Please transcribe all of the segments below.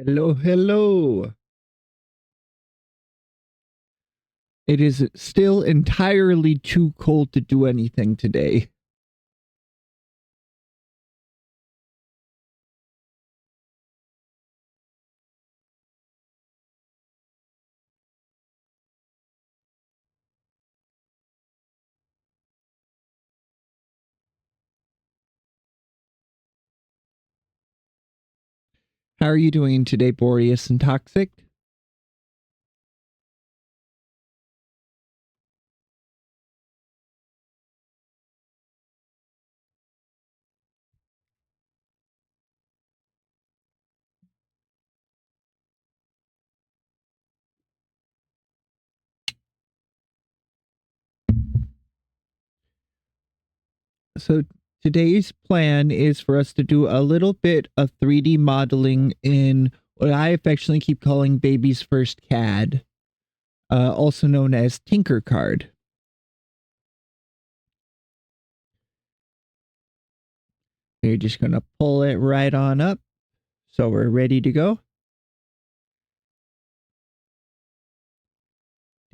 Hello, hello. It is still entirely too cold to do anything today. How are you doing today, Boreas and Toxic? So, today's plan is for us to do a little bit of 3D modeling in what I affectionately keep calling Baby's First CAD, also known as Tinker Card. You're just going to pull it right on up. So, we're ready to go.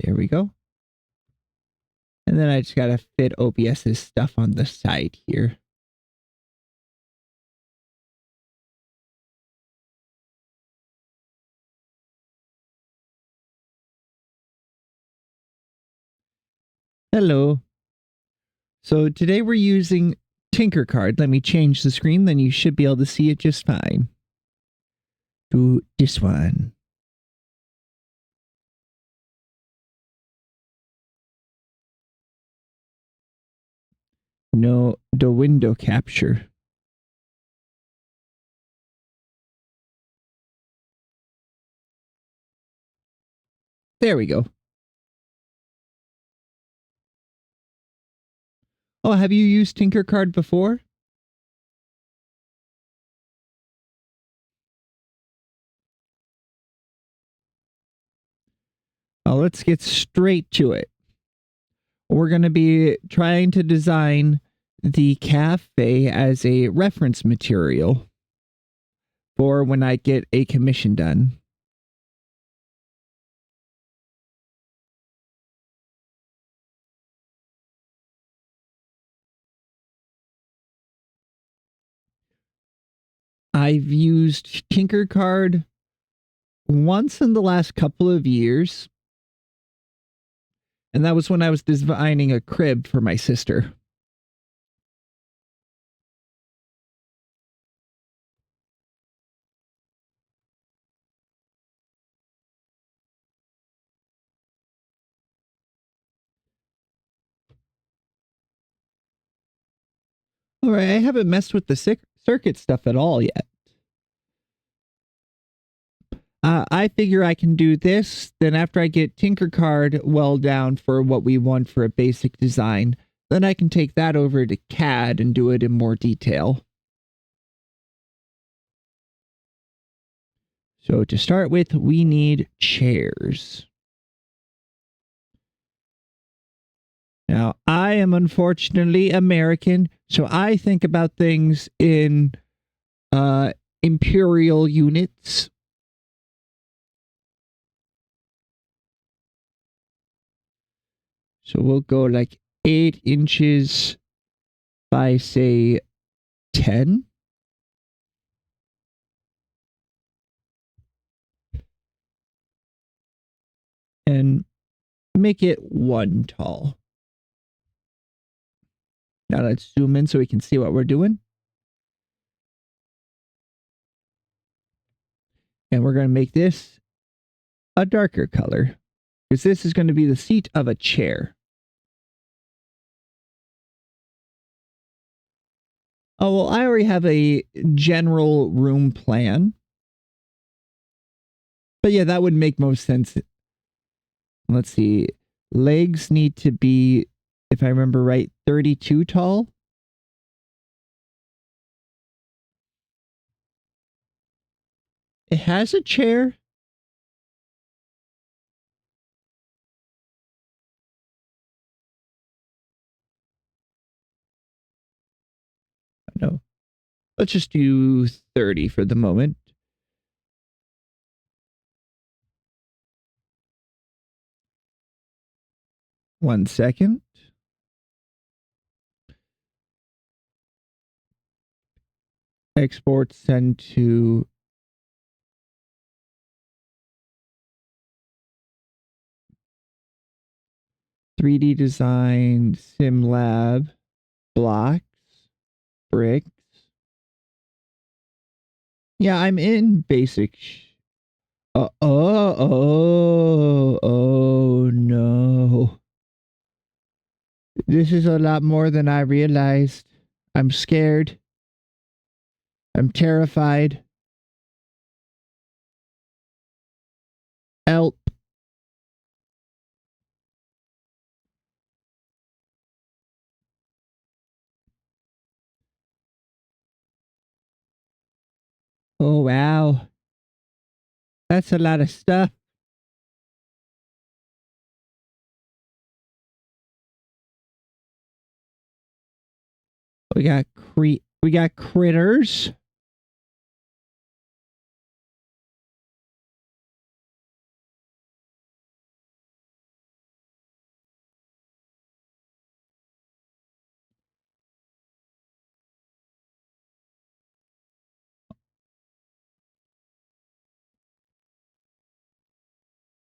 There we go. And then I just got to fit OBS's stuff on the side here. Hello. So today we're using Tinker Card. Let me change the screen, then you should be able to see it just fine. Do this one. No, the window capture. There we go. Oh, have you used Tinker Card before? Oh, let's get straight to it. We're going to be trying to design the cafe as a reference material for when I get a commission done. I've used Tinker Card once in the last couple of years, and that was when I was designing a crib for my sister. All right, I haven't messed with the circuit stuff at all yet. I figure I can do this. Then after I get Tinker Card well down for what we want for a basic design, then I can take that over to CAD and do it in more detail. So to start with, we need chairs. Now, I am unfortunately American, so I think about things in imperial units. So we'll go like 8 inches by, say, 10. And make it 1 tall. Now let's zoom in so we can see what we're doing. And we're going to make this a darker color, because this is going to be the seat of a chair. Oh, well, I already have a general room plan. But yeah, that would make most sense. Let's see. Legs need to be, if I remember right, 32 tall. It has a chair. No. Let's just do 30 for the moment. 1 second. Export, send to .3D design, SimLab, blocks, bricks. Yeah, I'm in basic. Oh no. This is a lot more than I realized. I'm scared. I'm terrified. Help. Oh wow. That's a lot of stuff. We got critters.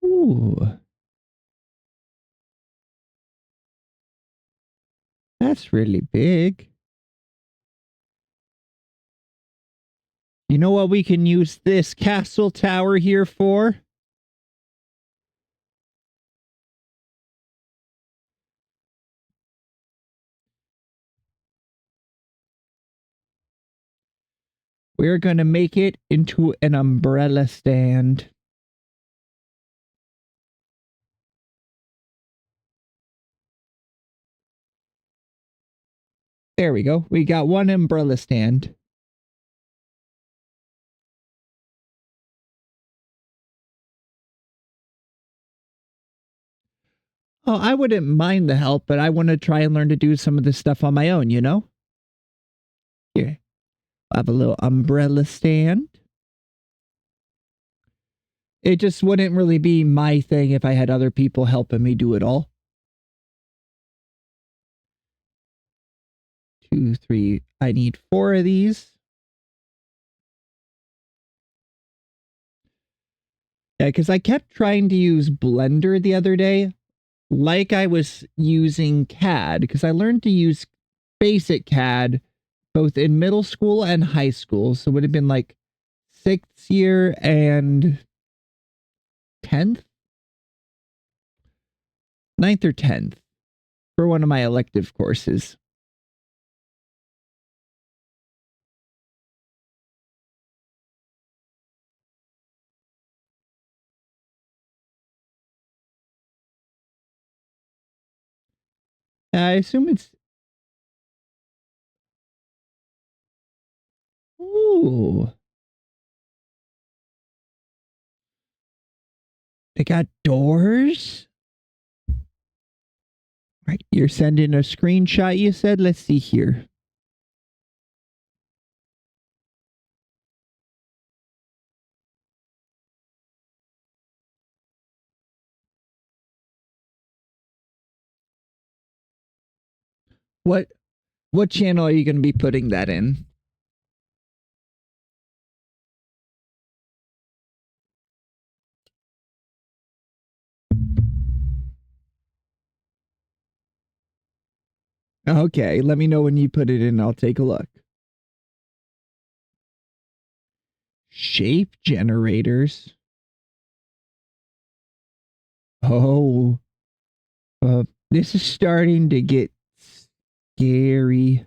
Ooh. That's really big. You know what we can use this castle tower here for? We're going to make it into an umbrella stand. There we go. We got one umbrella stand. Oh, I wouldn't mind the help, but I want to try and learn to do some of this stuff on my own, you know? Here, I have a little umbrella stand. It just wouldn't really be my thing if I had other people helping me do it all. 2, 3. I need 4 of these. Yeah, because I kept trying to use Blender the other day, like I was using CAD, because I learned to use basic CAD both in middle school and high school. So it would have been like 6th year and 10th? 9th or 10th for one of my elective courses. I assume it's... Ooh. They got doors? Right, you're sending a screenshot, you said? Let's see here. What channel are you going to be putting that in? Okay, let me know when you put it in. I'll take a look. Shape generators. Oh, this is starting to get scary.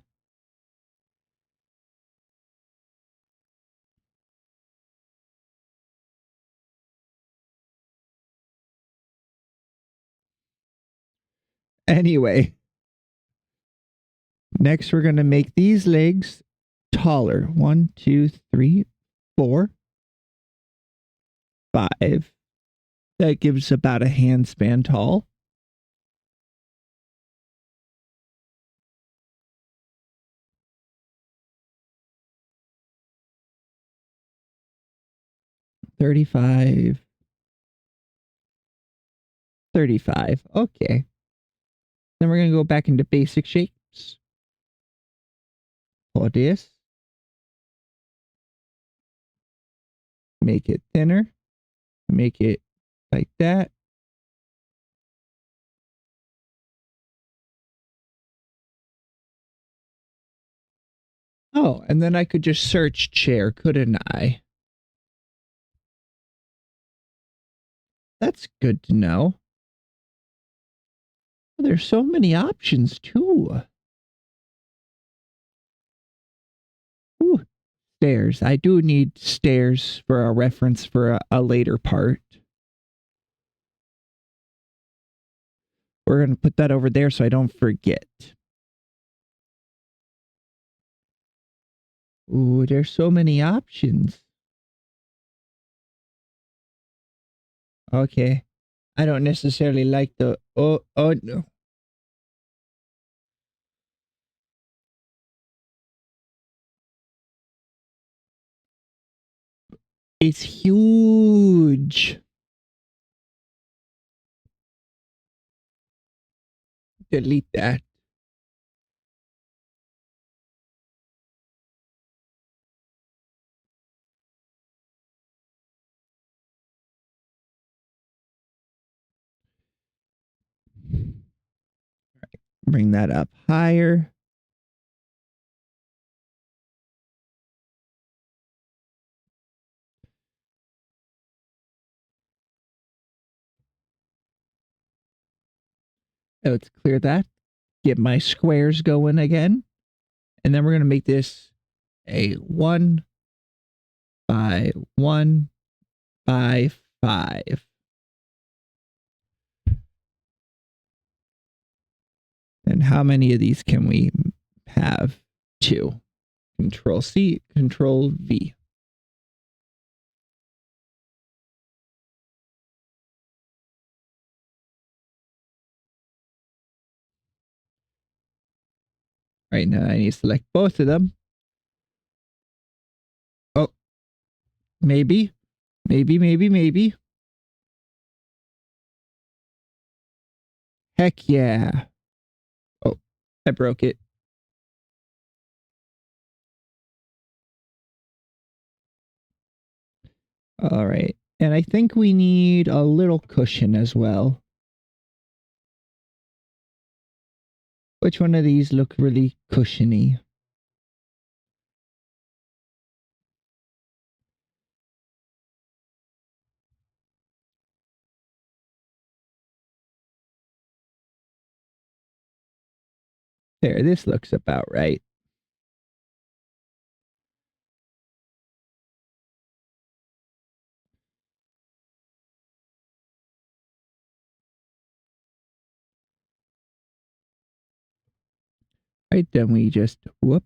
Anyway, next we're going to make these legs taller. 1, 2, 3, 4, 5. That gives about a handspan tall. $35. $35. Okay. Then we're going to go back into basic shapes. Pull this. Make it thinner. Make it like that. Oh, and then I could just search chair, couldn't I? That's good to know. There's so many options, too. Ooh, stairs. I do need stairs for a reference for a later part. We're going to put that over there so I don't forget. Ooh, there's so many options. Okay. I don't necessarily like the... Oh, no. It's huge. Delete that. Bring that up higher. Let's clear that. Get my squares going again. And then we're going to make this a 1 by 1 by 5. And how many of these can we have? 2. Control C, Control V. Right now I need to select both of them. Oh, maybe. Maybe. Heck yeah. Oh, I broke it. All right. And I think we need a little cushion as well. Which one of these look really cushiony? There, this looks about right. Right, then we just whoop.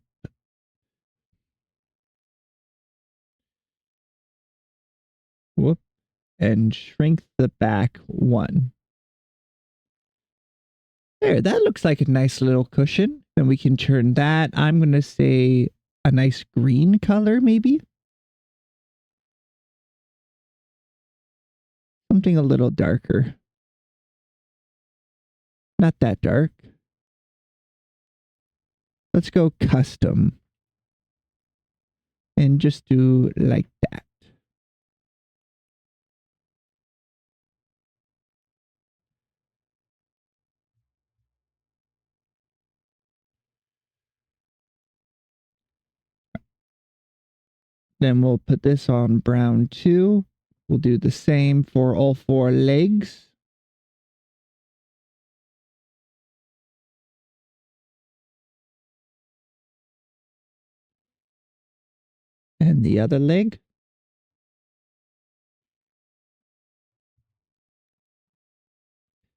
Whoop. And shrink the back 1. There, that looks like a nice little cushion. Then we can turn that. I'm going to say a nice green color, maybe? Something a little darker. Not that dark. Let's go custom. And just do like that. Then we'll put this on brown 2. We'll do the same for all 4 legs. And the other leg.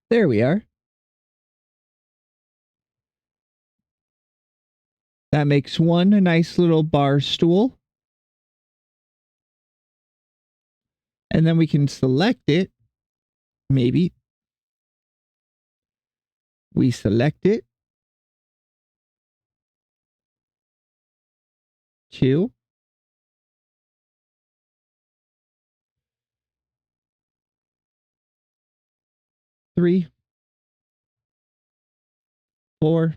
There we are. That makes one a nice little bar stool. And then we can select it. Maybe. We select it. 2. 3. 4,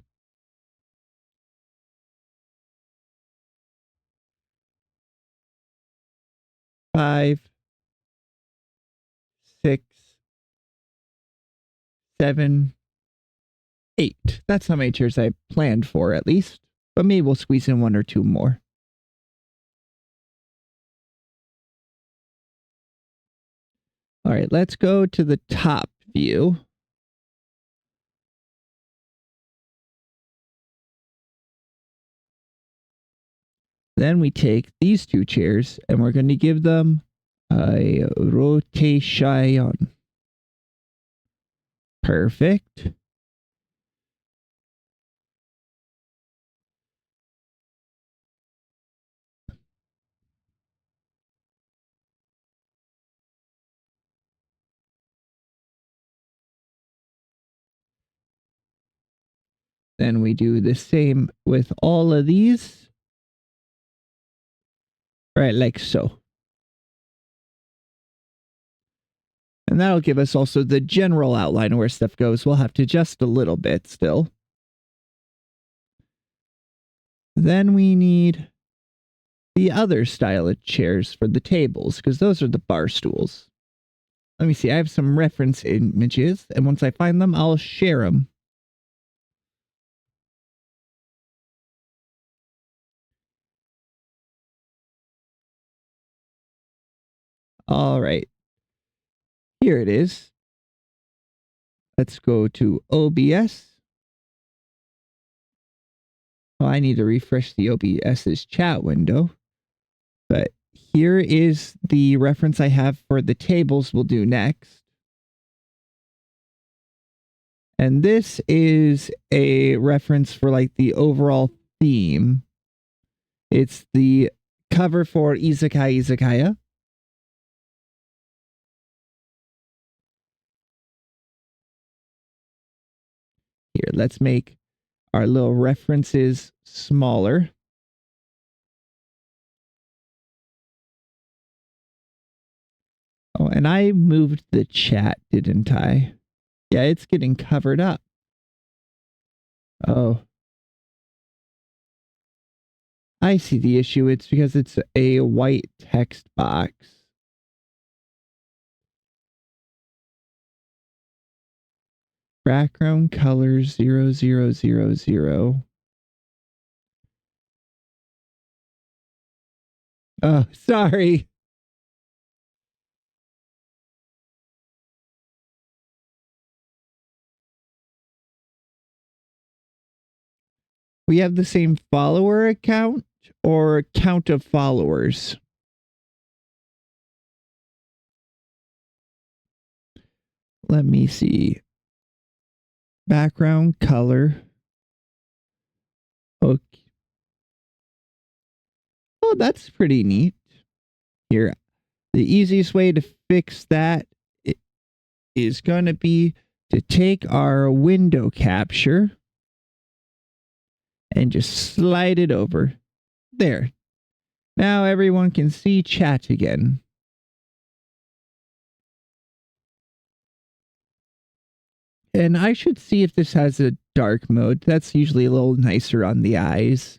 5, 6, 7, 8. That's how many chairs I planned for, at least. But maybe we'll squeeze in 1 or 2 more. All right, let's go to the top view. Then we take these 2 chairs and we're going to give them a rotation. Perfect. Then we do the same with all of these. Right, like so. And that'll give us also the general outline of where stuff goes. We'll have to adjust a little bit still. Then we need the other style of chairs for the tables, because those are the bar stools. Let me see, I have some reference images, and once I find them, I'll share them. All right. Here it is. Let's go to OBS. Oh, I need to refresh the OBS's chat window. But here is the reference I have for the tables we'll do next. And this is a reference for like the overall theme. It's the cover for Izakaya. Here, let's make our little references smaller. Oh, and I moved the chat, didn't I? Yeah, it's getting covered up. Oh. I see the issue. It's because it's a white text box. Background color 0000. Oh, sorry. We have the same follower account or count of followers. Let me see. Background color. Okay. Oh, that's pretty neat. Here, the easiest way to fix that is going to be to take our window capture and just slide it over. There. Now everyone can see chat again. And I should see if this has a dark mode. That's usually a little nicer on the eyes.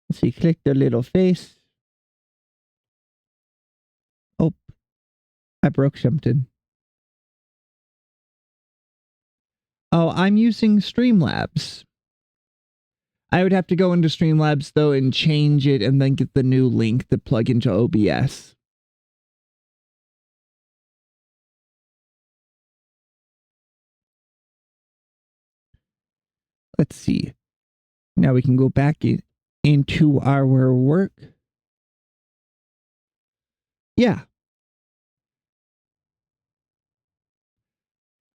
Let's see, click the little face. Oh, I broke something. Oh, I'm using Streamlabs. I would have to go into Streamlabs, though, and change it and then get the new link to plug into OBS. Let's see. Now we can go back into our work. Yeah.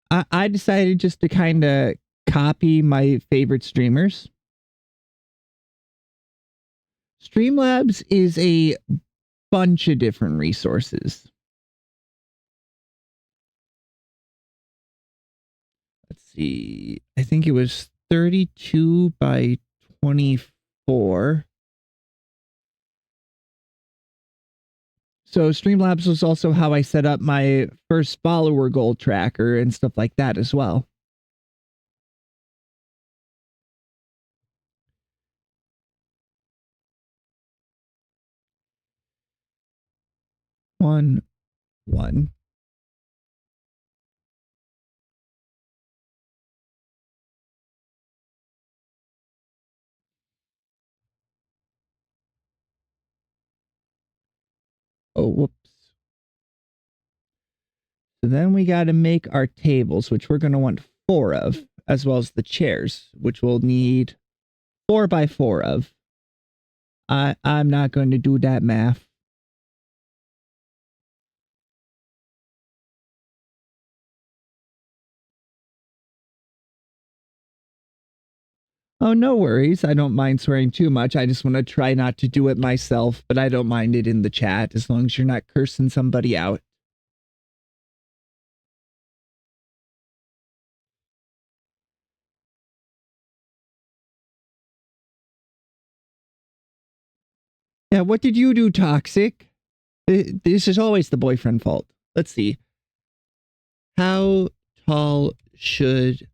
I decided just to kind of copy my favorite streamers. Streamlabs is a bunch of different resources. Let's see. I think it was 32 by 24. So Streamlabs was also how I set up my first follower goal tracker and stuff like that as well. One. Oh, whoops. So then we got to make our tables, which we're going to want 4 of, as well as the chairs, which we'll need 4 by 4 of. I'm not going to do that math. Oh, no worries. I don't mind swearing too much. I just want to try not to do it myself, but I don't mind it in the chat as long as you're not cursing somebody out. Yeah, what did you do, Toxic? This is always the boyfriend fault. Let's see. How tall should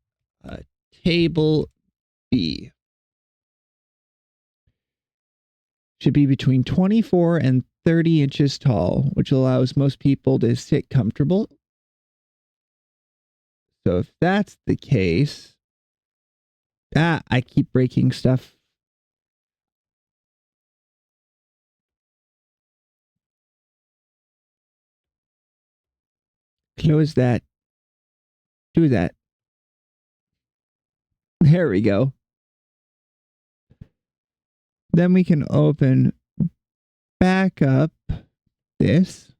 a table be? Should be between 24 and 30 inches tall, which allows most people to sit comfortable. So if that's the case, I keep breaking stuff. Close that. Do that. There we go. Then we can open back up this.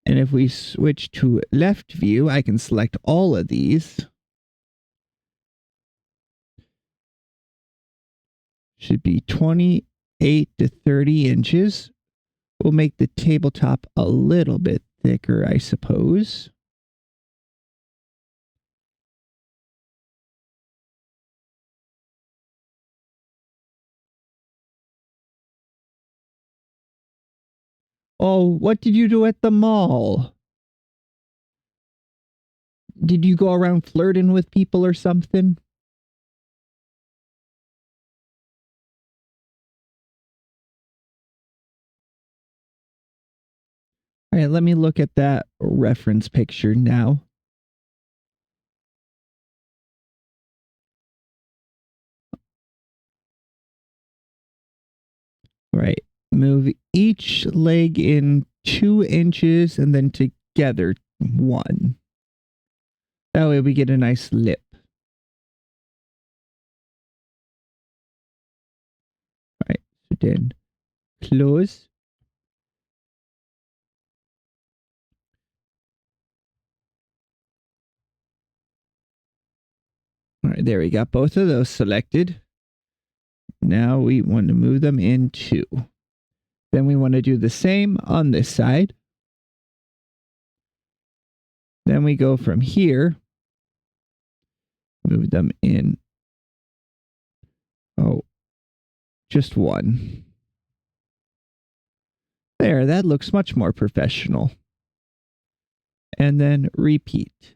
And if we switch to left view, I can select all of these. Should be 28 to 30 inches. We'll make the tabletop a little bit thicker, I suppose. Oh, what did you do at the mall? Did you go around flirting with people or something? All right, let me look at that reference picture now. All right, move each leg in 2 inches and then together 1. That way we get a nice lip. All right, so then close. All right, there we got both of those selected. Now we want to move them in 2. Then we want to do the same on this side. Then we go from here, move them in. Oh, just 1. There, that looks much more professional. And then repeat.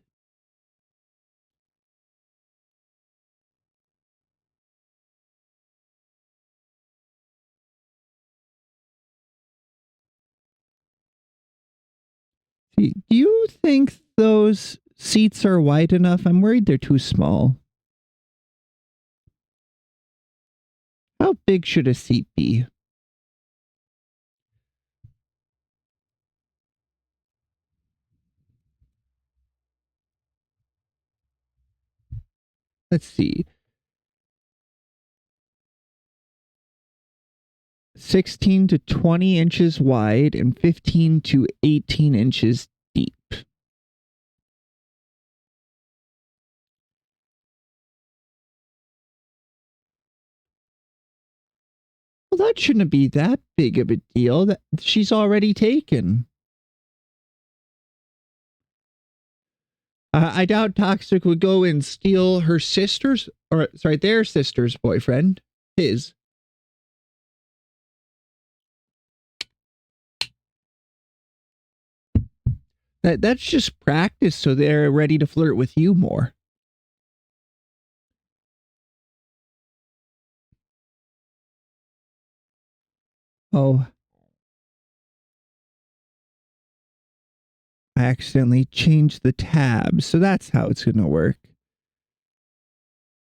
See, do you think those seats are wide enough? I'm worried they're too small. How big should a seat be? Let's see. 16 to 20 inches wide and 15 to 18 inches deep. Well, that shouldn't be that big of a deal. That she's already taken. I doubt Toxic would go and steal her sister's, or sorry, their sister's boyfriend. His. That's just practice so they're ready to flirt with you more. Oh, I accidentally changed the tab, so that's how it's going to work.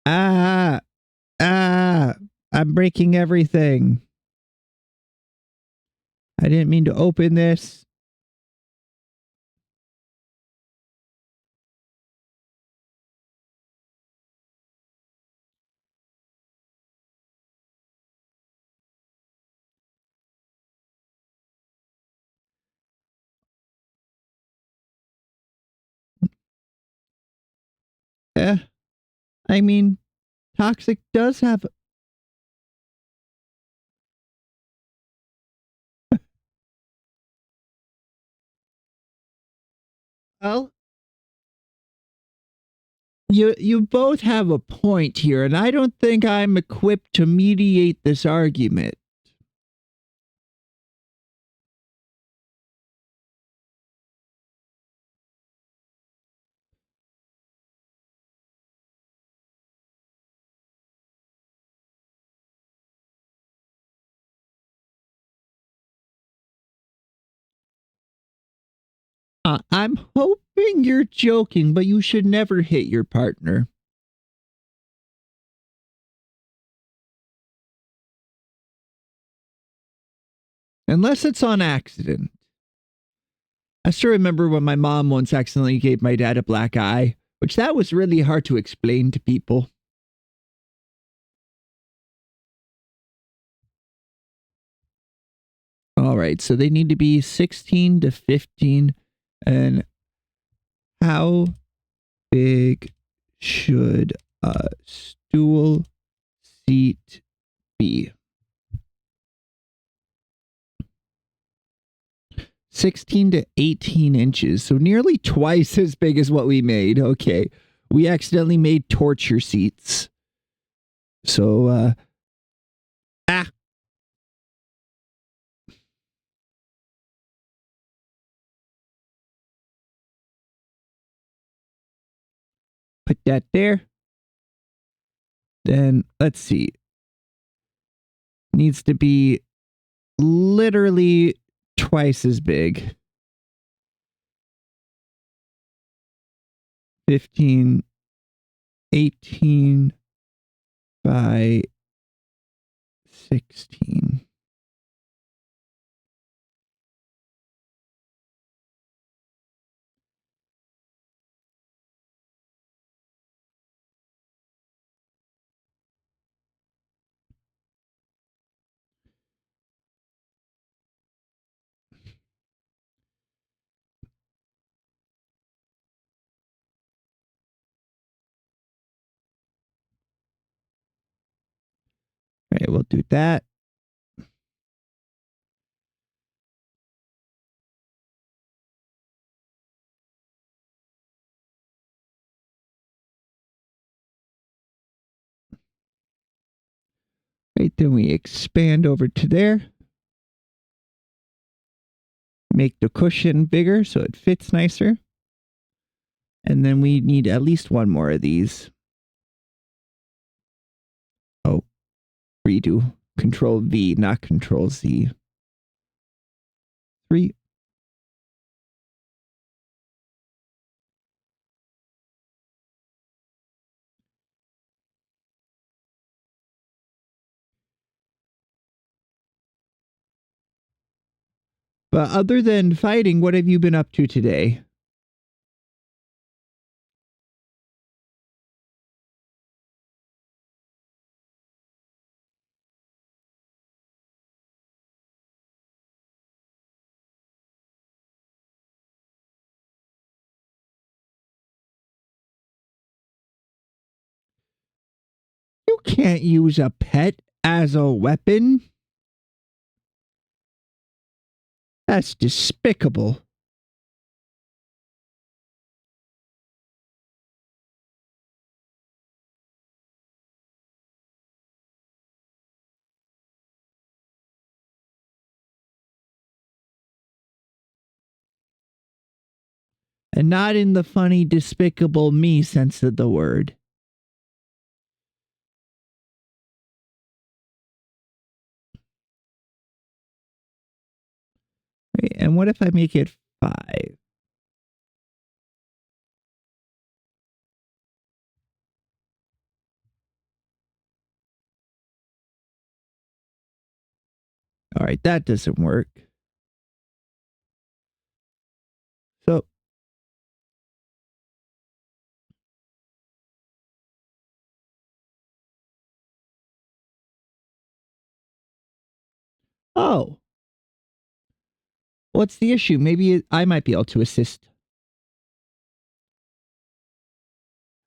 Ah, I'm breaking everything. I didn't mean to open this. Eh, I mean, Toxic does have. Well, you both have a point here, and I don't think I'm equipped to mediate this argument. I'm hoping you're joking, but you should never hit your partner. Unless it's on accident. I still remember when my mom once accidentally gave my dad a black eye, which that was really hard to explain to people. All right, so they need to be 16 to 15. And how big should a stool seat be? 16 to 18 inches, so nearly twice as big as what we made. Okay, we accidentally made torture seats. So, ah, put that there. Then let's see. Needs to be literally twice as big. 15, 18 by 16. All right, we'll do that. Right, then we expand over to there. Make the cushion bigger so it fits nicer. And then we need at least one more of these. Oh, redo. Control V, not Control Z. 3. But other than fighting, what have you been up to today? You can't use a pet as a weapon. That's despicable. And not in the funny, despicable me sense of the word. Right, and what if I make it 5? All right, that doesn't work. So, oh, what's the issue? Maybe I might be able to assist.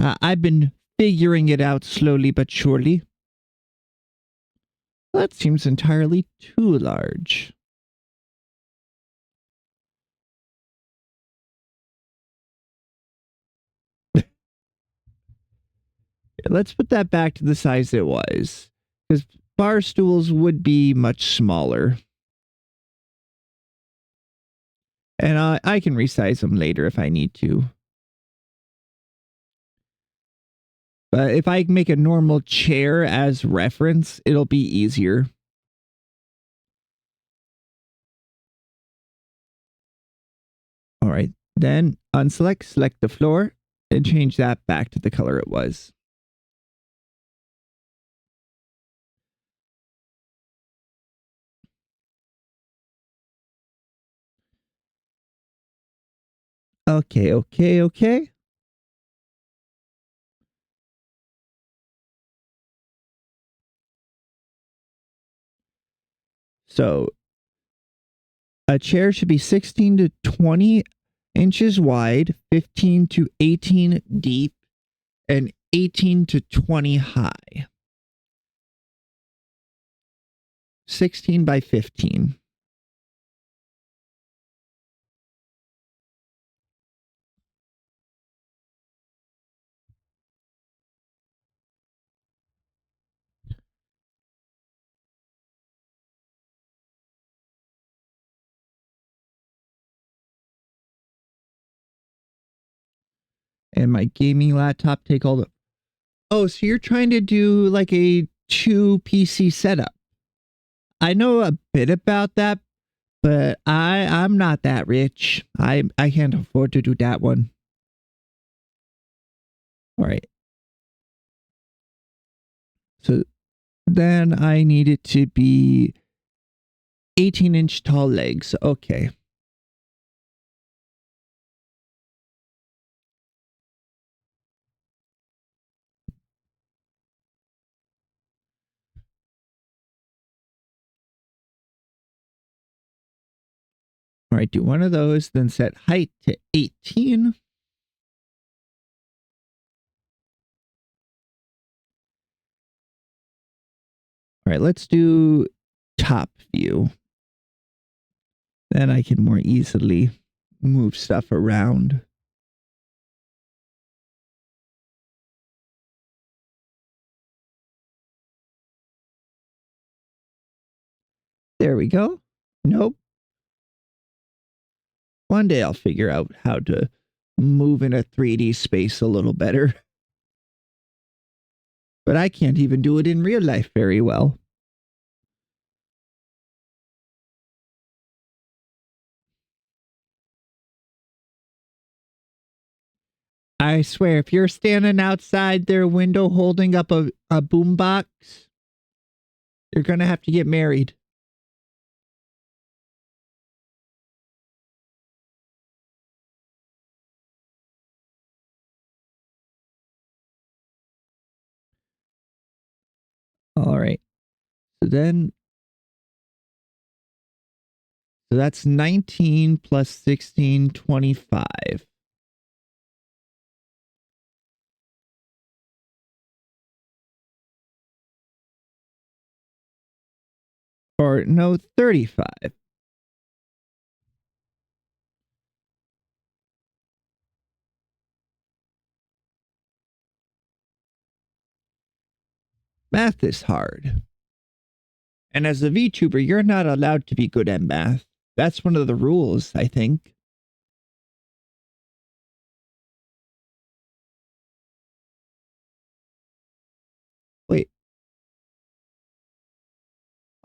I've been figuring it out slowly but surely. That seems entirely too large. Let's put that back to the size it was. Because bar stools would be much smaller. And I can resize them later if I need to. But if I make a normal chair as reference, it'll be easier. All right. Then unselect, select the floor, and change that back to the color it was. Okay. So a chair should be 16 to 20 inches wide, 15 to 18 deep, and 18 to 20 high. 16 by 15. And my gaming laptop take all the... Oh, so you're trying to do like a 2 PC setup. I know a bit about that, but I'm not that rich. I can't afford to do that one. All right. So then I need it to be 18-inch tall legs. Okay. All right, do one of those, then set height to 18. All right, let's do top view. Then I can more easily move stuff around. There we go. Nope. One day I'll figure out how to move in a 3D space a little better. But I can't even do it in real life very well. I swear, if you're standing outside their window holding up a boombox, you're going to have to get married. All right. So that's 19 plus 16, 25. Or no, 35. Math is hard. And as a VTuber, you're not allowed to be good at math. That's one of the rules, I think.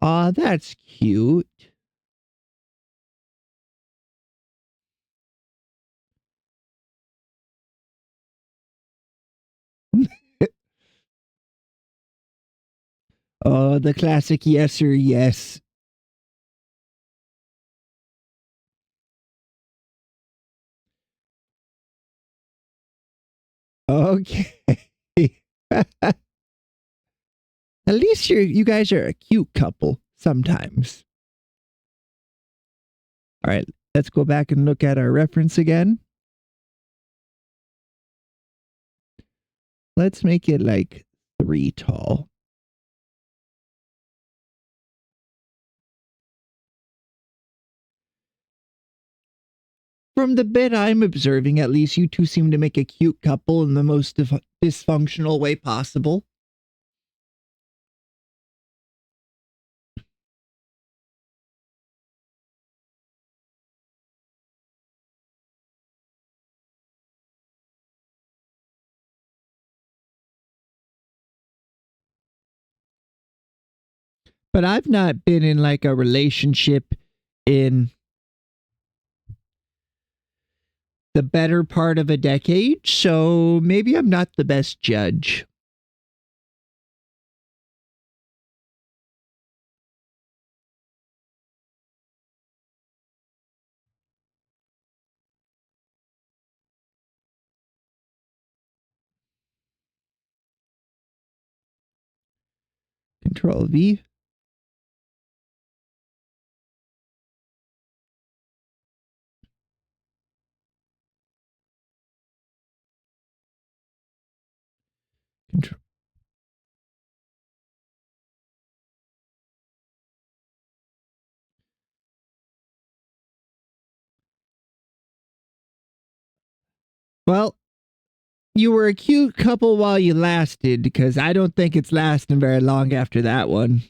Aw, that's cute. Oh, the classic yes or yes. Okay. At least you guys are a cute couple sometimes. All right, let's go back and look at our reference again. Let's make it like 3 tall. From the bit I'm observing, at least, you two seem to make a cute couple in the most dysfunctional way possible. But I've not been in like a relationship in the better part of a decade, so maybe I'm not the best judge. Control V. Control. Well, you were a cute couple while you lasted, because I don't think it's lasting very long after that one.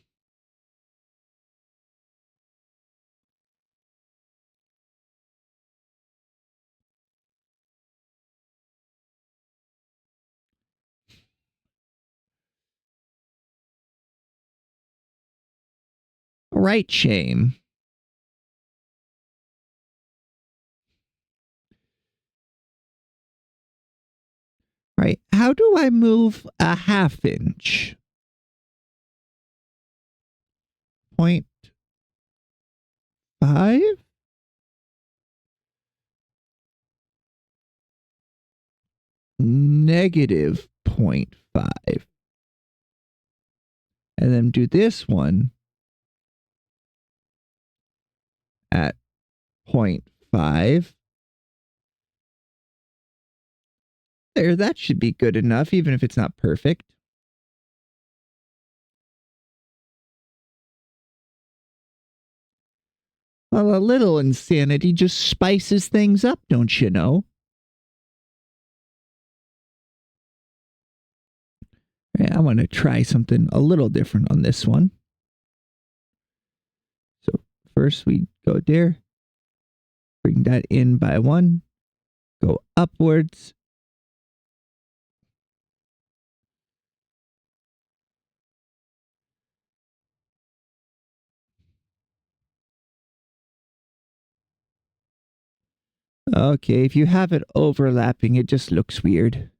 Right, Shane. Right. How do I move a 1/2 inch? 0.5? Negative 0.5. And then do this one at 0.5. There, that should be good enough, even if it's not perfect. Well, a little insanity just spices things up, don't you know? I want to try something a little different on this one. So first we go there, bring that in by 1, go upwards. Okay, if you have it overlapping, it just looks weird.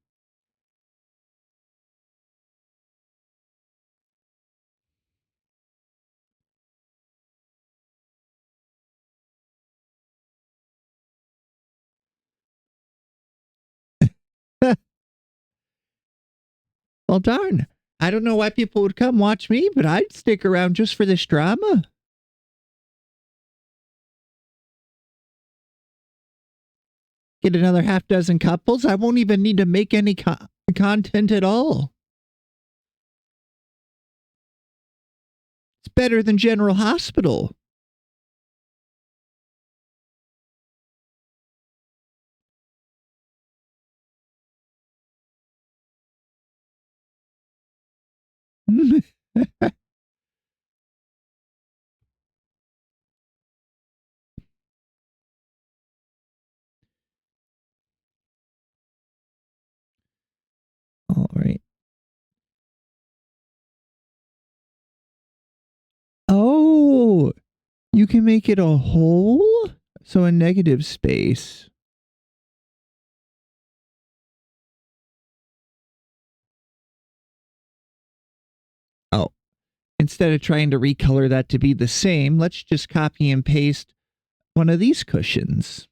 Well, darn. I don't know why people would come watch me, but I'd stick around just for this drama. Get another 6 couples. I won't even need to make any content at all. It's better than General Hospital. All right. You can make it a hole, so a negative space. Oh, instead of trying to recolor that to be the same, let's just copy and paste one of these cushions.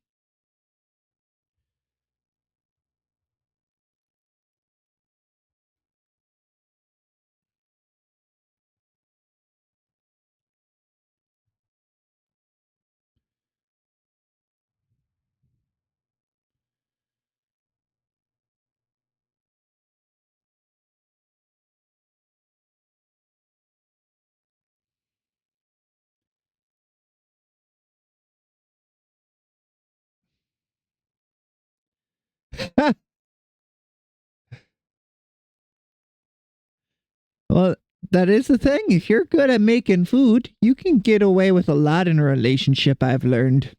Well, that is the thing. If you're good at making food, you can get away with a lot in a relationship, I've learned.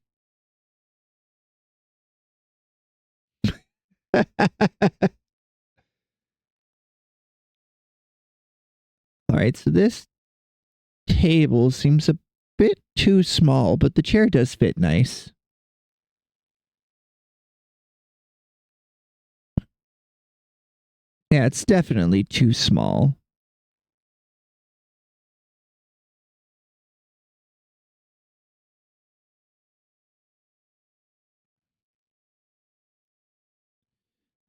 All right, so this table seems a bit too small, but the chair does fit nice. Yeah, it's definitely too small.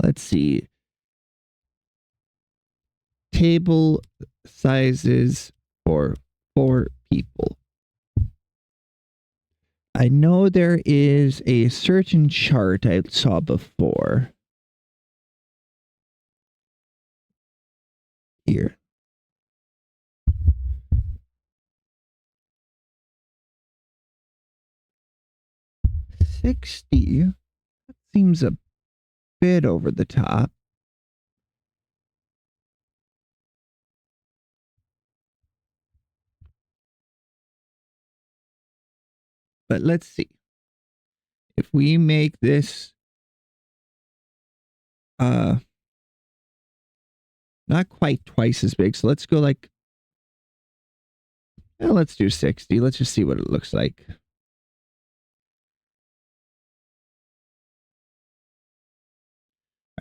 Let's see. Table sizes for 4 people. I know there is a certain chart I saw before. Here. 60. That seems a bit over the top. But let's see. If we make this not quite twice as big, so let's go like let's do 60. Let's just see what it looks like. All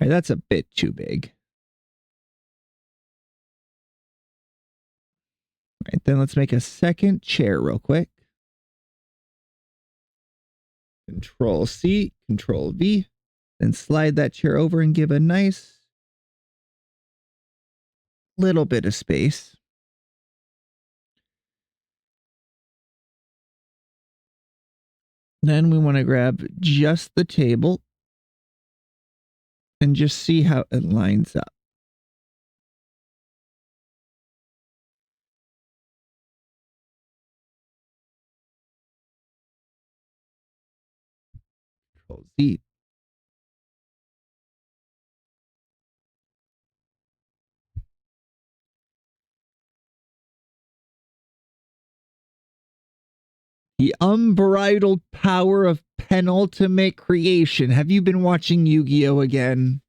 right, that's a bit too big. All right, then let's make a second chair real quick. Control C, Control V, then slide that chair over and give a nice little bit of space. Then we want to grab just the table and just see how it lines up. Control Z. The unbridled power of penultimate creation. Have you been watching Yu-Gi-Oh again?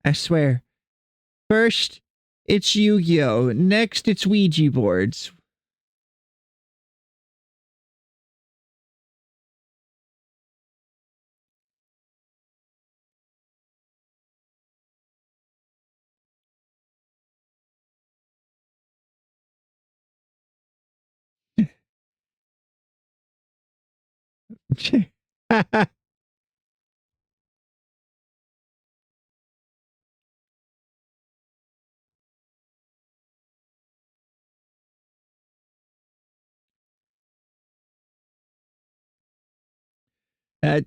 I swear. First, it's Yu-Gi-Oh! Next, it's Ouija boards.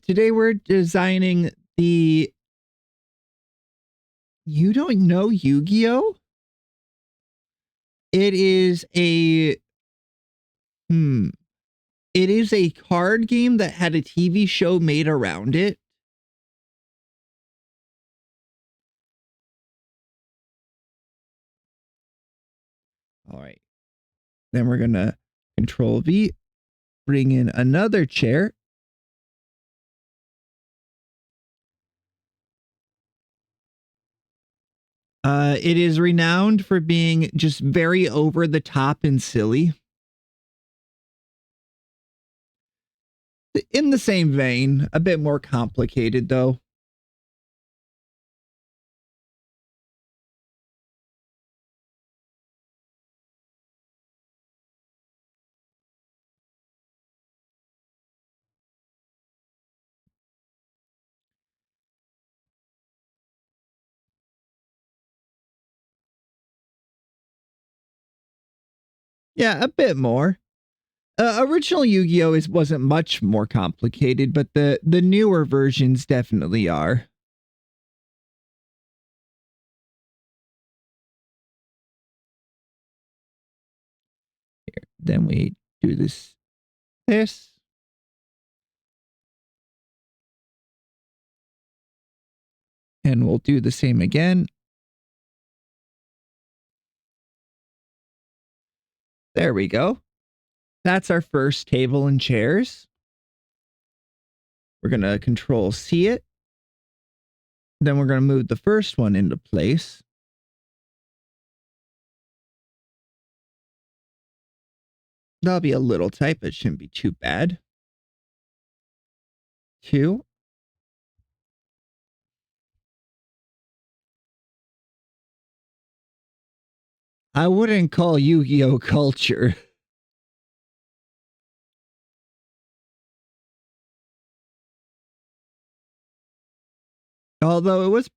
Today we're designing the... You don't know Yu-Gi-Oh? It is a... It is a card game that had a TV show made around it. All right. Then we're going to Control V, bring in another chair. It is renowned for being just very over the top and silly. In the same vein, a bit more complicated though. Yeah, a bit more. Original Yu-Gi-Oh wasn't much more complicated, but the newer versions definitely are. Here, then we do this, and we'll do the same again. There we go. That's our first table and chairs. We're going to Control C it. Then we're going to move the first one into place. That'll be a little tight, but it shouldn't be too bad. 2. I wouldn't call Yu-Gi-Oh culture. Although it was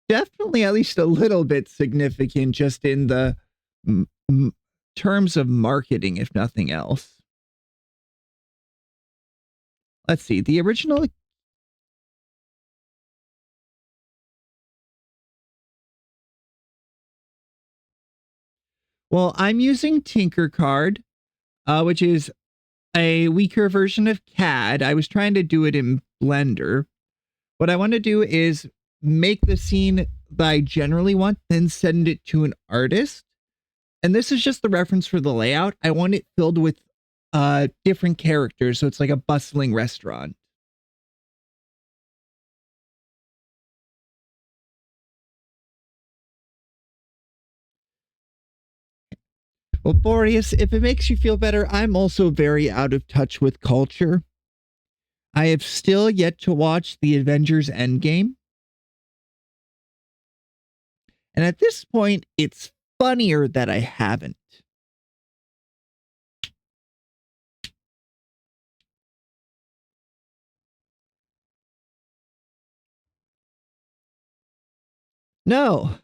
definitely at least a little bit significant just in the terms of marketing, if nothing else. Let's see. The original... Well, I'm using Tinkercard, which is a weaker version of CAD. I was trying to do it in Blender. What I want to do is make the scene that I generally want, then send it to an artist. And this is just the reference for the layout. I want it filled with different characters, so it's like a bustling restaurant. Well, Boreas, if it makes you feel better, I'm also very out of touch with culture. I have still yet to watch the Avengers Endgame. And at this point, it's funnier that I haven't. No.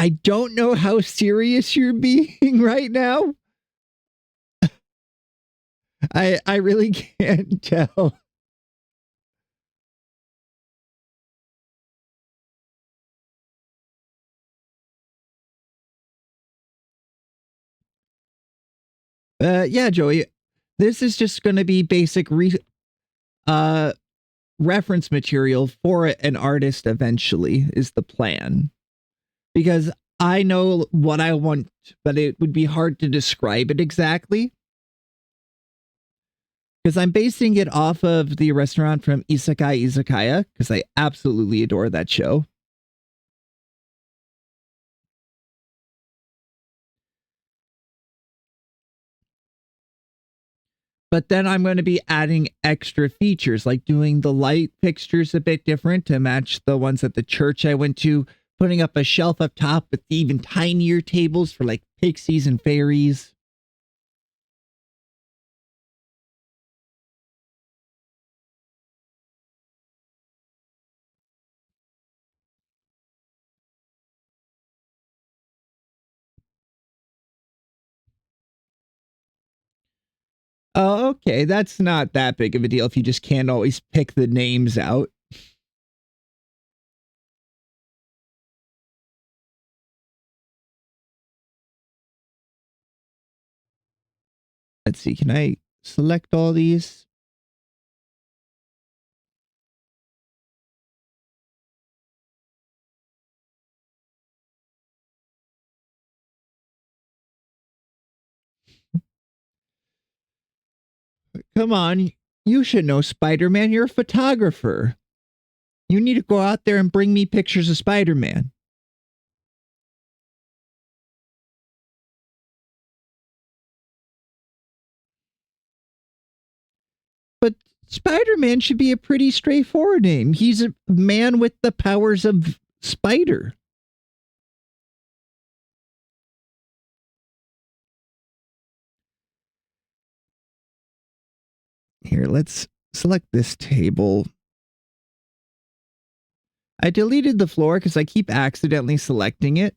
I don't know how serious you're being right now. I really can't tell. Yeah, Joey. This is just going to be basic reference material for an artist eventually is the plan. Because I know what I want, but it would be hard to describe it exactly. Because I'm basing it off of the restaurant from Isekai Izakaya, because I absolutely adore that show. But then I'm going to be adding extra features, like doing the light fixtures a bit different to match the ones at the church I went to, putting up a shelf up top with even tinier tables for like pixies and fairies. Oh, okay. That's not that big of a deal if you just can't always pick the names out. Let's see. Can I select all these? Come on. You should know Spider-Man. You're a photographer. You need to go out there and bring me pictures of Spider-Man. But Spider-Man should be a pretty straightforward name. He's a man with the powers of spider. Here, let's select this table. I deleted the floor because I keep accidentally selecting it.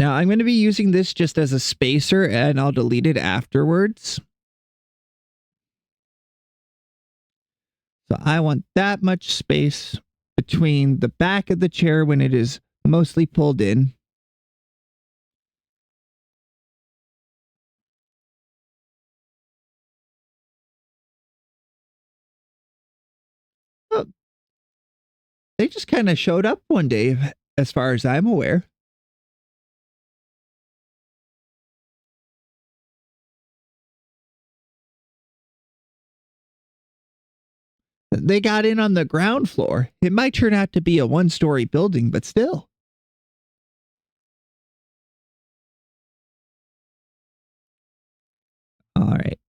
Now, I'm going to be using this just as a spacer, and I'll delete it afterwards. So I want that much space between the back of the chair when it is mostly pulled in. Oh, they just kind of showed up one day, as far as I'm aware. They got in on the ground floor. It might turn out to be a one-story building, but still. All right.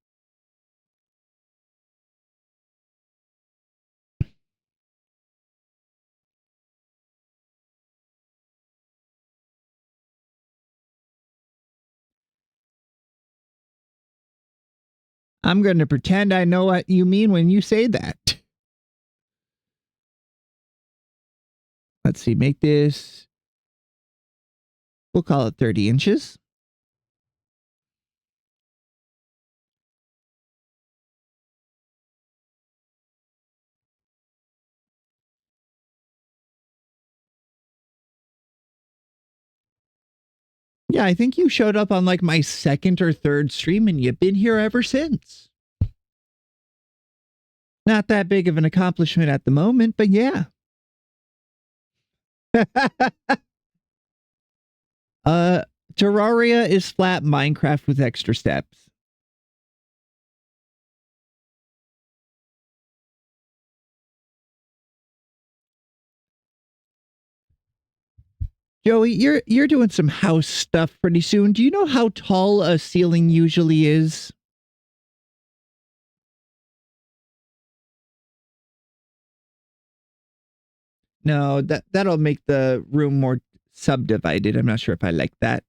I'm going to pretend I know what you mean when you say that. Let's see, make this, we'll call it 30 inches. Yeah, I think you showed up on like my second or third stream and you've been here ever since. Not that big of an accomplishment at the moment, but yeah. Terraria is flat Minecraft with extra steps. Joey, you're doing some house stuff pretty soon. Do you know how tall a ceiling usually is? No, that'll make the room more subdivided. I'm not sure if I like that.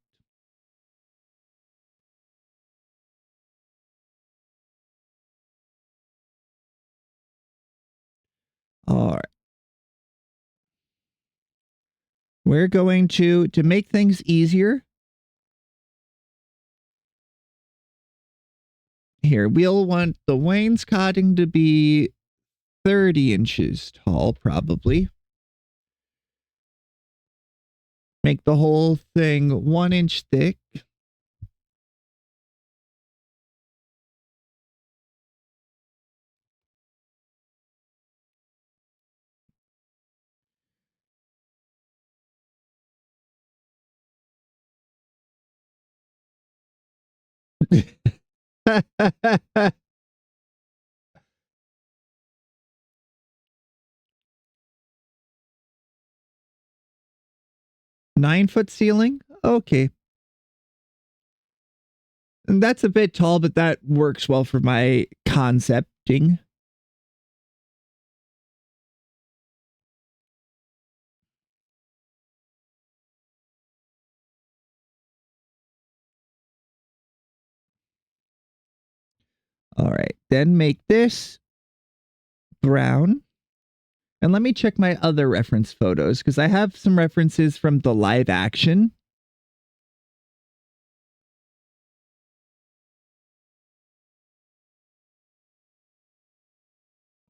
All right. We're going to make things easier. Here, we'll want the wainscoting to be 30 inches tall, probably. Make the whole thing 1 inch thick. Nine-foot ceiling? Okay. And that's a bit tall, but that works well for my concepting. All right. Then make this brown. And let me check my other reference photos because I have some references from the live action.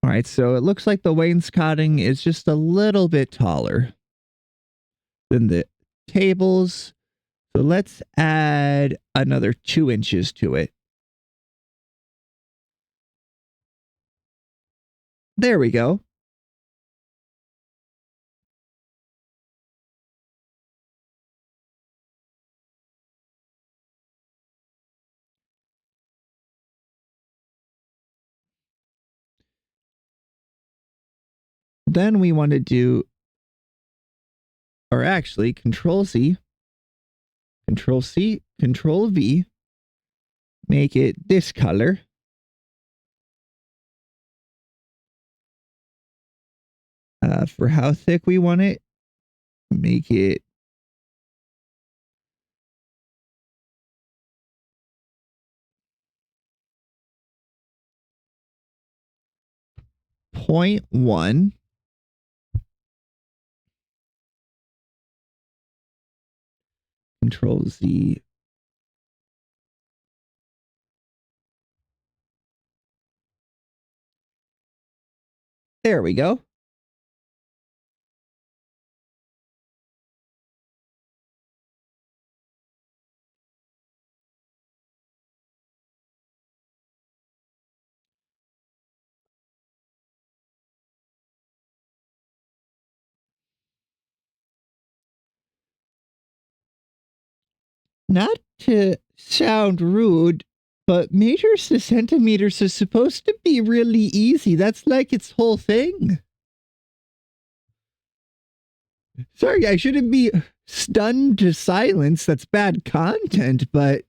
All right, so it looks like the wainscoting is just a little bit taller than the tables. So let's add another 2 inches to it. There we go. Then we want to do, or actually Control C, Control C, Control V, make it this color. For how thick we want it, make it 0.1. Control Z. There we go. Not to sound rude, but meters to centimeters is supposed to be really easy. That's like its whole thing. Sorry, I shouldn't be stunned to silence. That's bad content, but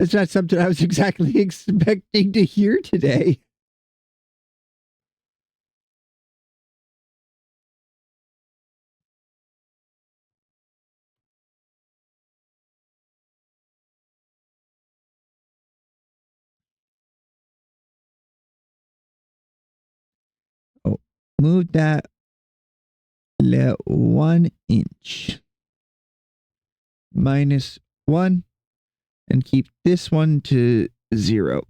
it's not something I was exactly expecting to hear today. Oh, move that 1 inch. -1, and keep this one to 0.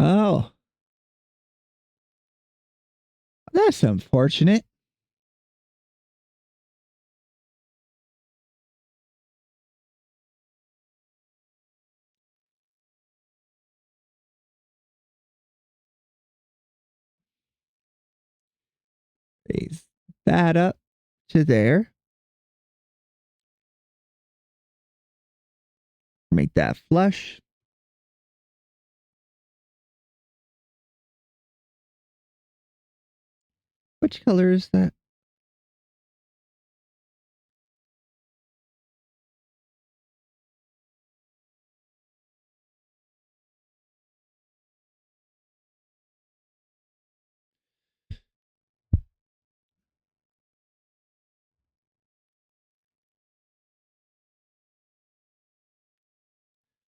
Oh, that's unfortunate. Raise that up to there. Make that flush. Which color is that?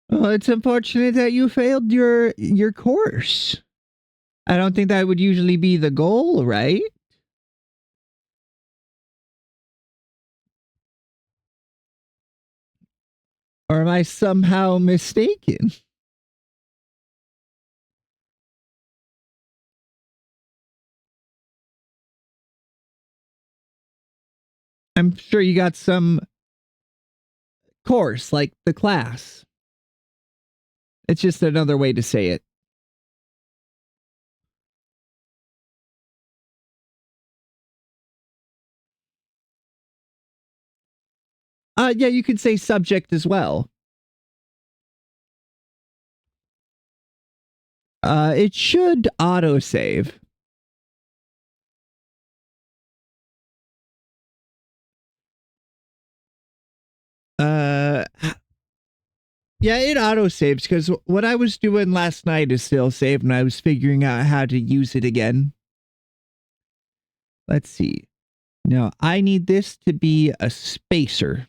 Well, it's unfortunate that you failed your course. I don't think that would usually be the goal, right? Or am I somehow mistaken? I'm sure you got some course, like the class. It's just another way to say it. Yeah, you could say subject as well. It should autosave. Uh, yeah, it autosaves because what I was doing last night is still saved and I was figuring out how to use it again. Let's see. Now, I need this to be a spacer.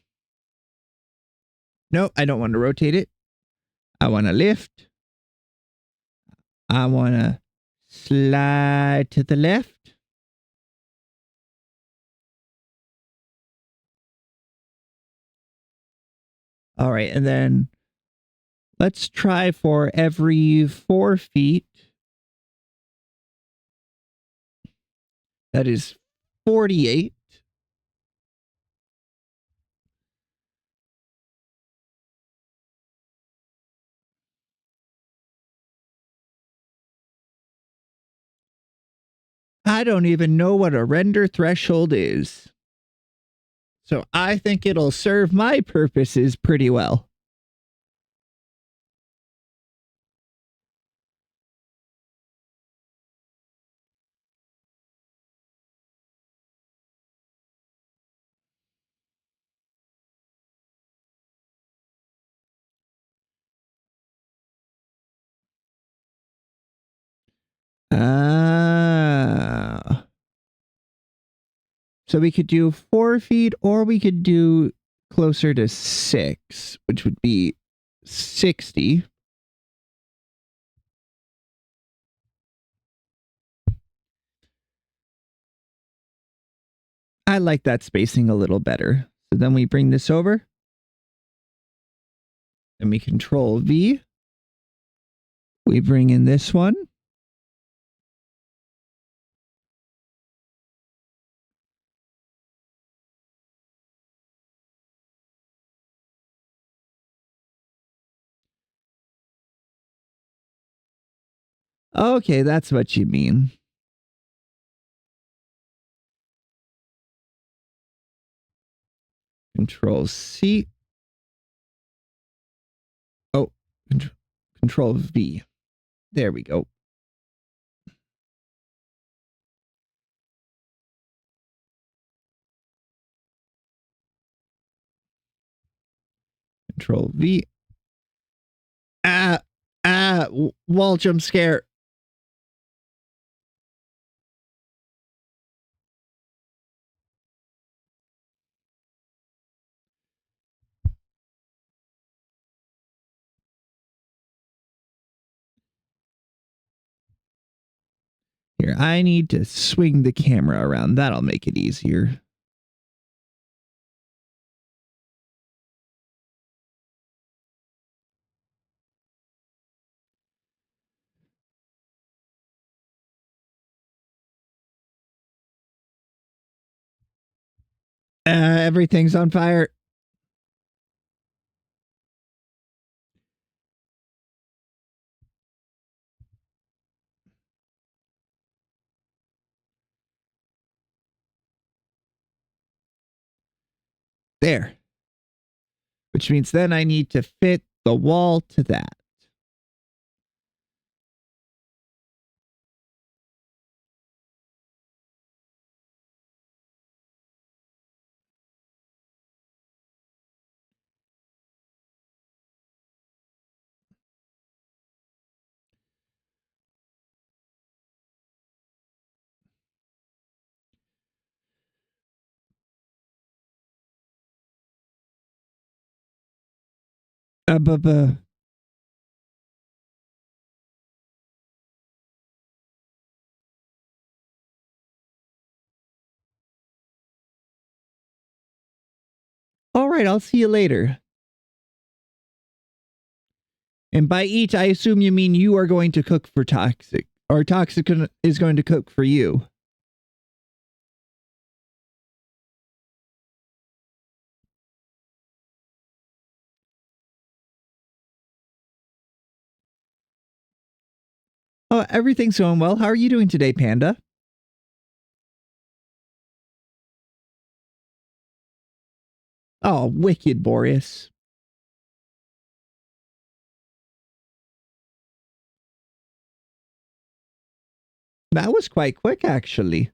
No, I don't want to rotate it. I want to lift. I want to slide to the left. All right, and then let's try for every 4 feet. That is 48. I don't even know what a render threshold is. So I think it'll serve my purposes pretty well. Ah. So we could do 4 feet, or we could do closer to 6, which would be 60. I like that spacing a little better. So then we bring this over and we control V. We bring in this one. Okay, that's what you mean. Control C. Oh, control V. There we go. Control V. Wall jump scare. Here, I need to swing the camera around. That'll make it easier. Everything's on fire. There. Which means then I need to fit the wall to that. All right, I'll see you later. And by eat, I assume you mean you are going to cook for Toxic, or Toxic is going to cook for you. Oh, everything's going well. How are you doing today, Panda? Oh, wicked, Boreas. That was quite quick, actually.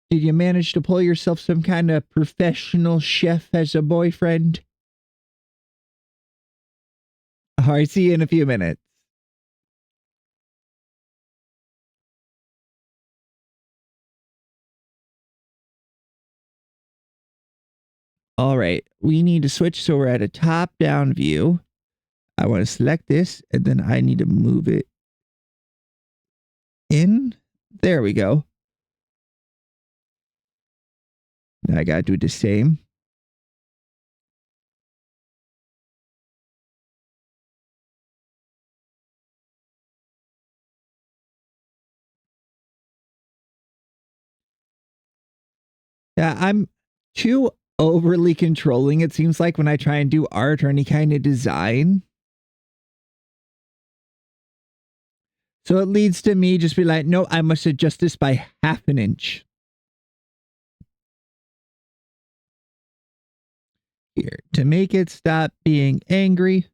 Did you manage to pull yourself some kind of professional chef as a boyfriend? All right, see you in a few minutes. All right, we need to switch so we're at a top-down view. I want to select this, and then I need to move it in. There we go. Now I gotta do the same. Yeah, I'm too overly controlling, it seems like, when I try and do art or any kind of design. So it leads to me just be like, no, I must adjust this by half an inch. Here, to make it stop being angry,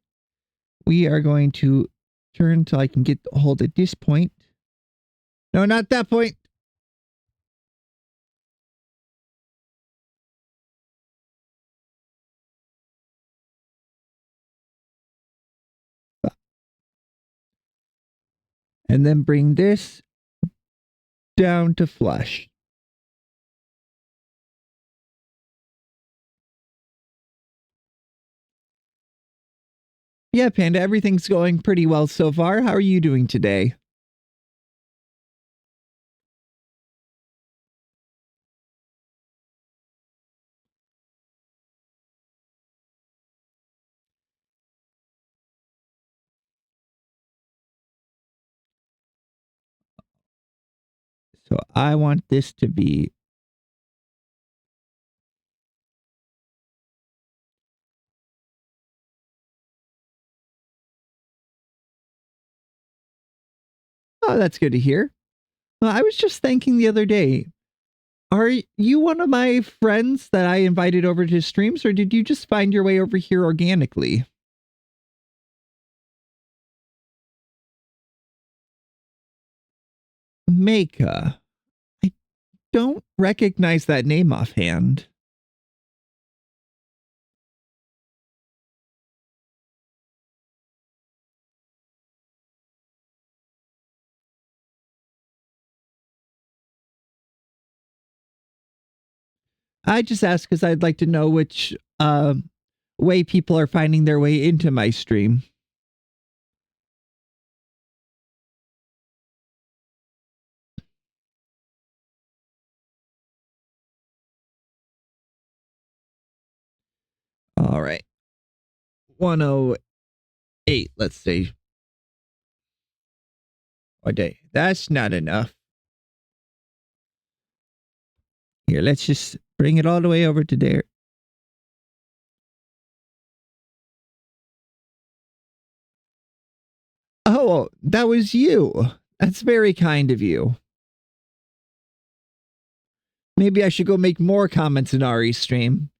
we are going to turn till I can get a hold of this point. No, not that point. And then bring this down to flush. Yeah, Panda, everything's going pretty well so far. How are you doing today? So I want this to be... Oh, that's good to hear. Well, I was just thinking the other day, are you one of my friends that I invited over to streams, or did you just find your way over here organically? Maka. I don't recognize that name offhand. I just asked because I'd like to know which way people are finding their way into my stream. All right. 108, let's see. A day. That's not enough. Here, let's just bring it all the way over to there. Oh, that was you. That's very kind of you. Maybe I should go make more comments in Ari's stream.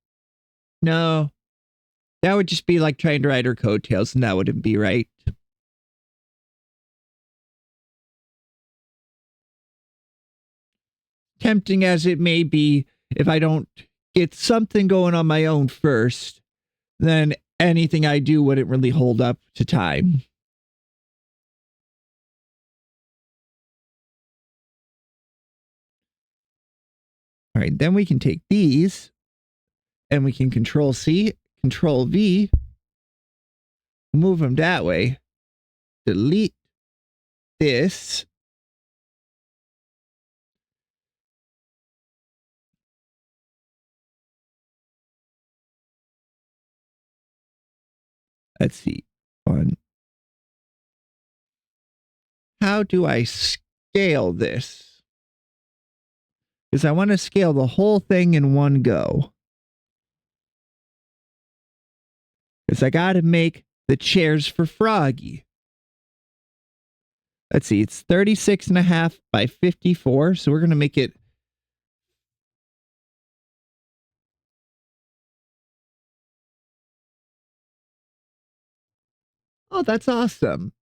No, that would just be like trying to ride her coattails, and that wouldn't be right. Tempting as it may be, if I don't get something going on my own first, then anything I do wouldn't really hold up to time. All right, then we can take these and we can Control C, Control V, move them that way, delete this. Let's see. One. How do I scale this? Because I want to scale the whole thing in one go. Because I got to make the chairs for Froggy. Let's see, it's 36.5 by 54. So we're going to make it... Oh, that's awesome.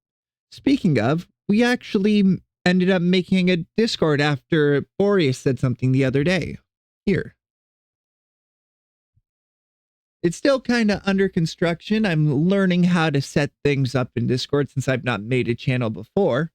Speaking of, we actually ended up making a Discord after Boreas said something the other day. Here. It's still kind of under construction. I'm learning how to set things up in Discord since I've not made a channel before.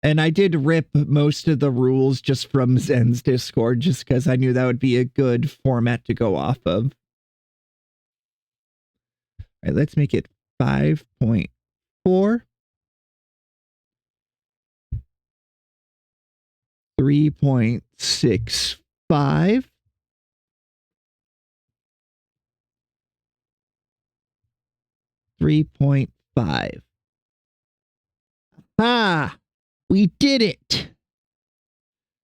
And I did rip most of the rules just from Zen's Discord just because I knew that would be a good format to go off of. All right, let's make it 5.4. 3.65. 3.5. Ha! We did it!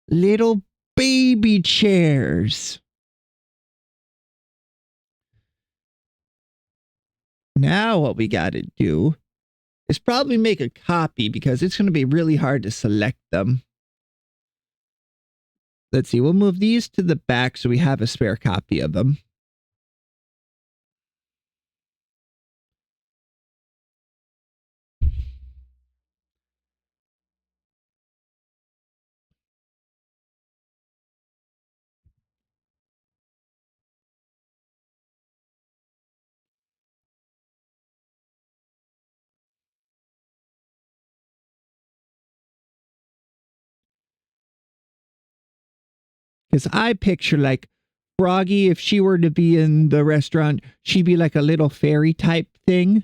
Little baby chairs. Now what we got to do is probably make a copy because it's going to be really hard to select them. Let's see, we'll move these to the back so we have a spare copy of them. Because I picture like Froggy, if she were to be in the restaurant, she'd be like a little fairy type thing.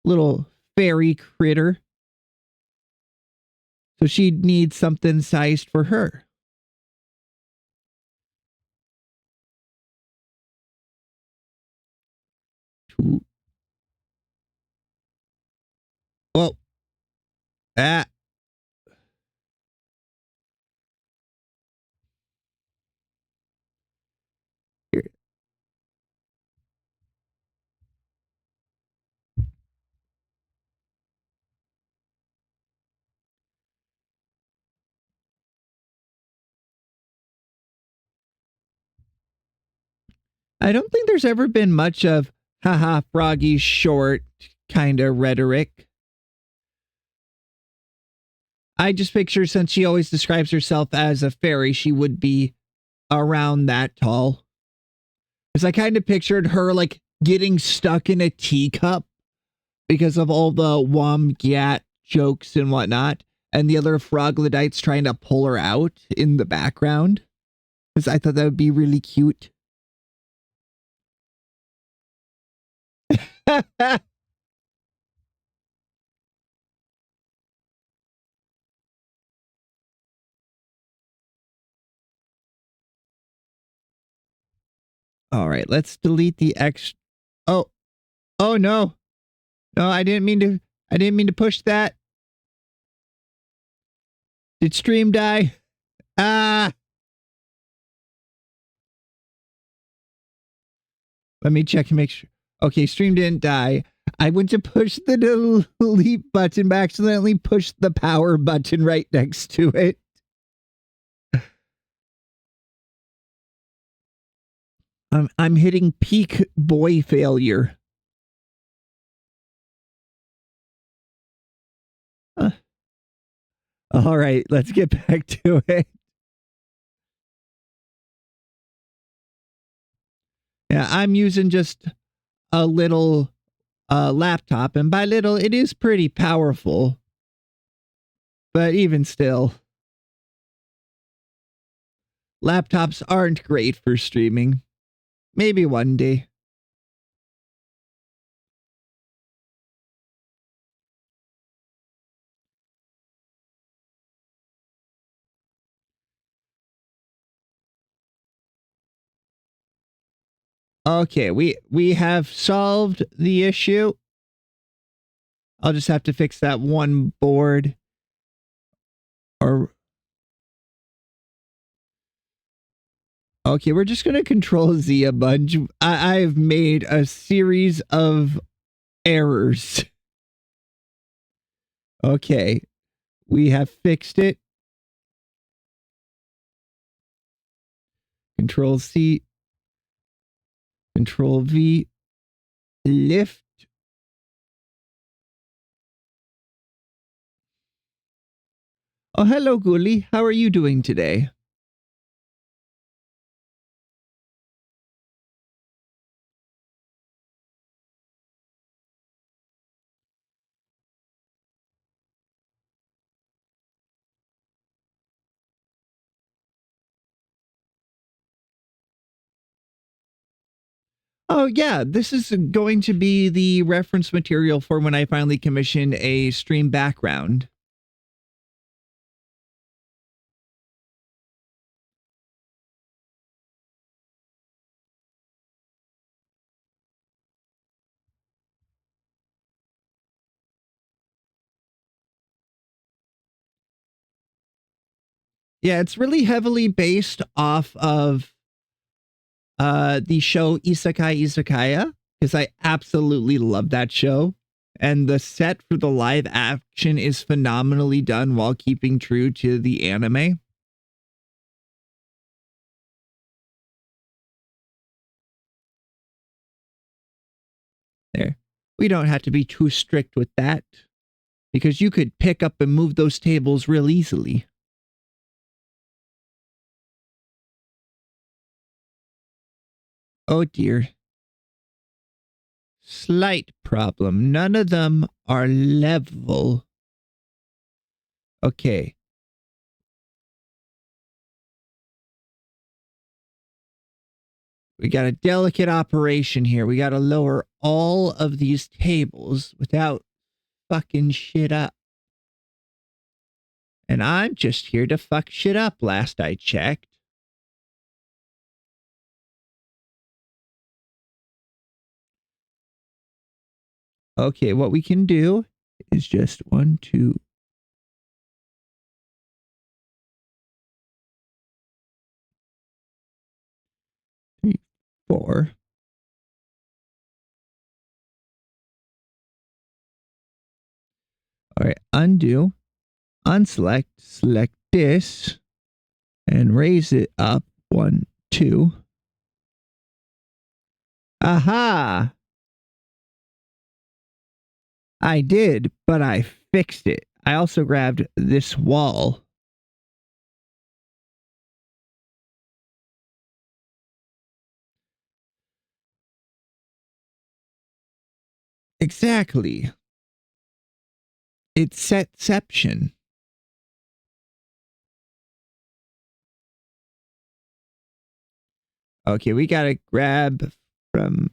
Little fairy critter. So she'd need something sized for her. Well, ah. I don't think there's ever been much of haha Froggy's short kind of rhetoric. I just picture since she always describes herself as a fairy, she would be around that tall. Because I kind of pictured her like getting stuck in a teacup because of all the Womgat jokes and whatnot, and the other Froglodites trying to pull her out in the background. Because I thought that would be really cute. All right, let's delete the X. Oh, oh no. No, I didn't mean to push that. Did stream die? Ah. Let me check and make sure. Okay, stream didn't die. I went to push the delete button, but accidentally pushed the power button right next to it. I'm hitting peak boy failure. All right, let's get back to it. Yeah, I'm using just a little laptop, and by little, it is pretty powerful. But even still, laptops aren't great for streaming. Maybe one day. Okay, we have solved the issue. I'll just have to fix that one board. Or okay, we're just gonna control Z a bunch. I've made a series of errors. Okay, we have fixed it. Control C, Control V, lift. Oh, hello, Ghoulie. How are you doing today? Oh, yeah, this is going to be the reference material for when I finally commission a stream background. Yeah, it's really heavily based off of the show Isekai Izakaya, because I absolutely love that show. And the set for the live action is phenomenally done while keeping true to the anime. There. We don't have to be too strict with that, because you could pick up and move those tables real easily. Oh dear. Slight problem. None of them are level. Okay. We got a delicate operation here. We got to lower all of these tables without fucking shit up. And I'm just here to fuck shit up, last I checked. Okay, what we can do is just 1, 2, 3, 4. All right, undo, unselect, select this, and raise it up 1, 2. Aha! I did, but I fixed it. I also grabbed this wall. Exactly. It's setception. Okay, we gotta grab from...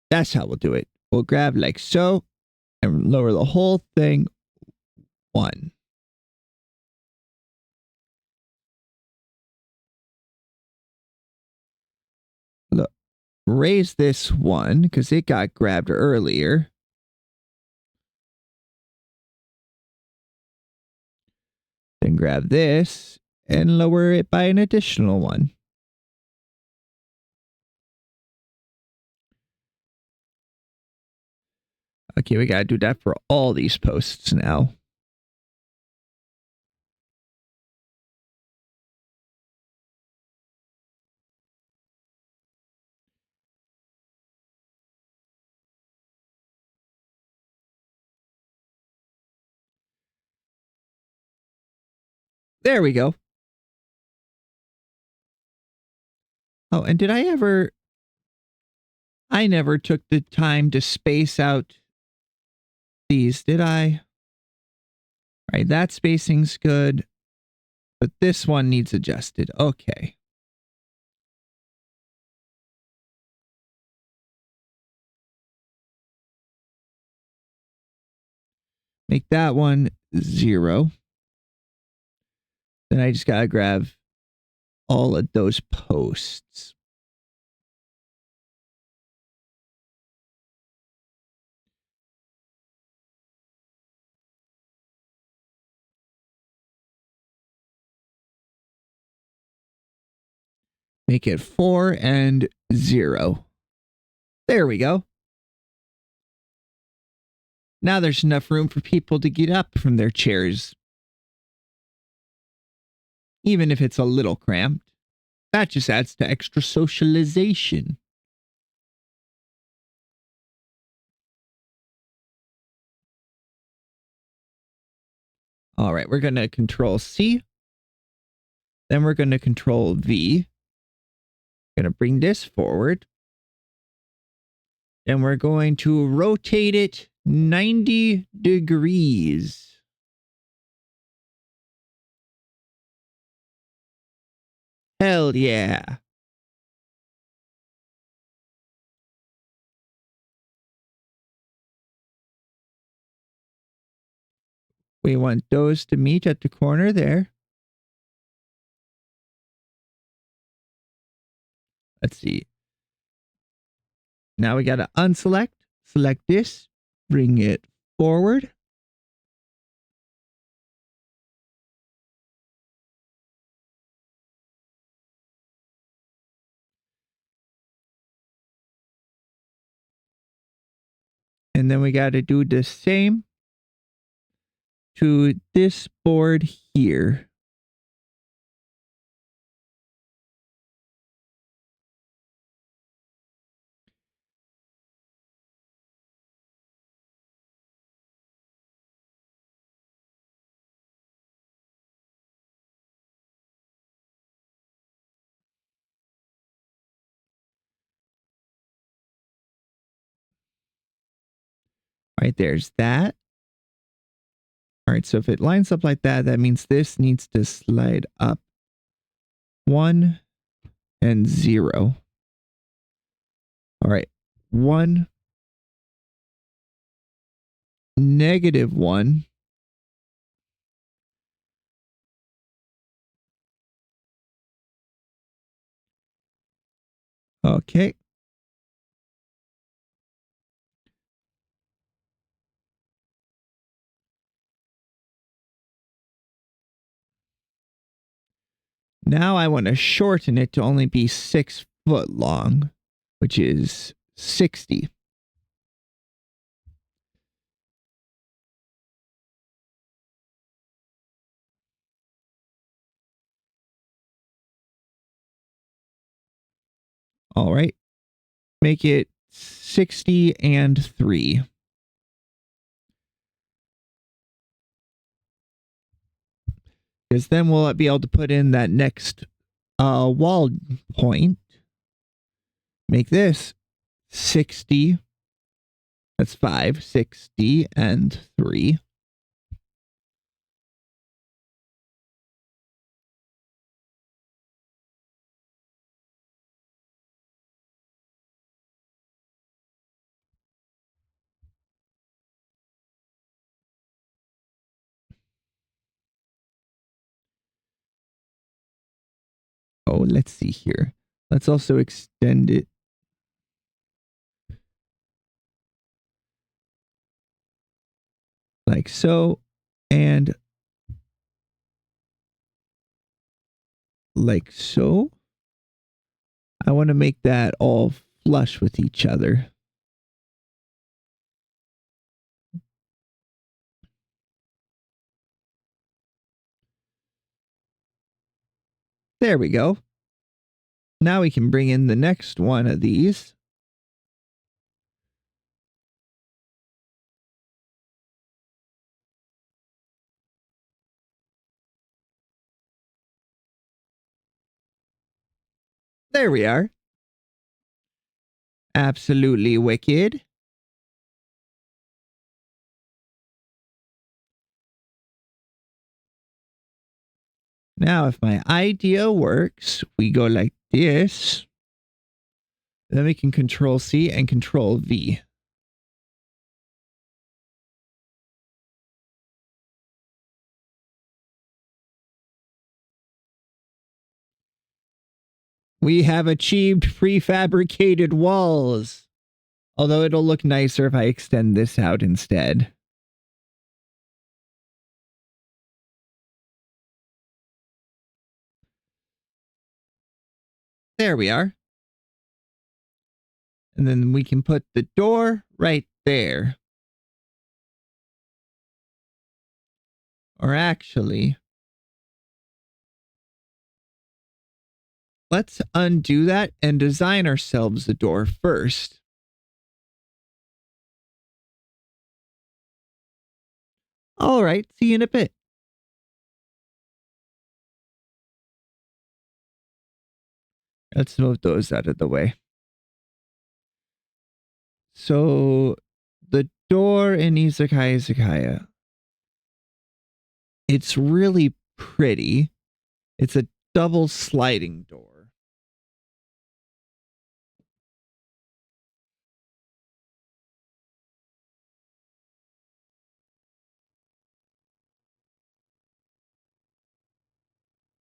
That's how we'll do it. We'll grab like so, and lower the whole thing 1. Look, raise this 1, because it got grabbed earlier. Then grab this, and lower it by an additional 1. Okay, we gotta do that for all these posts now. There we go. Oh, and did I ever... I never took the time to space out these, did I? Right, that spacing's good, but this one needs adjusted. Okay. Make that one 0. Then I just gotta grab all of those posts. Make it 4 and 0. There we go. Now there's enough room for people to get up from their chairs. Even if it's a little cramped. That just adds to extra socialization. All right, we're going to Control C. Then we're going to Control V. Going to bring this forward. And we're going to rotate it 90 degrees. Hell yeah. We want those to meet at the corner there. Let's see. Now we got to unselect, select this, bring it forward. And then we got to do the same to this board here. Right, there's that. All right, so if it lines up like that, that means this needs to slide up 1 and 0. All right, 1, -1. Okay. Now I want to shorten it to only be 6 foot long, which is 60. All right. Make it 60 and 3. Because then we'll be able to put in that next wall point. Make this 60. That's 5, 60, and 3. Oh, let's see here. Let's also extend it like so, and like so. I want to make that all flush with each other. There we go. Now we can bring in the next one of these. There we are. Absolutely wicked. Now, if my idea works, we go like this. Then we can Control C and Control V. We have achieved prefabricated walls. Although it'll look nicer if I extend this out instead. There we are. And then we can put the door right there. Or actually, let's undo that and design ourselves a door first. All right, see you in a bit. Let's move those out of the way. So, the door in Izakaya. It's really pretty. It's a double sliding door.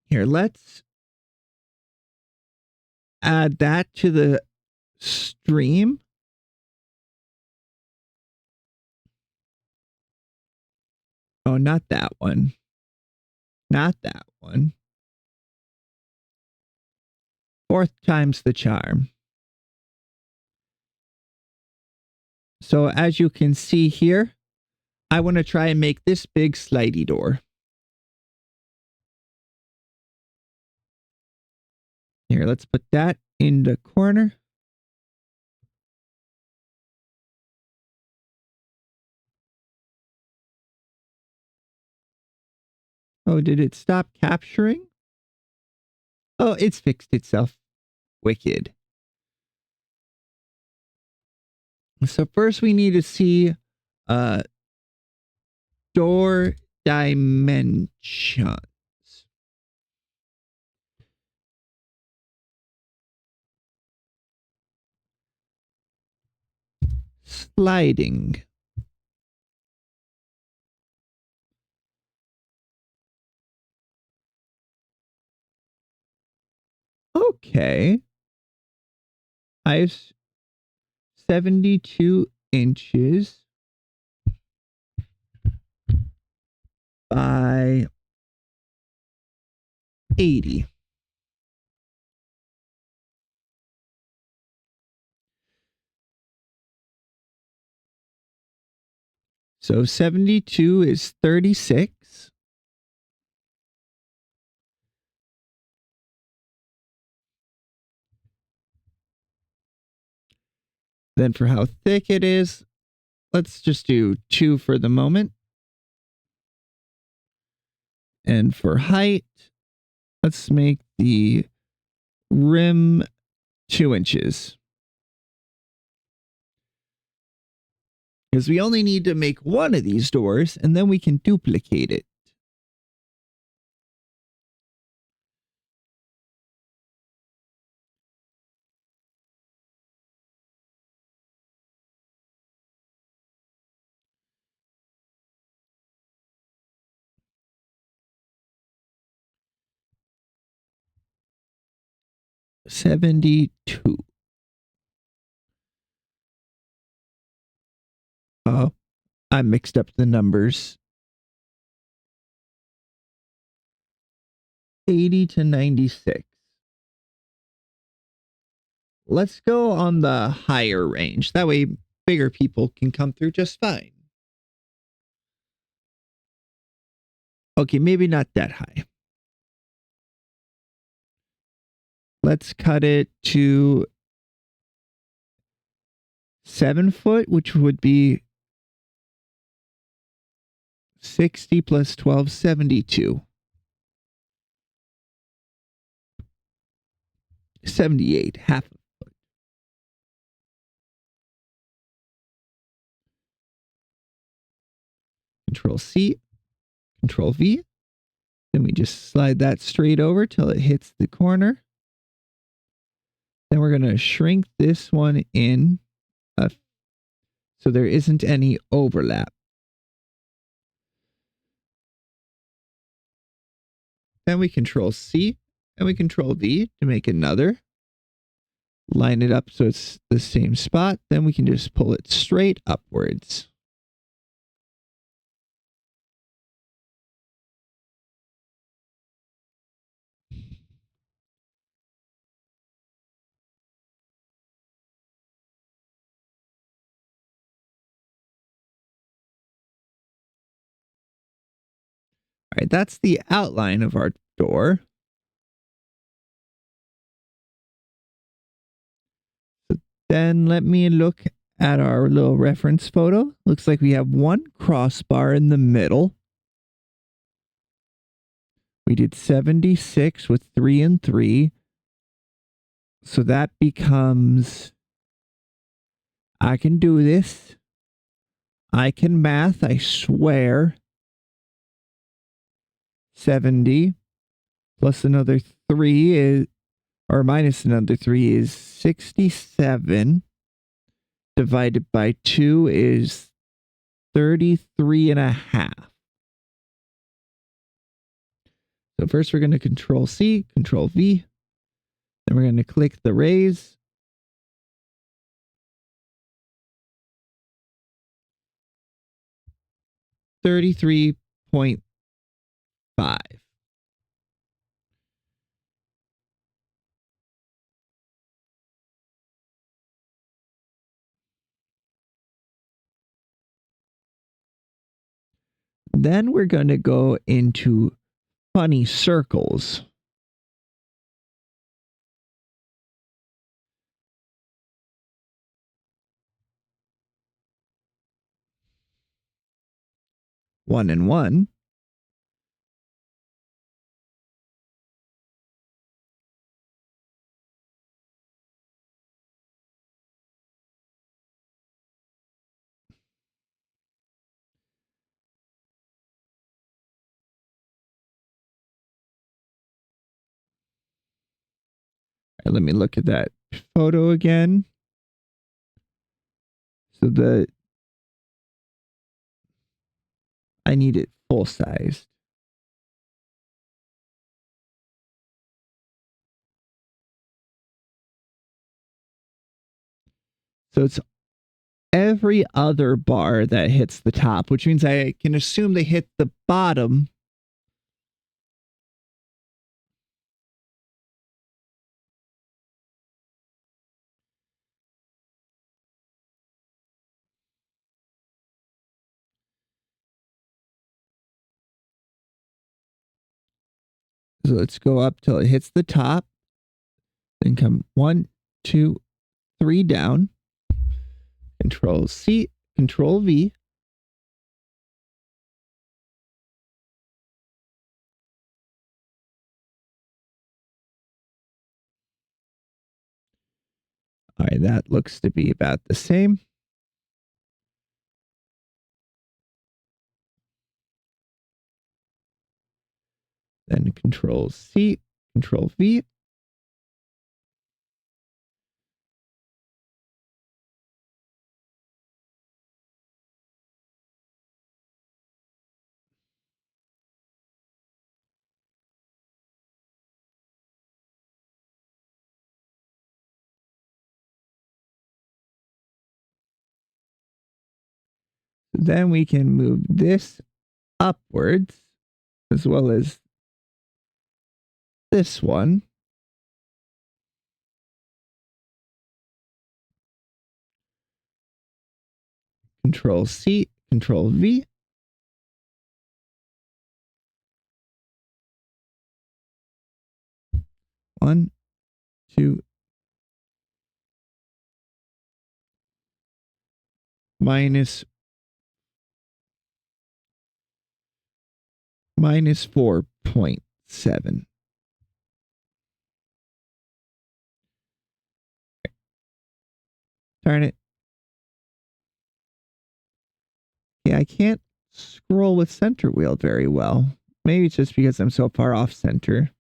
Here, let's add that to the stream. Oh, not that one. Not that one. 4th time's the charm. So as you can see here, I want to try and make this big slidey door. Here, let's put that in the corner. Oh, did it stop capturing? Oh, it's fixed itself. Wicked. So first we need to see door dimensions. Sliding. Okay. I have 72 inches by 80. So 72 is 36. Then for how thick it is, let's just do 2 for the moment. And for height, let's make the rim 2 inches. Because we only need to make one of these doors, and then we can duplicate it. $72. Oh, I mixed up the numbers. 80 to 96. Let's go on the higher range. That way bigger people can come through just fine. Okay, maybe not that high. Let's cut it to 7 foot, which would be 60 plus 12, 72. 78, half a foot. Control C, Control V. Then we just slide that straight over till it hits the corner. Then we're going to shrink this one in so there isn't any overlap. Then we Control C and we Control V to make another. Line it up so it's the same spot. Then we can just pull it straight upwards. All right, that's the outline of our door. So then let me look at our little reference photo. Looks like we have one crossbar in the middle. We did 76 with 3 and 3. So that becomes, I can do this. I can math, I swear. 70 plus another 3 is, or minus another 3 is 67. Divided by 2 is 33 and a half. So first we're going to Control C, Control V. Then we're going to click the raise. $33.5. Then we're going to go into funny circles. One and one. Let me look at that photo again. So I need it full sized. So it's every other bar that hits the top, which means I can assume they hit the bottom. So let's go up till it hits the top. Then come 1, 2, 3 down. Control C, Control V. All right, that looks to be about the same. Then Control C, Control V. Then we can move this upwards as well as this one. Control C, Control V. One, two, minus 4.7. Darn it. Yeah, I can't scroll with center wheel very well. Maybe it's just because I'm so far off center.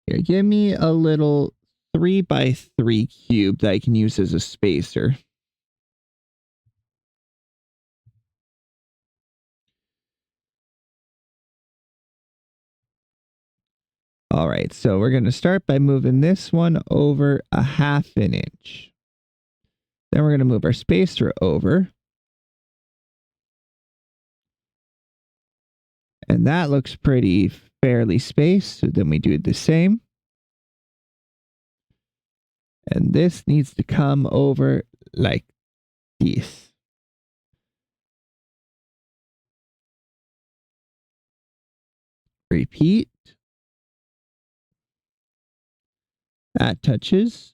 Here, give me a little 3x3 cube that I can use as a spacer. All right, so we're going to start by moving this one over a 1/2 inch. Then we're going to move our spacer over. And that looks pretty fairly spaced. So then we do the same. And this needs to come over like this. Repeat. That touches.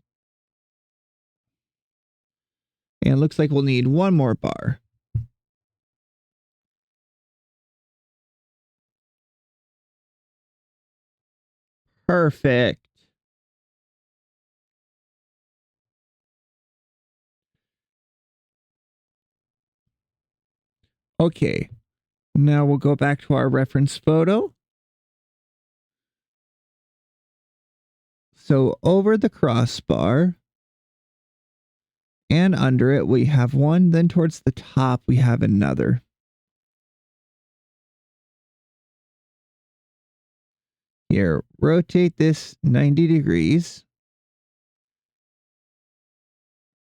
And it looks like we'll need one more bar. Perfect. Okay. Now we'll go back to our reference photo. So over the crossbar and under it, we have one. Then towards the top, we have another. Here, rotate this 90 degrees.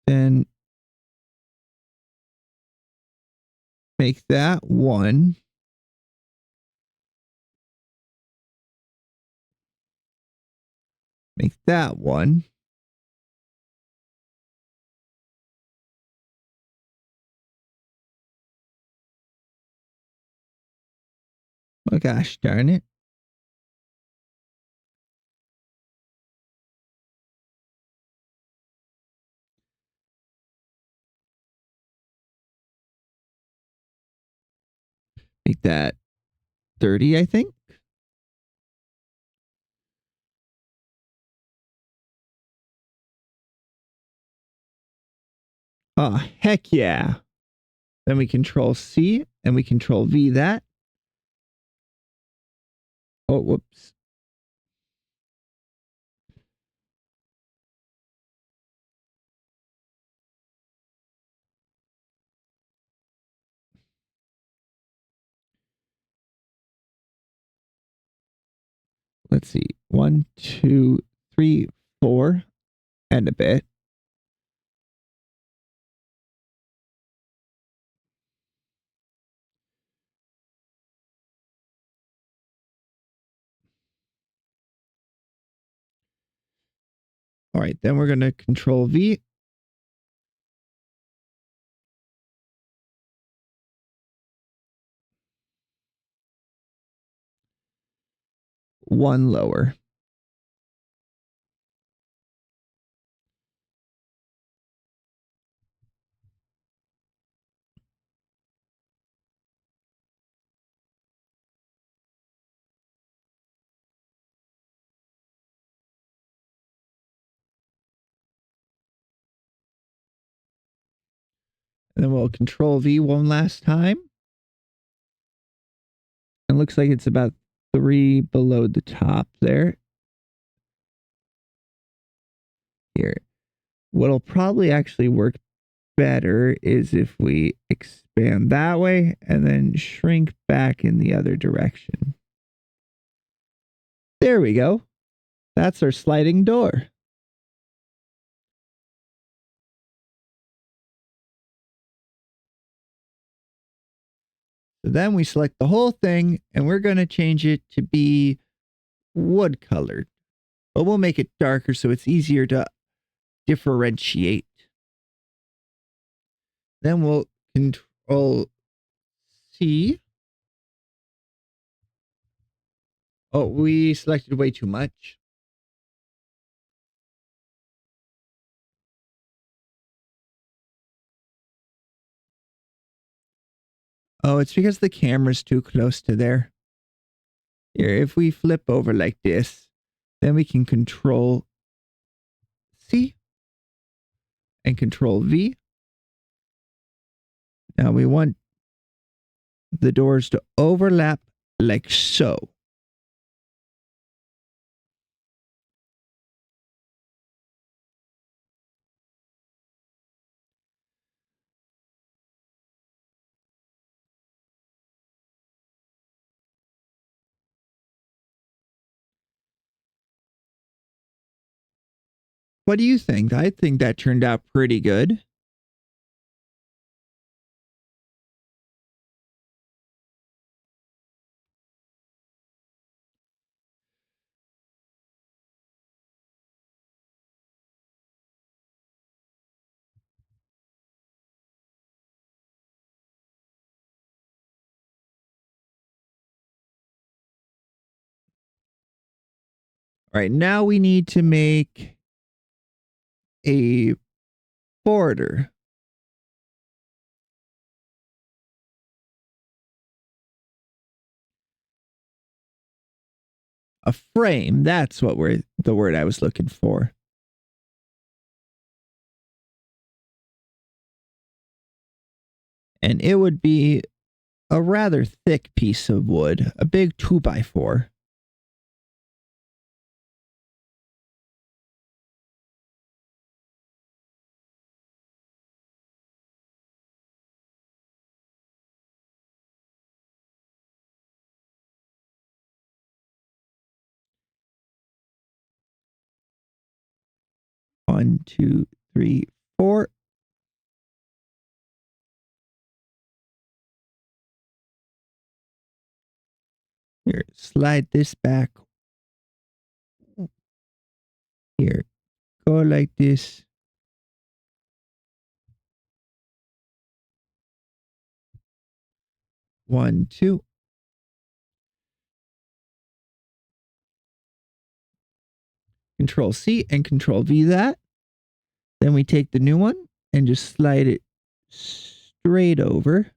Then make that one. Make that one. Oh gosh darn it. Make that 30, I think. Oh, heck yeah. Then we control C and we control V that. Oh, whoops. Let's see. 1, 2, 3, 4, and a bit. All right, then we're going to control V. One lower. And then we'll control V one last time. It looks like it's about 3 below the top there. Here. What'll probably actually work better is if we expand that way and then shrink back in the other direction. There we go. That's our sliding door. So then we select the whole thing and we're going to change it to be wood colored. But we'll make it darker so it's easier to differentiate. Then we'll control C. Oh, we selected way too much. Oh, it's because the camera's too close to there. Here, if we flip over like this, then we can control C and control V. Now we want the doors to overlap like so. What do you think? I think that turned out pretty good. All right, now we need to make a border. A frame. That's what the word I was looking for. And it would be a rather thick piece of wood, a big 2x4. One, two, three, four. Here, slide this back Here, go like this. One, two. Control C and Control V that. Then we take the new one and just slide it straight over.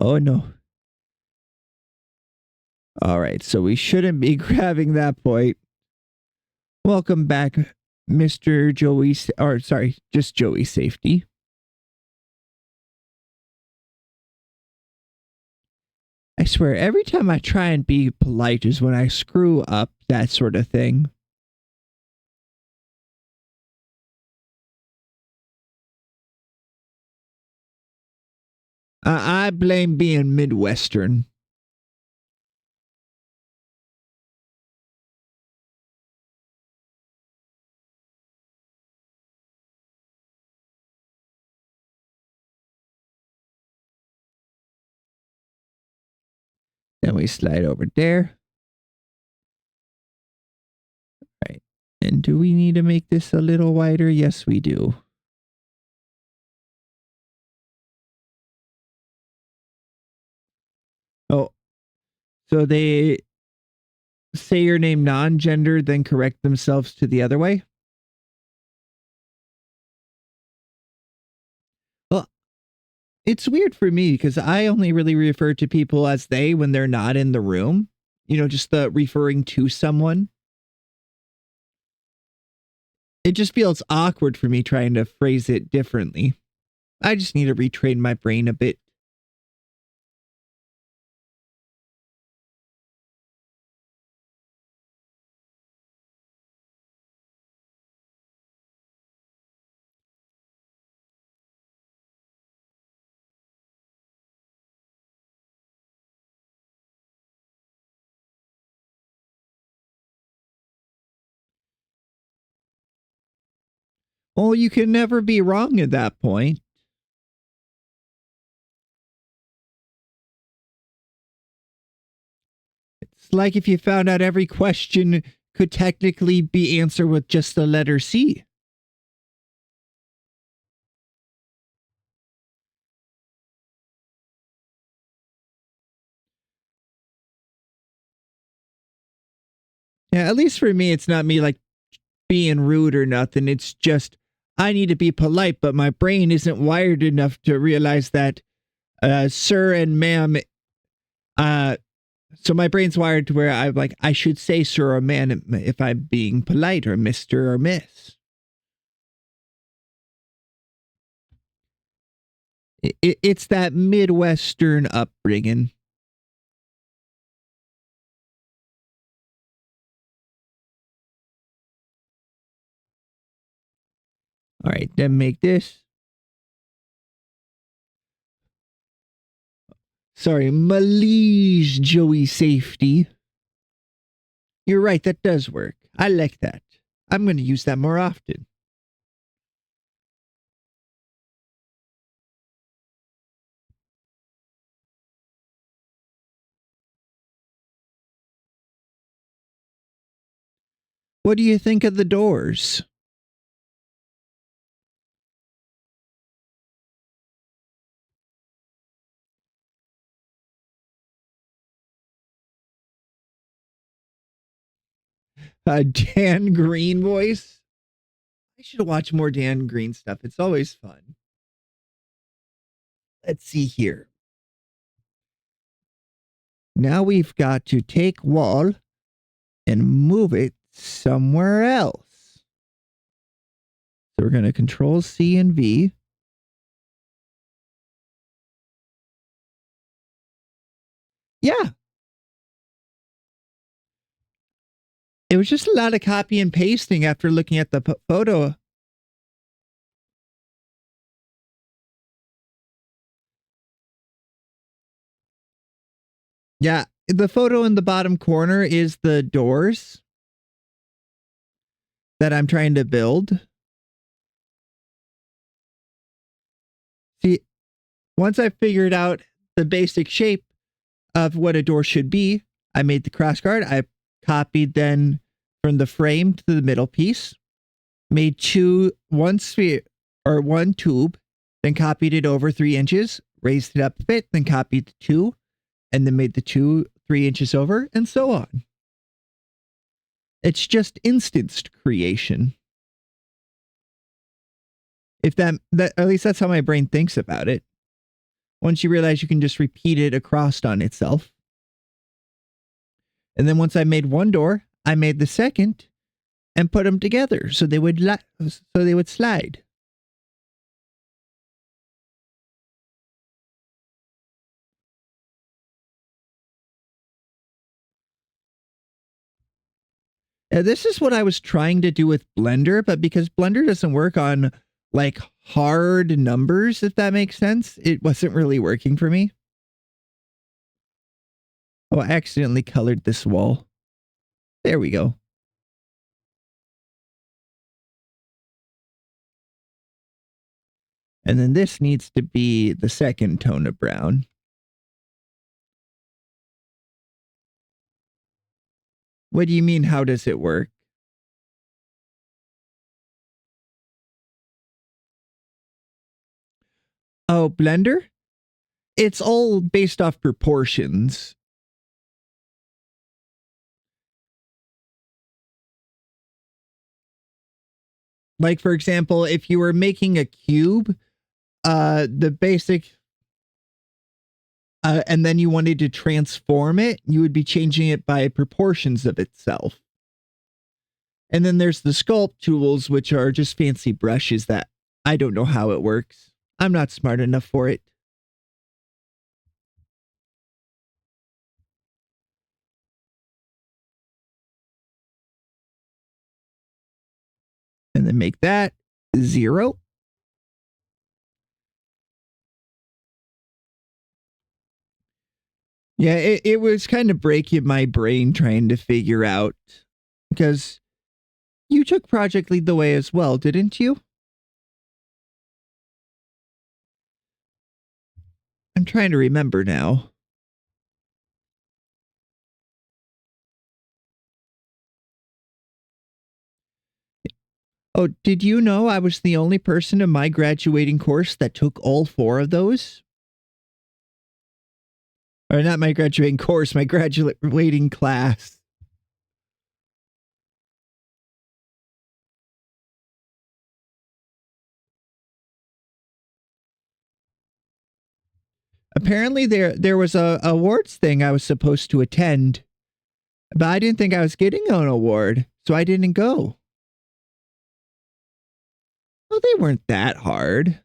Oh no. All right, so we shouldn't be grabbing that point. Welcome back, Mr. Joey, or sorry, just Joey Safety. I swear, every time I try and be polite is when I screw up, that sort of thing. I blame being Midwestern. Then we slide over there. Right. And do we need to make this a little wider? Yes, we do. Oh, so they say your name non-gender, then correct themselves to the other way? Well, it's weird for me because I only really refer to people as they when they're not in the room. You know, just the referring to someone. It just feels awkward for me trying to phrase it differently. I just need to retrain my brain a bit. Well, you can never be wrong at that point. It's like if you found out every question could technically be answered with just the letter C. Yeah, at least for me, it's not me like being rude or nothing. It's just I need to be polite, but my brain isn't wired enough to realize that sir and ma'am. Uh, so my brain's wired to where I'm like, I should say sir or ma'am if I'm being polite, or Mr. or Miss. It's that Midwestern upbringing. All right, then make this. Sorry, Malise Joey Safety. You're right, that does work. I like that. I'm going to use that more often. What do you think of the doors? Dan Green voice? I should watch more Dan Green stuff. It's always fun. Let's see here. Now we've got to take wall and move it somewhere else. So we're going to control C and V. Yeah. It was just a lot of copy and pasting after looking at the photo. Yeah, the photo in the bottom corner is the doors that I'm trying to build. See, once I figured out the basic shape of what a door should be, I made the crossguard. I copied then from the frame to the middle piece, made one sphere or one tube, then copied it over 3 inches, raised it up a bit, then copied the 2, and then made the 2 3 inches over, and so on. It's just instanced creation. If that at least that's how my brain thinks about it. Once you realize you can just repeat it across on itself. And then once I made one door, I made the second and put them together so they would slide. Now, this is what I was trying to do with Blender, but because Blender doesn't work on like hard numbers, if that makes sense, it wasn't really working for me. Oh, I accidentally colored this wall. There we go. And then this needs to be the second tone of brown. What do you mean, how does it work? Oh, Blender? It's all based off proportions. Like, for example, if you were making a cube, the basic, and then you wanted to transform it, you would be changing it by proportions of itself. And then there's the sculpt tools, which are just fancy brushes that I don't know how it works. I'm not smart enough for it. And then make that 0. Yeah, it was kind of breaking my brain trying to figure out, because you took Project Lead the Way as well, didn't you? I'm trying to remember now. Oh, did you know I was the only person in my graduating course that took all 4 of those? Or not my graduating course, my graduating class. Apparently there was a awards thing I was supposed to attend, but I didn't think I was getting an award, so I didn't go. Well, they weren't that hard.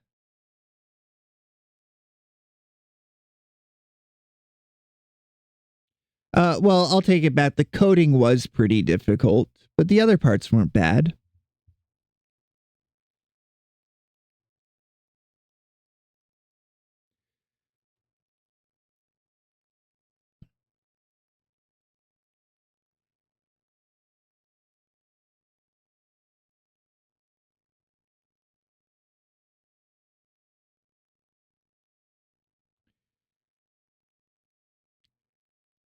Well, I'll take it back. The coding was pretty difficult, but the other parts weren't bad.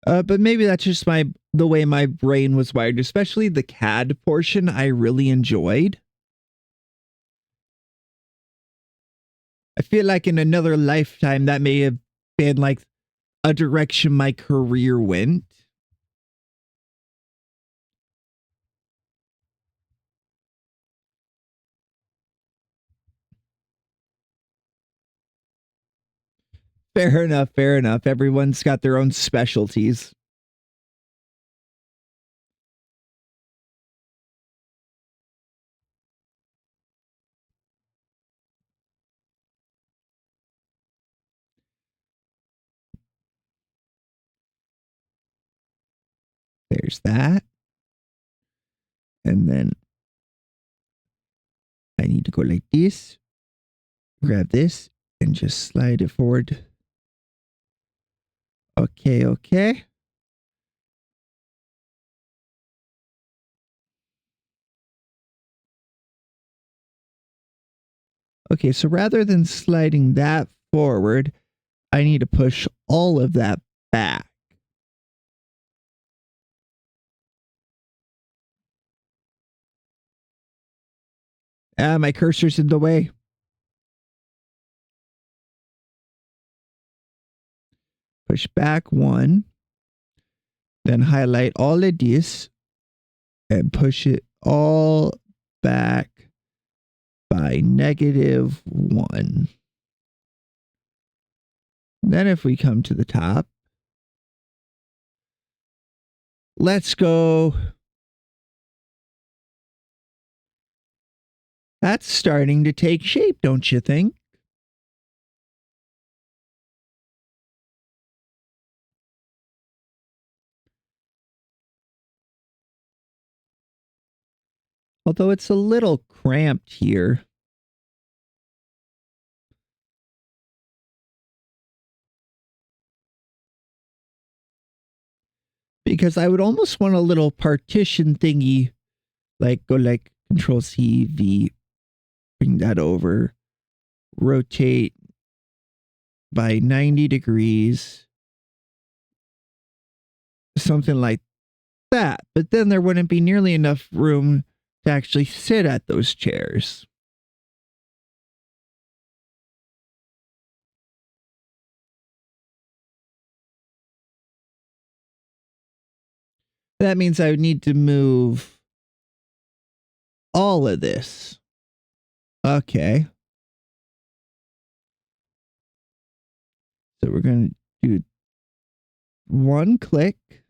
But maybe that's just the way my brain was wired, especially the CAD portion I really enjoyed. I feel like in another lifetime that may have been like a direction my career went. Fair enough, fair enough. Everyone's got their own specialties. There's that. And then I need to go like this, grab this, and just slide it forward. Okay, okay. Okay, so rather than sliding that forward, I need to push all of that back. My cursor's in the way. Push back one, then highlight all of this and push it all back by -1. Then if we come to the top, let's go. That's starting to take shape, don't you think? Although it's a little cramped here. Because I would almost want a little partition thingy, like go like Control C, V, bring that over, rotate by 90 degrees, something like that. But then there wouldn't be nearly enough room to actually sit at those chairs. That means I would need to move all of this. Okay. So we're going to do one click.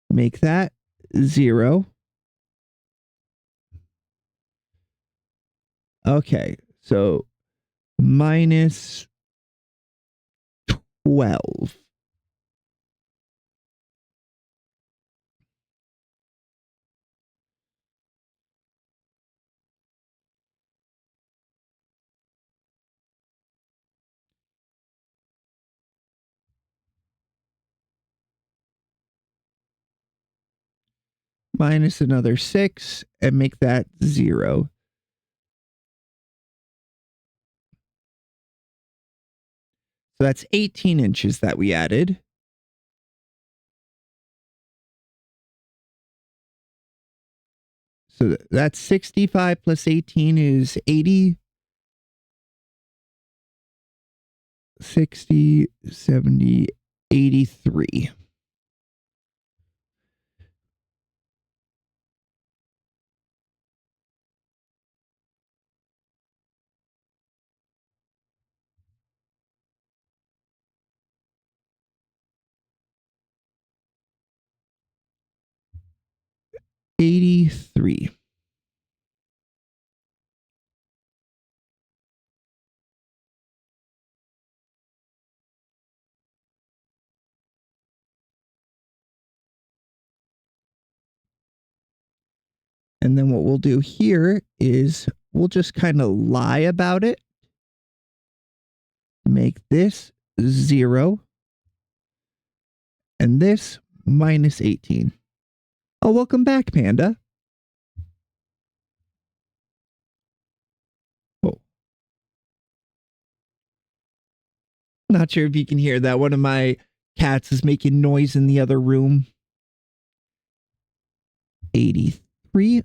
Make that 0. Okay. So -12. Minus another 6 and make that 0. So that's 18 inches that we added. So that's 65 plus 18 is 80. 60, 70, 83. $83. And then what we'll do here is we'll just kind of lie about it. Make this 0. And this -18. Oh, welcome back, Panda. Oh. Not sure if you can hear that. One of my cats is making noise in the other room. 83.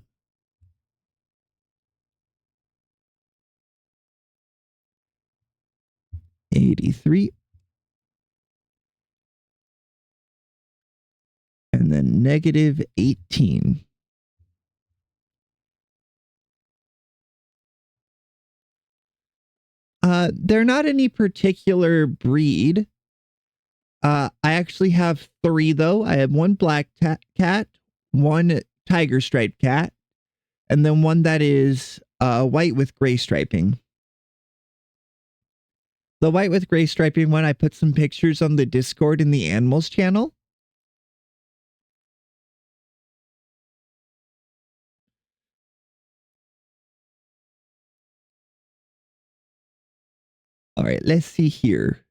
83. And then -18. They're not any particular breed. I actually have 3 though. I have one black cat, one tiger striped cat, and then one that is white with gray striping. The white with gray striping one, I put some pictures on the Discord in the animals channel. All right, let's see here.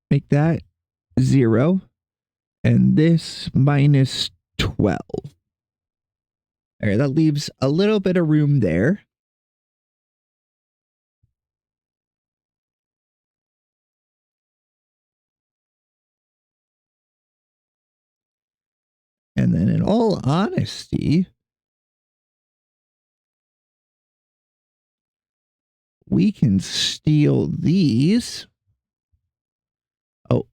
Make that 0. And this minus 12. All right, that leaves a little bit of room there. And then in all honesty, we can steal these. Oh,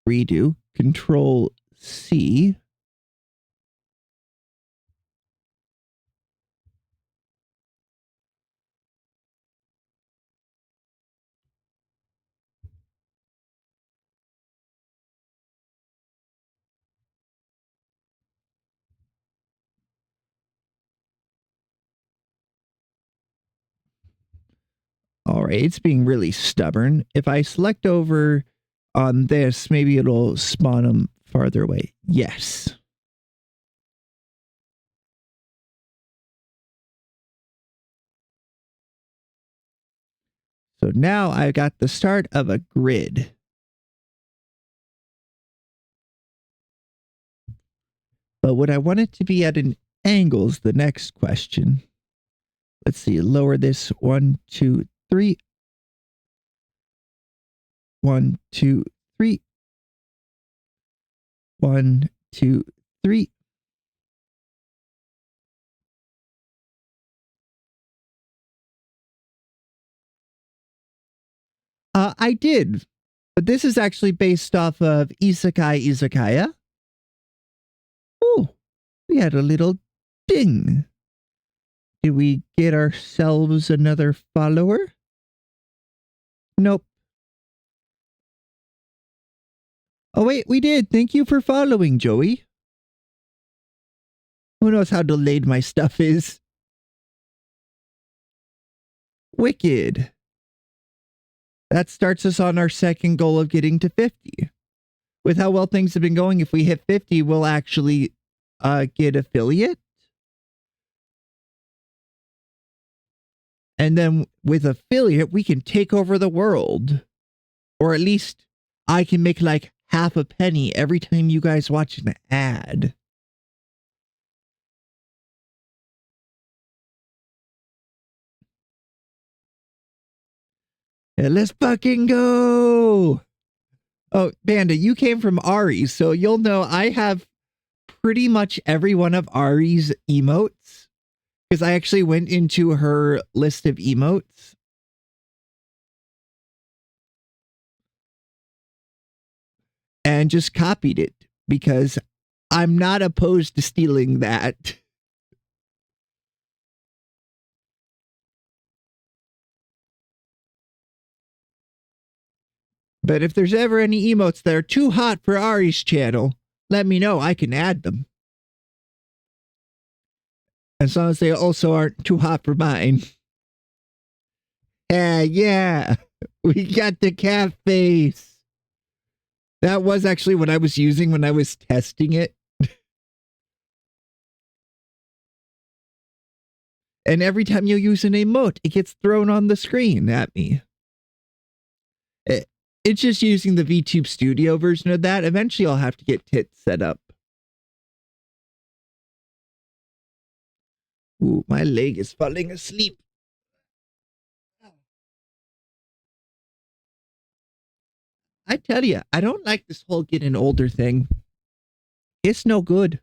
redo. Control C. All right, it's being really stubborn. If I select over on this, maybe it'll spawn them farther away. Yes. So now I got the start of a grid. But would I want it to be at an angle is the next question. Let's see, lower this 1, 2, 3. 1, 2, 3. 1, 2, 3. I did, but this is actually based off of Izakaya. Oh, we had a little ding. Did we get ourselves another follower? Nope. Oh, wait, we did. Thank you for following, Joey. Who knows how delayed my stuff is? Wicked. That starts us on our second goal of getting to 50. With how well things have been going, if we hit 50, we'll actually get affiliate. And then with affiliate, we can take over the world. Or at least I can make like half a penny every time you guys watch an ad. Yeah, let's fucking go. Oh, Banda, you came from Ari, so you'll know I have pretty much every one of Ari's emotes. Because I actually went into her list of emotes. And just copied it. Because I'm not opposed to stealing that. But if there's ever any emotes that are too hot for Ari's channel, let me know. I can add them. As long as they also aren't too hot for mine. Yeah. We got the cat face. That was actually what I was using when I was testing it. And every time you use an emote, it gets thrown on the screen at me. It's just using the VTube Studio version of that. Eventually, I'll have to get tits set up. Ooh, my leg is falling asleep. I tell you, I don't like this whole getting older thing. It's no good.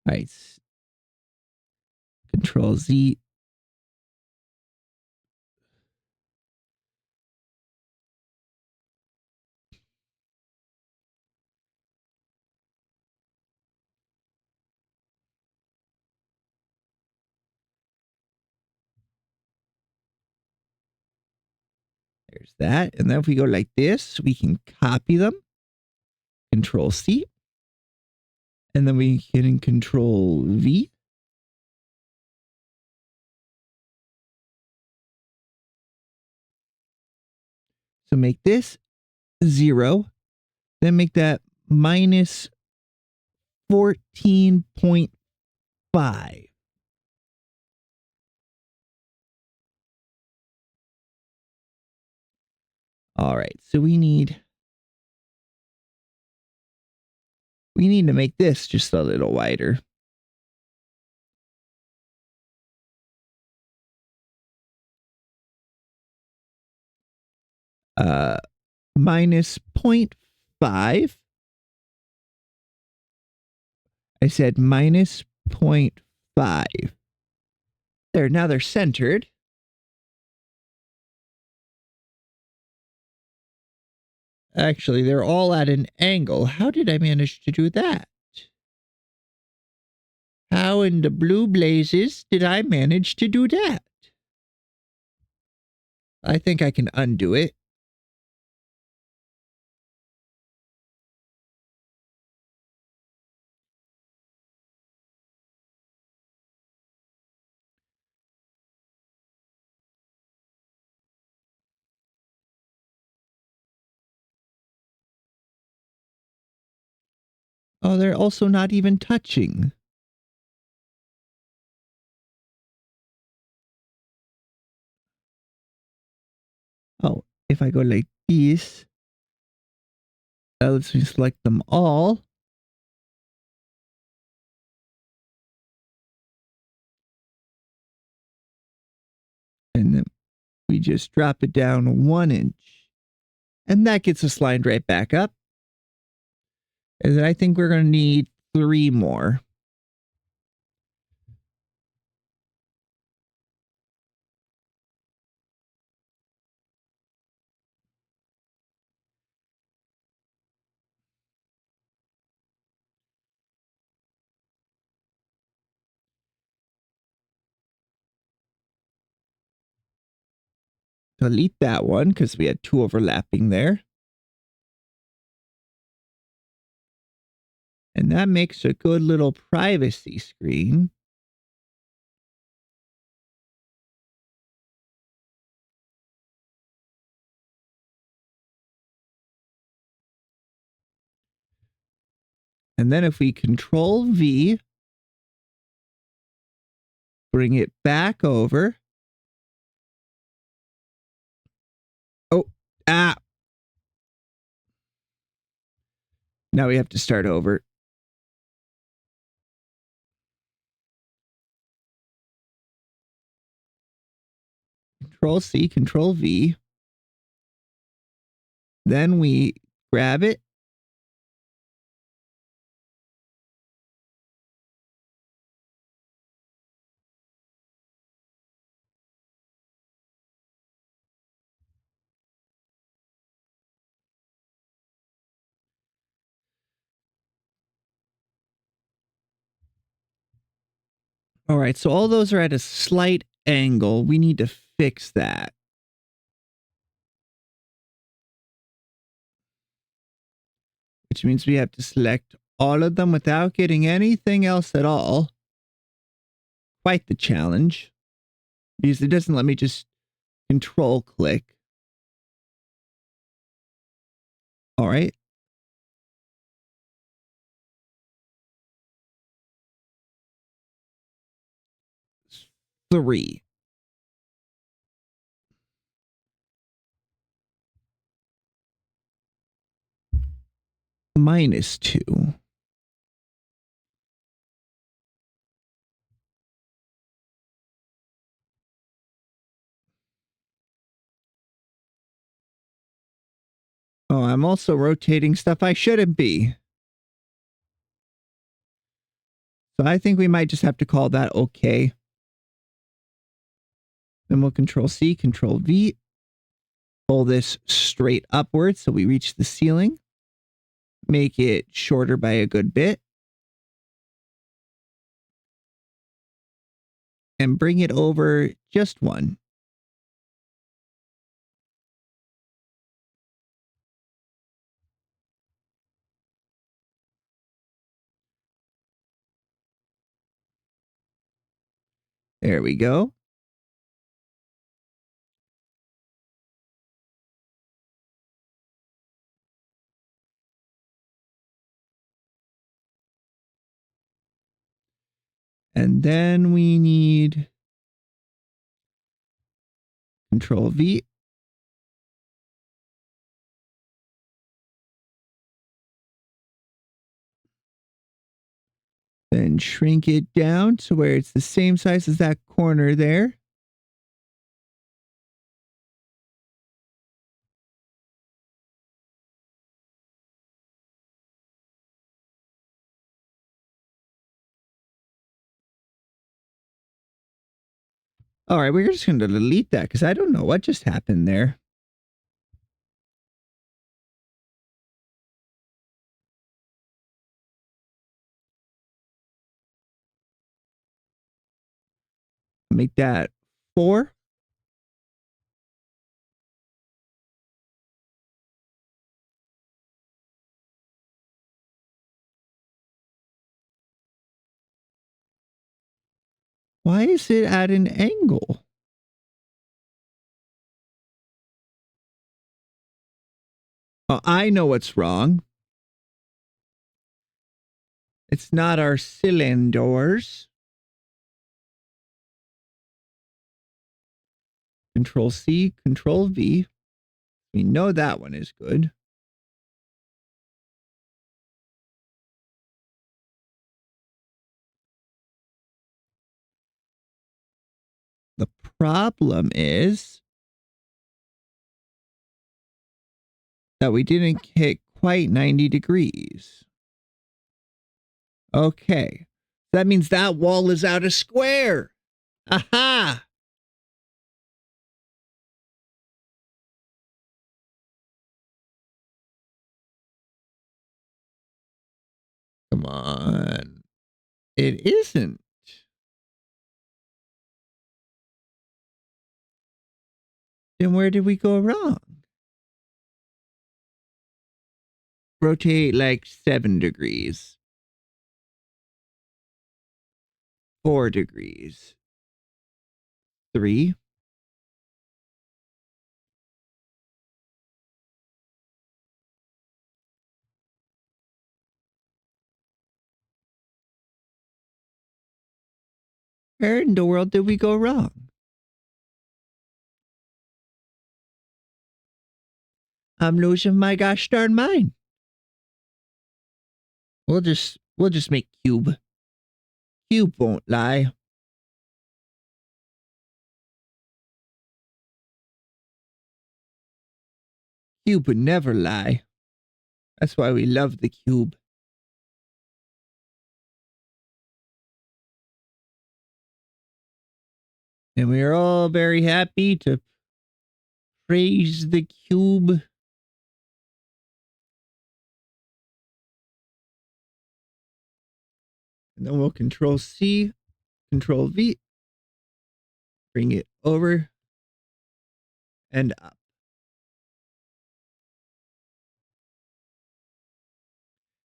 All right. Control Z. There's that. And then if we go like this, we can copy them. Control C. And then we can Control V. So make this 0. Then make that minus 14.5. All right, so we need to make this just a little wider. Minus 0.5. I said minus 0.5. There, now they're centered. Actually, they're all at an angle. How did I manage to do that? How in the blue blazes did I manage to do that? I think I can undo it. Oh, they're also not even touching. Oh, if I go like this, that lets me select them all. And then we just drop it down 1 inch. And that gets us lined right back up. And then I think we're going to need 3 more. Delete that one because we had 2 overlapping there. And that makes a good little privacy screen. And then if we Control V, bring it back over. Oh, ah. Now we have to start over. Control C, Control V. Then we grab it. All right, so all those are at a slight angle. We need to fix that. Which means we have to select all of them without getting anything else at all. Quite the challenge. Because it doesn't let me just Control click. All right. Three. Minus 2. Oh, I'm also rotating stuff I shouldn't be. So I think we might just have to call that okay. Then we'll Control C, Control V. Pull this straight upwards so we reach the ceiling. Make it shorter by a good bit. And bring it over just 1. There we go. And then we need Control V. Then shrink it down to where it's the same size as that corner there. All right, we're just going to delete that because I don't know what just happened there. Make that 4. Why is it at an angle? Oh, I know what's wrong. It's not our cylinders. Control C, Control V. We know that one is good. The problem is that we didn't hit quite 90 degrees. Okay. That means that wall is out of square. Aha! Come on. It isn't. Then where did we go wrong? Rotate like 7 degrees. 4 degrees. 3. Where in the world did we go wrong? I'm losing my gosh darn mind. We'll just make cube. Cube won't lie. Cube would never lie. That's why we love the cube. And we are all very happy to praise the cube. And then we'll Control C, Control V. Bring it over and up.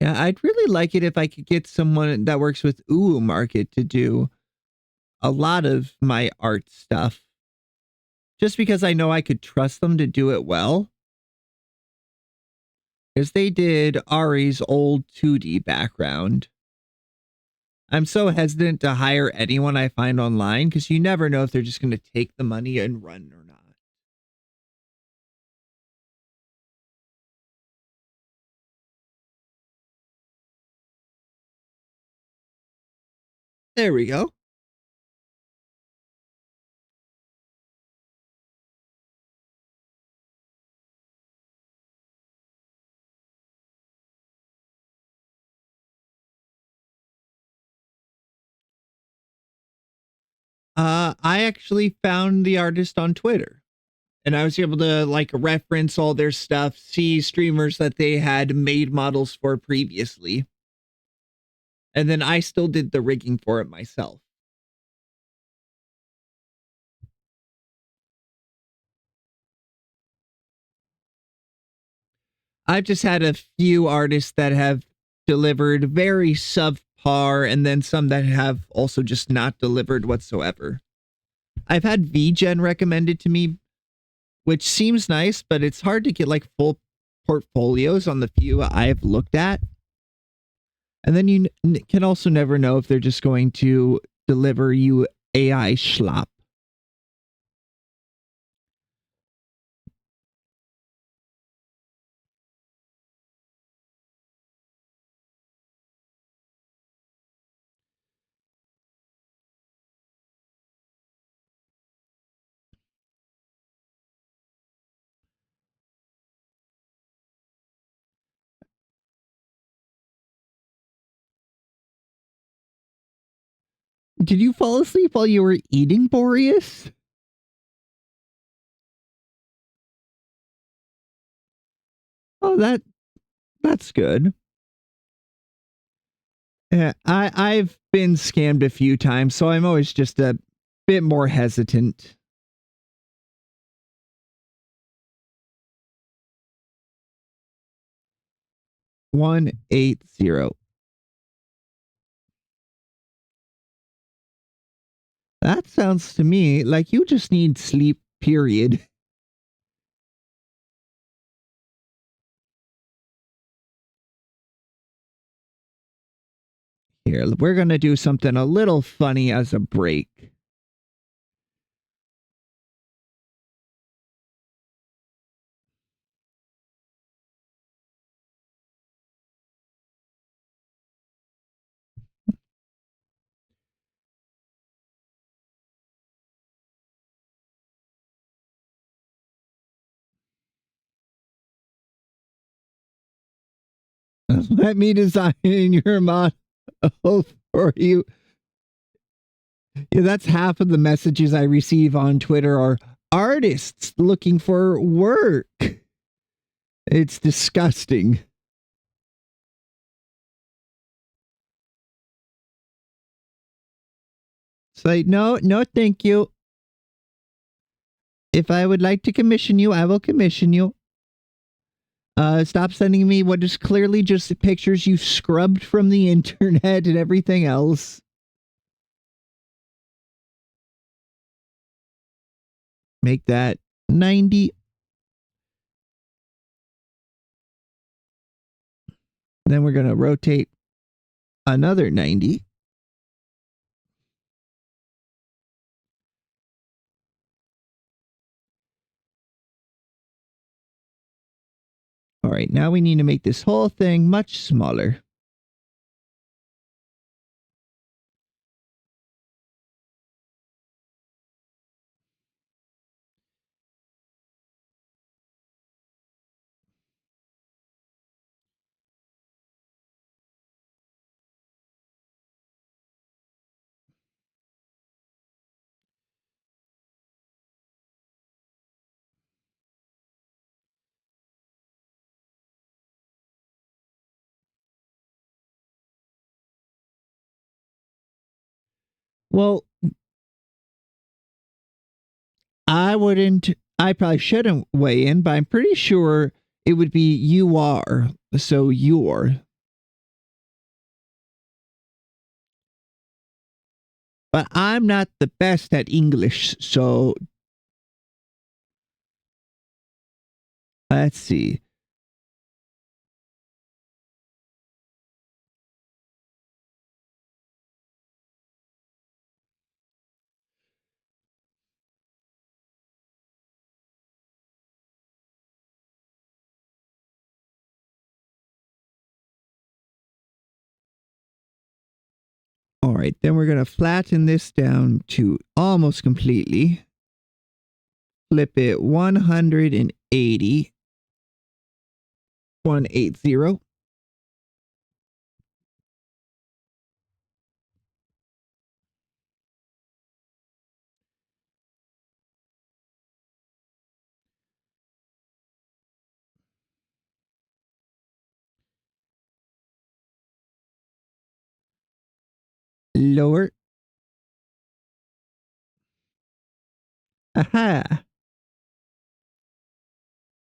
Yeah, I'd really like it if I could get someone that works with Ooh Market to do a lot of my art stuff. Just because I know I could trust them to do it well. Because they did Ari's old 2D background. I'm so hesitant to hire anyone I find online because you never know if they're just going to take the money and run or not. There we go. I actually found the artist on Twitter. And I was able to like reference all their stuff, see streamers that they had made models for previously. And then I still did the rigging for it myself. I've just had a few artists that have delivered very par, and then some that have also just not delivered whatsoever. I've had VGen recommended to me, which seems nice, but it's hard to get like full portfolios on the few I've looked at. And then you can also never know if they're just going to deliver you AI schlop. Did you fall asleep while you were eating, Boreas? Oh, that's good. Yeah, I've been scammed a few times, so I'm always just a bit more hesitant. $180. That sounds to me like you just need sleep, period. Here, we're going to do something a little funny as a break. Let me design your model for you. Yeah, that's half of the messages I receive on Twitter are artists looking for work. It's disgusting. It's like, no, thank you. If I would like to commission you, I will commission you. Stop sending me what is clearly just pictures you scrubbed from the internet and everything else. Make that 90. Then we're going to rotate another 90. All right, now we need to make this whole thing much smaller. Well, I probably shouldn't weigh in, but I'm pretty sure it would be you are. So you're. But I'm not the best at English, so let's see. All right, then we're going to flatten this down to almost completely. Flip it 180. 180. Lower. Aha.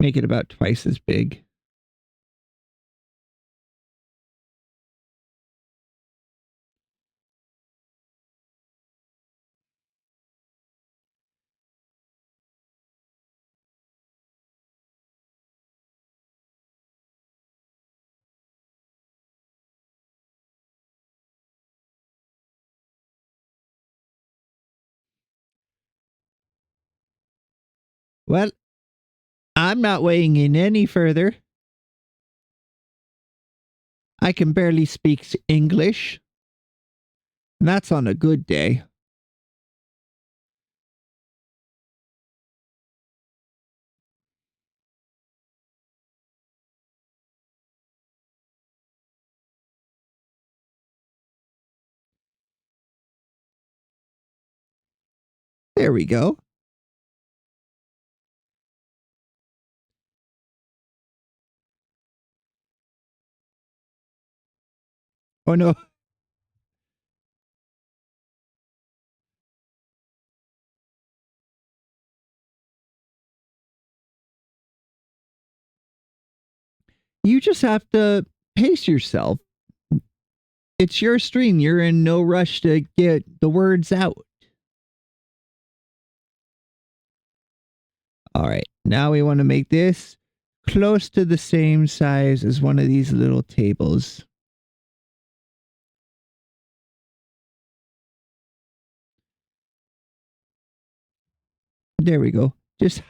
Make it about twice as big. Well, I'm not weighing in any further. I can barely speak English. And that's on a good day. There we go. Oh no. You just have to pace yourself. It's your stream. You're in no rush to get the words out. All right. Now we want to make this close to the same size as one of these little tables. There we go. Just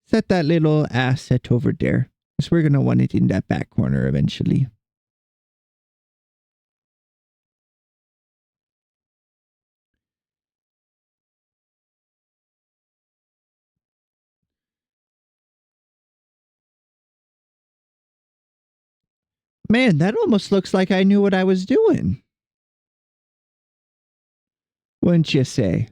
set that little asset over there. Because we're going to want it in that back corner eventually. Man, that almost looks like I knew what I was doing. Wouldn't you say?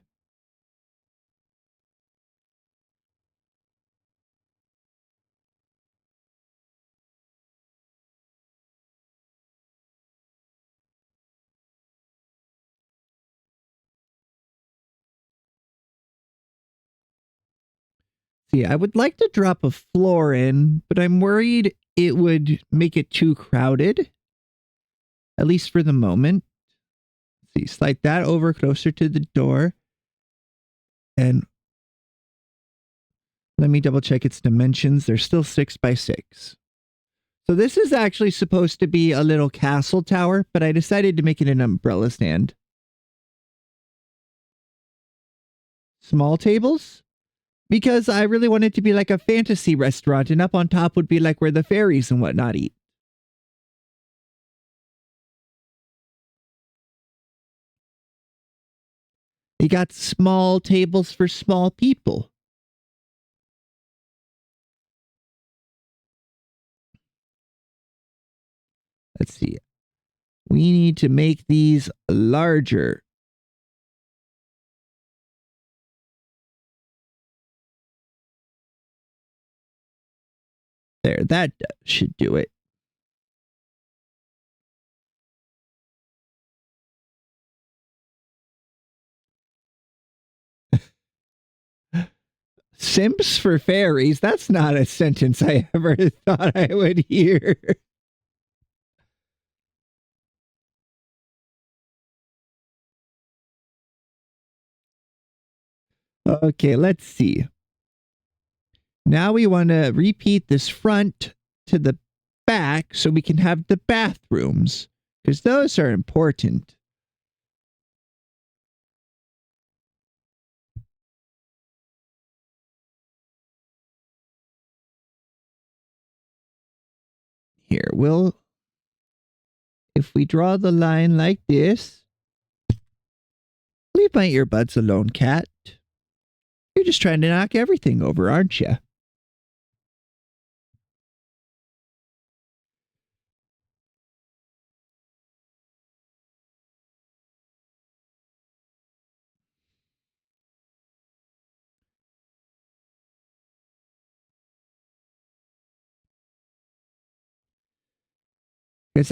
See, I would like to drop a floor in, but I'm worried it would make it too crowded. At least for the moment. See, slide that over closer to the door. And let me double check its dimensions. They're still 6 by 6. So this is actually supposed to be a little castle tower, but I decided to make it an umbrella stand. Small tables? Because I really want it to be like a fantasy restaurant, and up on top would be like where the fairies and whatnot eat. You got small tables for small people. Let's see. We need to make these larger. There, that should do it. Simps for fairies? That's not a sentence I ever thought I would hear. Okay, let's see. Now we want to repeat this front to the back so we can have the bathrooms, because those are important. Here, if we draw the line like this, leave my earbuds alone, cat. You're just trying to knock everything over, aren't you? Because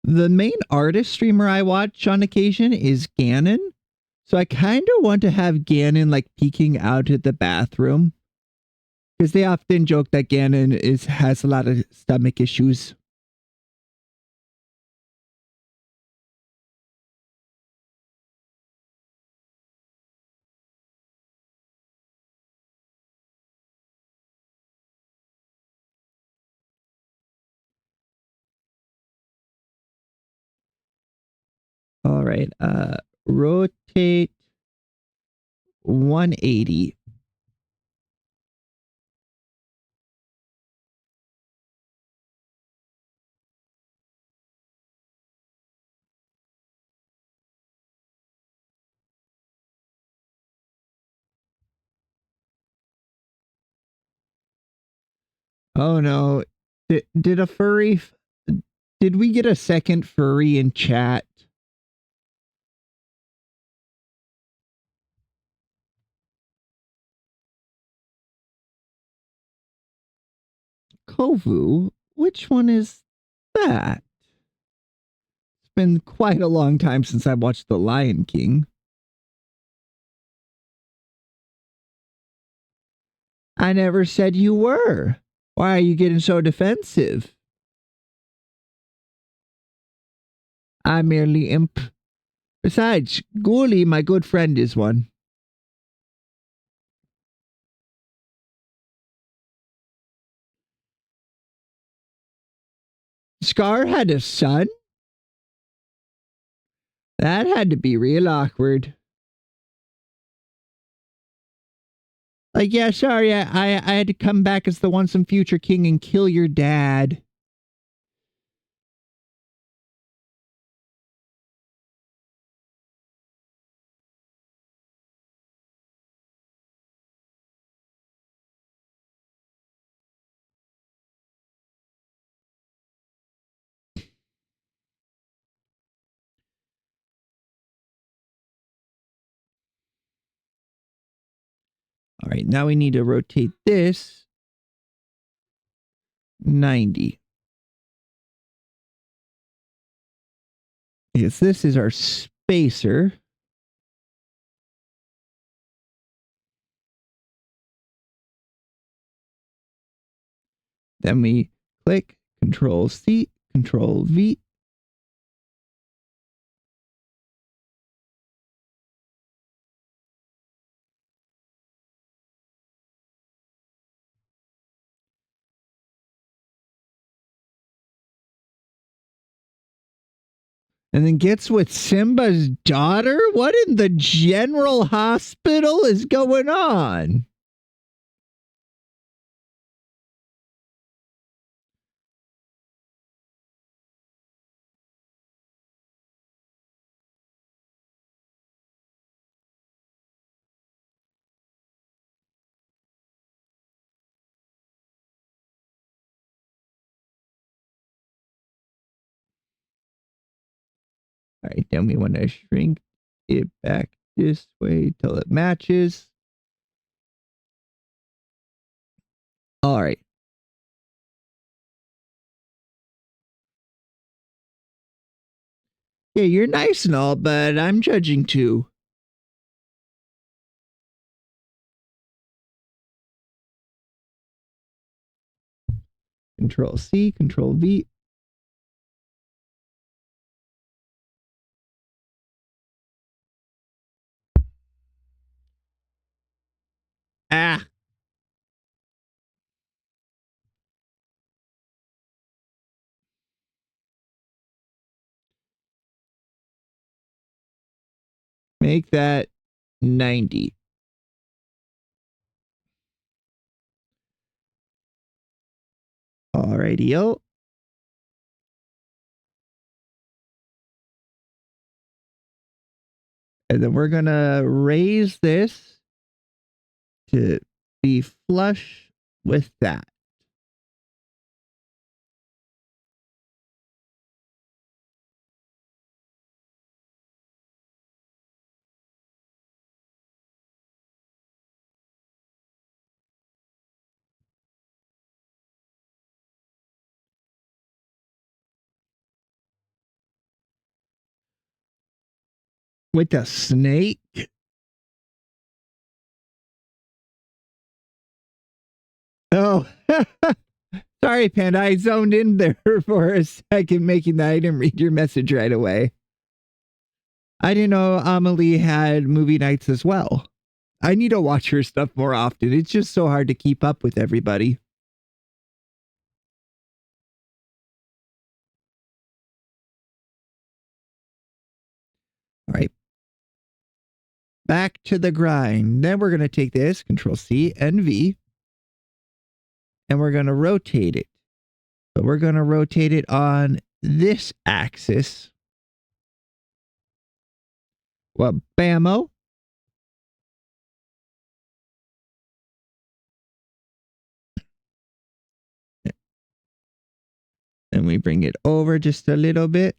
the main artist streamer I watch on occasion is Ganon. So I kind of want to have Ganon like peeking out at the bathroom. Because they often joke that Ganon has a lot of stomach issues. All right. Rotate 180. Oh no. Did a furry... Did we get a second furry in chat? Kovu? Which one is that? It's been quite a long time since I watched The Lion King. I never said you were. Why are you getting so defensive? I merely imp. Besides, Ghoulie, my good friend, is one. Scar had a son? That had to be real awkward. Like, yeah, sorry, I had to come back as the once and future king and kill your dad. All right, now we need to rotate this 90. Yes, this is our spacer. Then we click Control C, Control V. And then gets with Simba's daughter? What in the general hospital is going on? All right, then we want to shrink it back this way till it matches. All right. Yeah, you're nice and all, but I'm judging too. Control C, Control V. Ah. Make that 90. Alrighty-o. And then we're going to raise this to be flush with that. With the snake? Oh, sorry, Panda. I zoned in there for a second, making that I didn't read your message right away. I didn't know Amelie had movie nights as well. I need to watch her stuff more often. It's just so hard to keep up with everybody. All right. Back to the grind. Then we're going to take this, Control C and V, and we're going to rotate it. But we're going to rotate it on this axis. Well, bammo. And we bring it over just a little bit.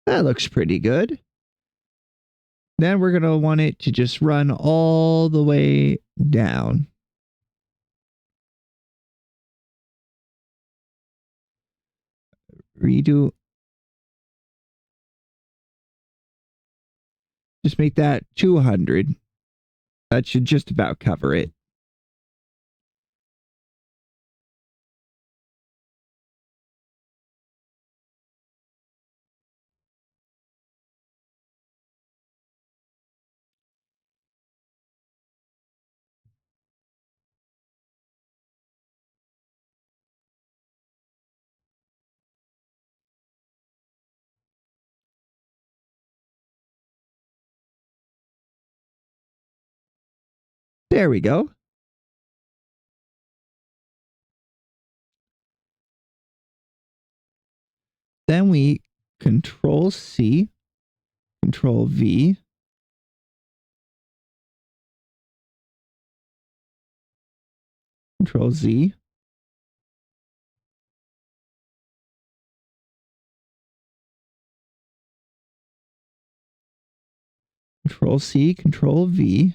That looks pretty good. Then we're going to want it to just run all the way down. Redo. Just make that 200. That should just about cover it. There we go. Then we Control C, Control V, Control Z, Control C, Control V.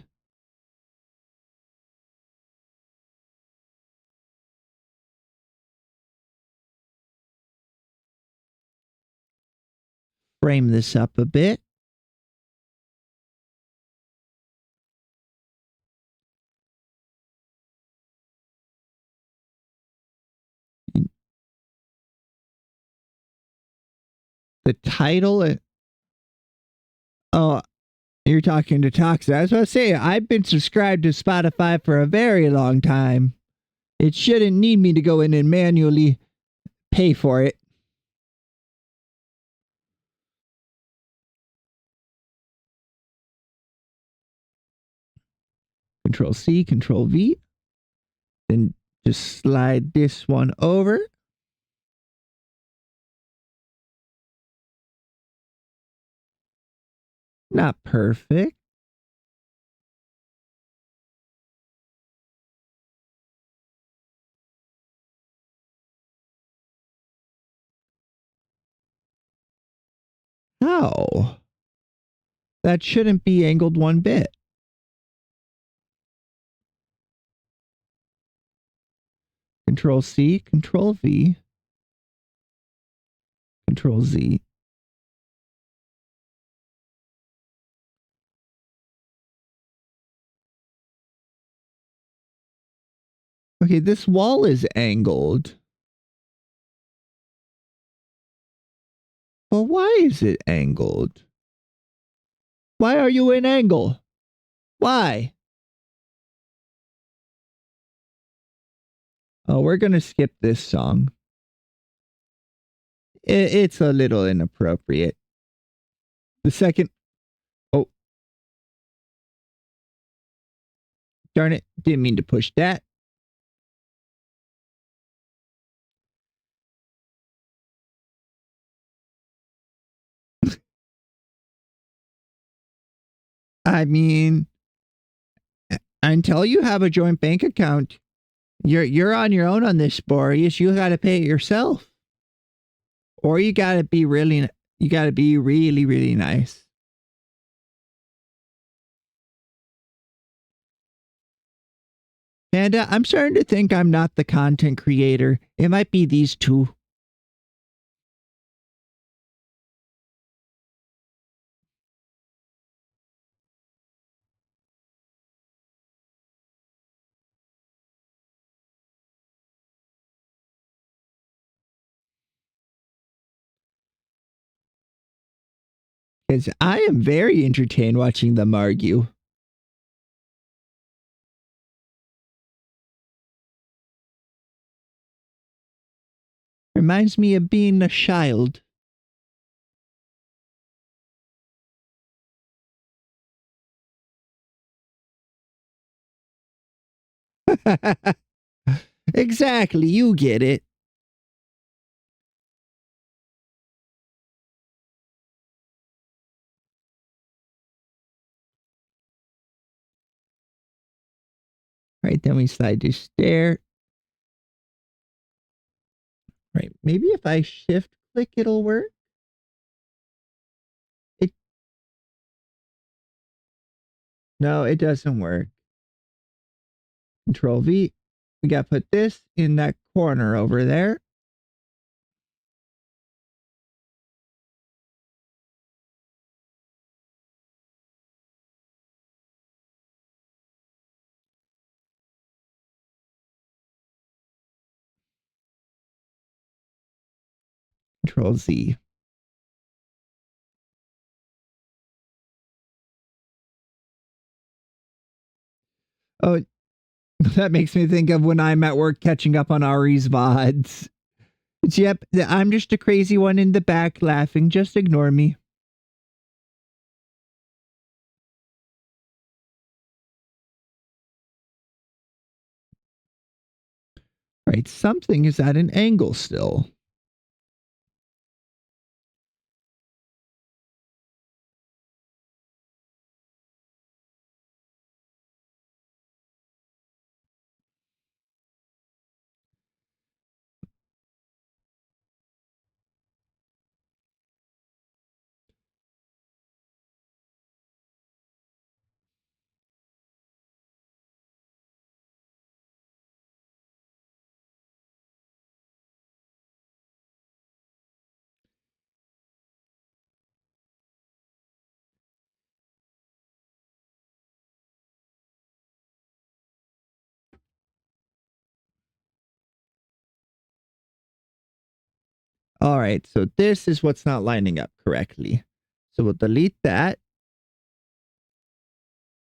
Frame this up a bit. The title. Oh, you're talking to Toxic. I was about to say, I've been subscribed to Spotify for a very long time. It shouldn't need me to go in and manually pay for it. Control C, Control V. Then just slide this one over. Not perfect. How? That shouldn't be angled one bit. Control C, Control V, Control Z. Okay, this wall is angled. Well, why is it angled? Why are you in angle? Why? Oh, we're going to skip this song. It's a little inappropriate. The second. Oh. Darn it. Didn't mean to push that. I mean, until you have a joint bank account, you're on your own on this, Boreas. You got to pay it yourself, or you got to be really really nice. Panda, I'm starting to think I'm not the content creator. It might be these two. Because I am very entertained watching them argue. Reminds me of being a child. Exactly, you get it. Right, then we slide this there. Right, maybe if I shift click, it'll work. No, it doesn't work. Control V. We got to put this in that corner over there. Control Z. Oh, that makes me think of when I'm at work catching up on Ari's VODs. Yep, I'm just a crazy one in the back laughing. Just ignore me. Right, something is at an angle still. All right, so this is what's not lining up correctly. So we'll delete that.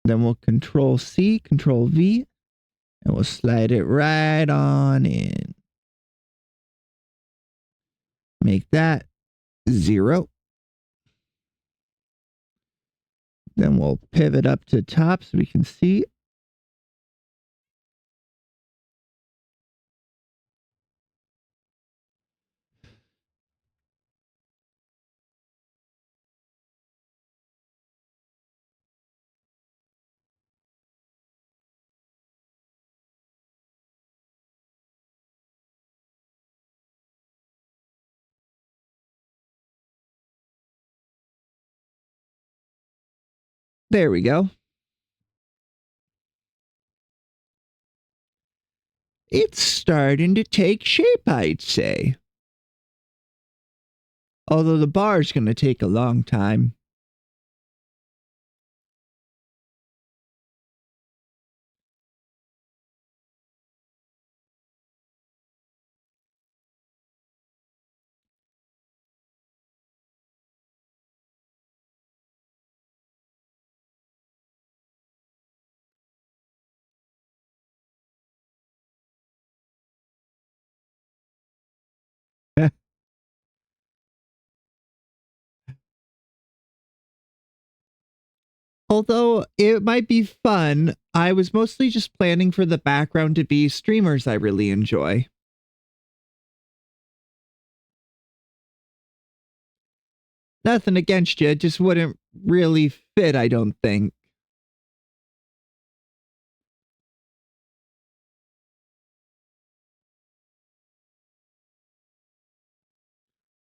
Then we'll Control C, Control V, and we'll slide it right on in. Make that 0. Then we'll pivot up to top so we can see. There we go. It's starting to take shape, I'd say. Although the bar's going to take a long time. Although it might be fun, I was mostly just planning for the background to be streamers I really enjoy. Nothing against you, it just wouldn't really fit, I don't think.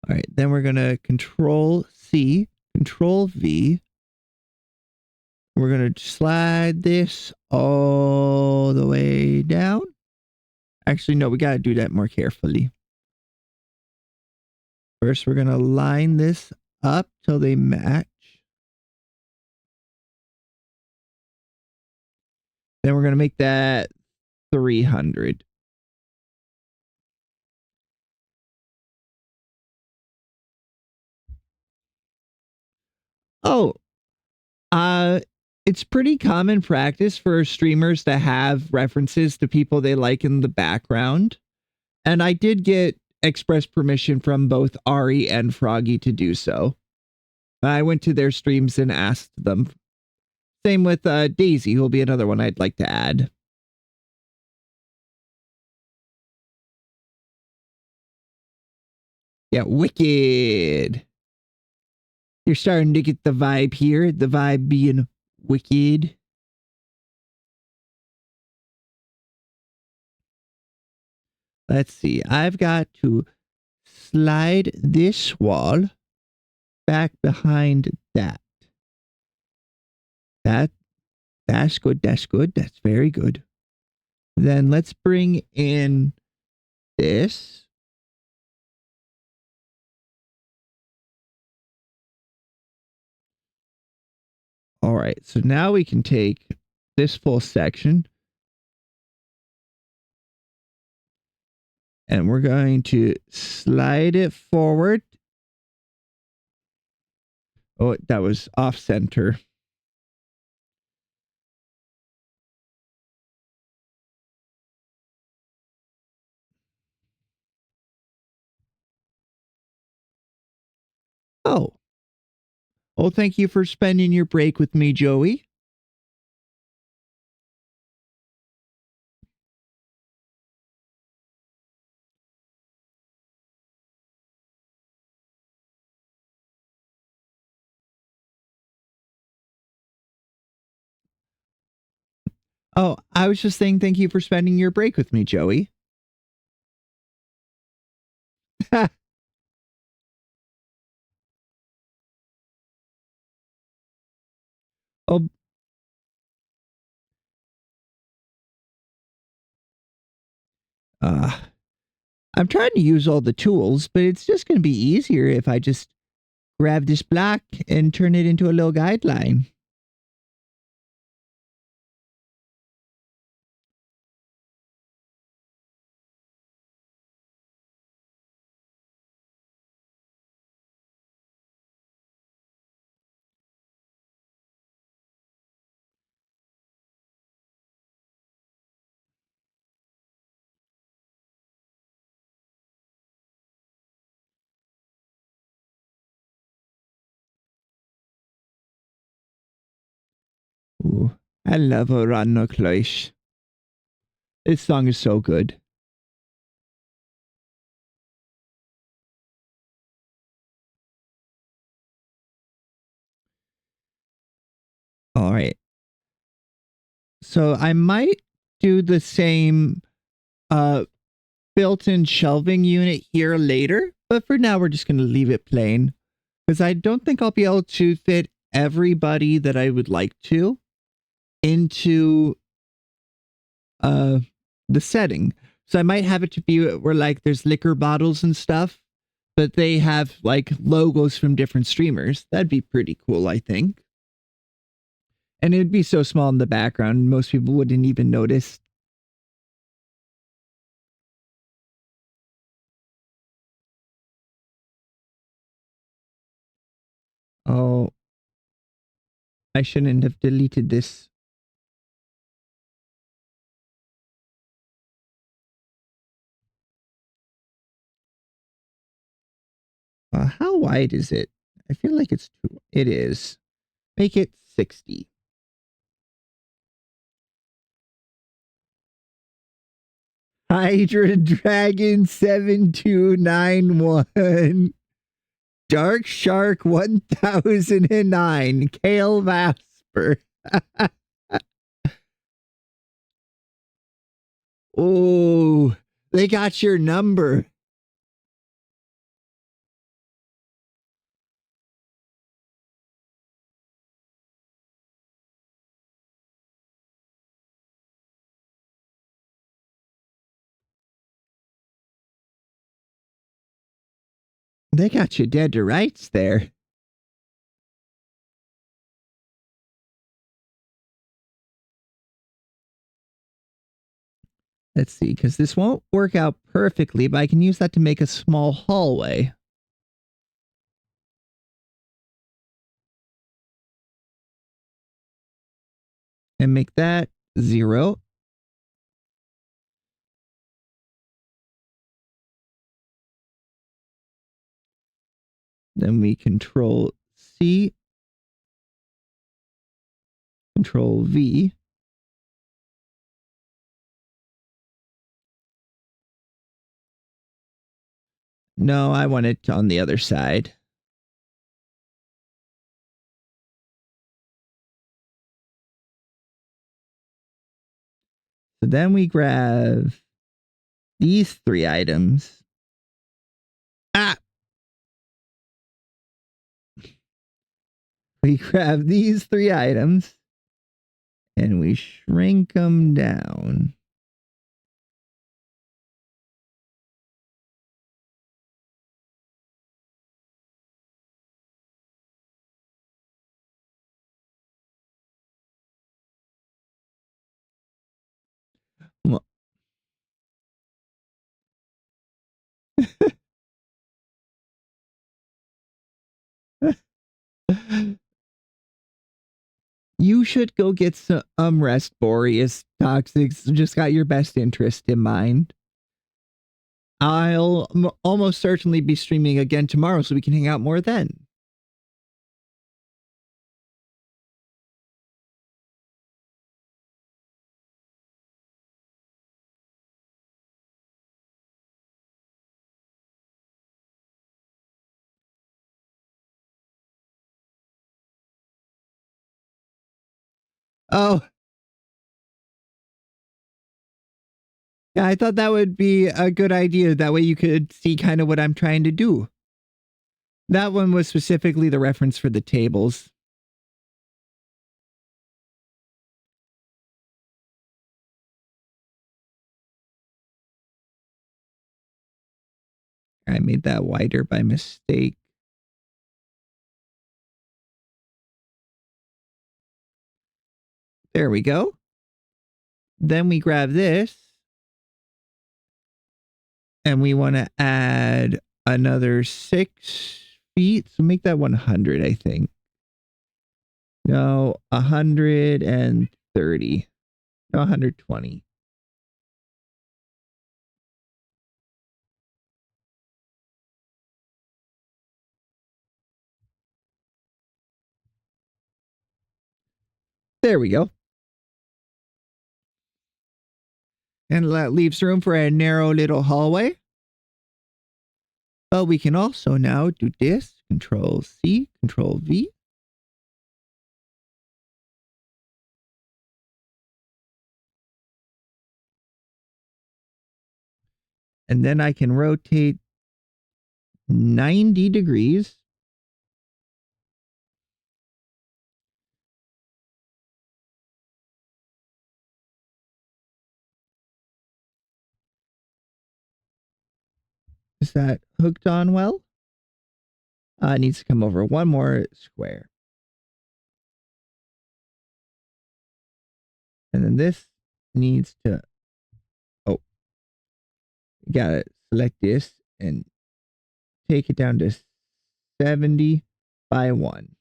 All right, then we're going to Control C, Control V. We're going to slide this all the way down. Actually, no, we got to do that more carefully. First, we're going to line this up till they match. Then we're going to make that 300. Oh, it's pretty common practice for streamers to have references to people they like in the background. And I did get express permission from both Ari and Froggy to do so. I went to their streams and asked them. Same with Daisy, who will be another one I'd like to add. Yeah, wicked. You're starting to get the vibe here. The vibe being wicked. Let's see. I've got to slide this wall back behind that. That's good. That's good. That's very good. Then let's bring in this. All right. So now we can take this full section and we're going to slide it forward. Oh, that was off center. Oh. Well, thank you for spending your break with me, Joey. Oh, I was just saying thank you for spending your break with me, Joey. Oh, uh, I'm trying to use all the tools, but it's just going to be easier if I just grab this block and turn it into a little guideline. Ooh, I love Oran no Kloish. This song is so good. All right. So I might do the same built-in shelving unit here later, but for now we're just going to leave it plain because I don't think I'll be able to fit everybody that I would like to into the setting. So I might have it to be where like there's liquor bottles and stuff, but they have like logos from different streamers. That'd be pretty cool, I think. And it'd be so small in the background, most people wouldn't even notice. Oh, I shouldn't have deleted this. How wide is it? I feel like it's too. It is. Make it 60. Hydra Dragon 7291. Dark Shark 1009. Kale Vasper. Oh, they got your number. They got you dead to rights there. Let's see, because this won't work out perfectly, but I can use that to make a small hallway. And make that 0. Then we control C, control V. No, I want it on the other side. So then we grab these 3 items. Ah! We grab these 3 items and we shrink them down. Well, you should go get some rest, Boreas. Toxics just got your best interest in mind. I'll almost certainly be streaming again tomorrow so we can hang out more then. Oh, yeah, I thought that would be a good idea. That way you could see kind of what I'm trying to do. That one was specifically the reference for the tables. I made that wider by mistake. There we go. Then we grab this. And we want to add another 6 feet. So make that 100, I think. No, 130. No, 120. There we go. And that leaves room for a narrow little hallway. But we can also now do this. Control C, Control V. And then I can rotate 90 degrees. Is that hooked on well? It needs to come over one more square. And then this needs to, gotta select this and take it down to 70 by 1.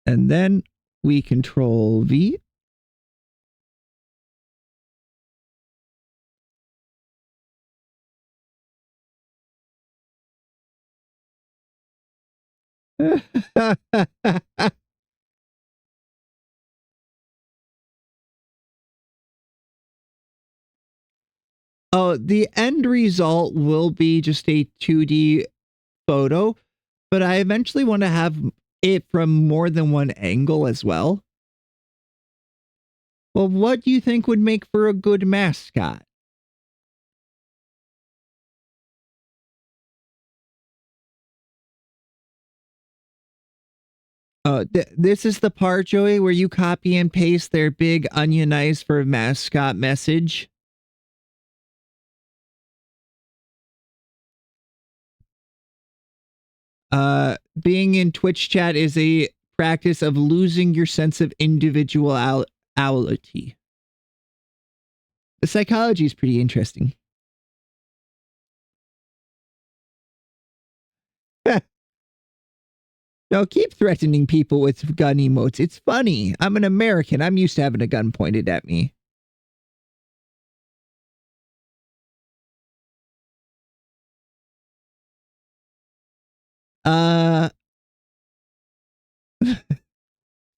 And then we Control V. Oh, the end result will be just a 2D photo, but I eventually want to have it from more than one angle as well. Well, what do you think would make for a good mascot? Oh, this is the part, Joey, where you copy and paste their big onion eyes for mascot message. Being in Twitch chat is a practice of losing your sense of individuality. The psychology is pretty interesting. No, keep threatening people with gun emotes. It's funny. I'm an American. I'm used to having a gun pointed at me.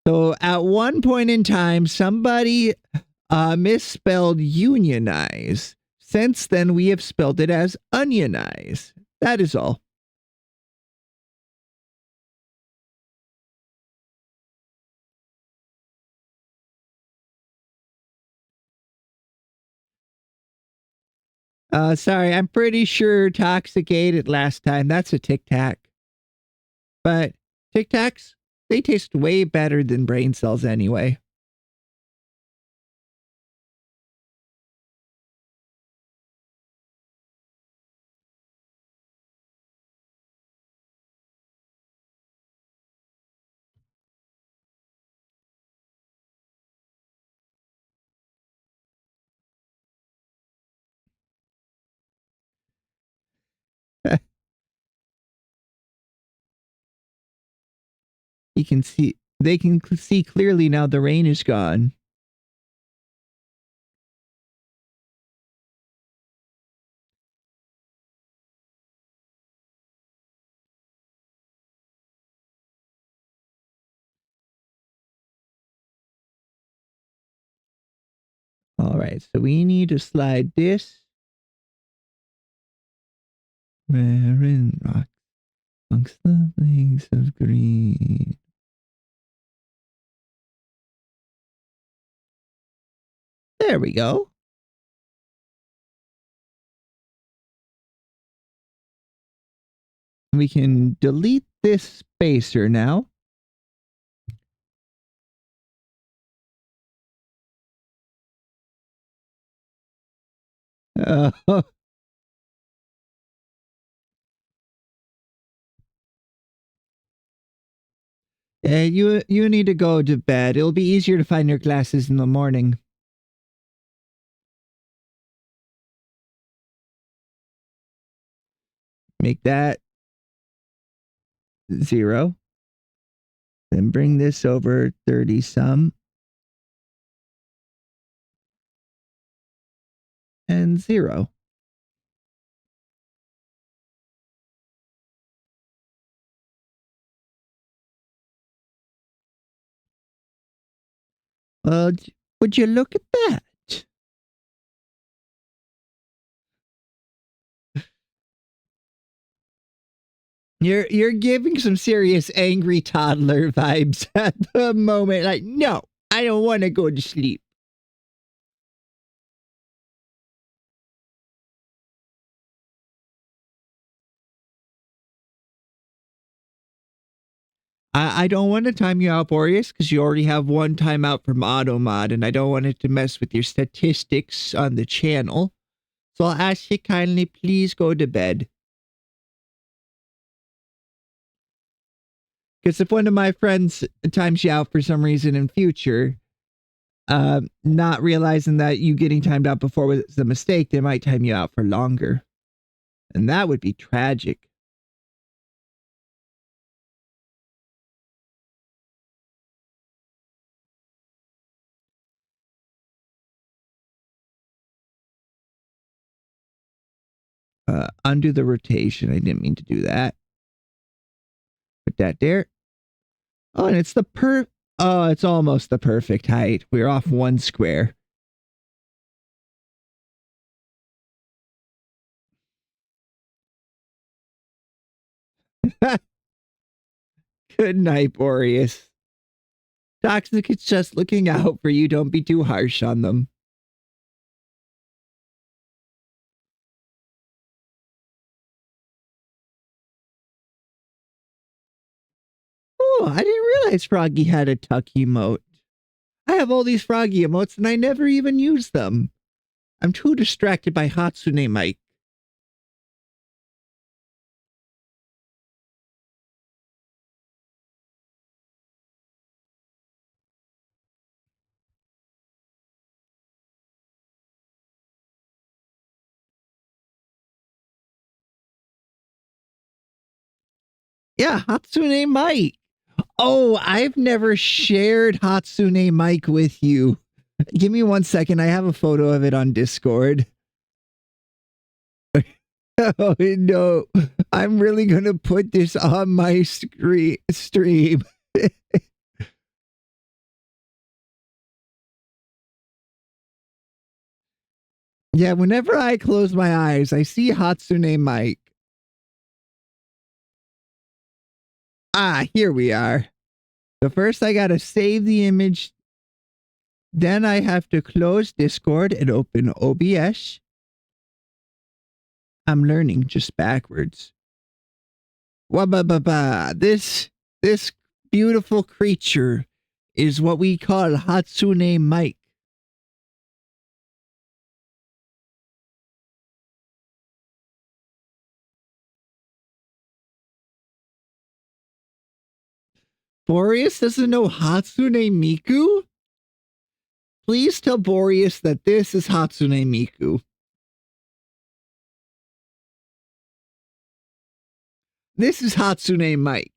So at one point in time, somebody misspelled unionize. Since then, we have spelled it as onionize. That is all. Sorry, I'm pretty sure Toxic ate it last time. That's a Tic Tac. But Tic Tacs, they taste way better than brain cells anyway. You can see, they can see clearly now the rain is gone. All right, so we need to slide this. Marin rock amongst the flakes of green. There we go. We can delete this spacer now. Uh, yeah, you need to go to bed. It'll be easier to find your glasses in the morning. Make that 0. Then bring this over 30 some. And 0. Well, would you look at that? You're giving some serious angry toddler vibes at the moment. Like, no, I don't want to go to sleep. I don't want to time you out, Boreas, because you already have one timeout from AutoMod, and I don't want it to mess with your statistics on the channel. So I'll ask you kindly, please go to bed. Because if one of my friends times you out for some reason in future, not realizing that you getting timed out before was a mistake, they might time you out for longer. And that would be tragic. Undo the rotation. I didn't mean to do that. Put that there. Oh, and it's the oh, it's almost the perfect height. We're off 1 square. Good night, Boreas. Toxic is just looking out for you. Don't be too harsh on them. Oh, I didn't realize Froggy had a tuck emote. I have all these Froggy emotes and I never even use them. I'm too distracted by Hatsune Mike. Yeah, Hatsune Mike. Oh, I've never shared Hatsune Mike with you. Give me 1 second. I have a photo of it on Discord. Oh, no. I'm really going to put this on my stream. Yeah, whenever I close my eyes, I see Hatsune Mike. Ah, here we are. So first I gotta save the image. Then I have to close Discord and open OBS. I'm learning just backwards. Wababa. This beautiful creature is what we call Hatsune Mike. Boreas doesn't know Hatsune Miku? Please tell Boreas that this is Hatsune Miku. This is Hatsune Mike.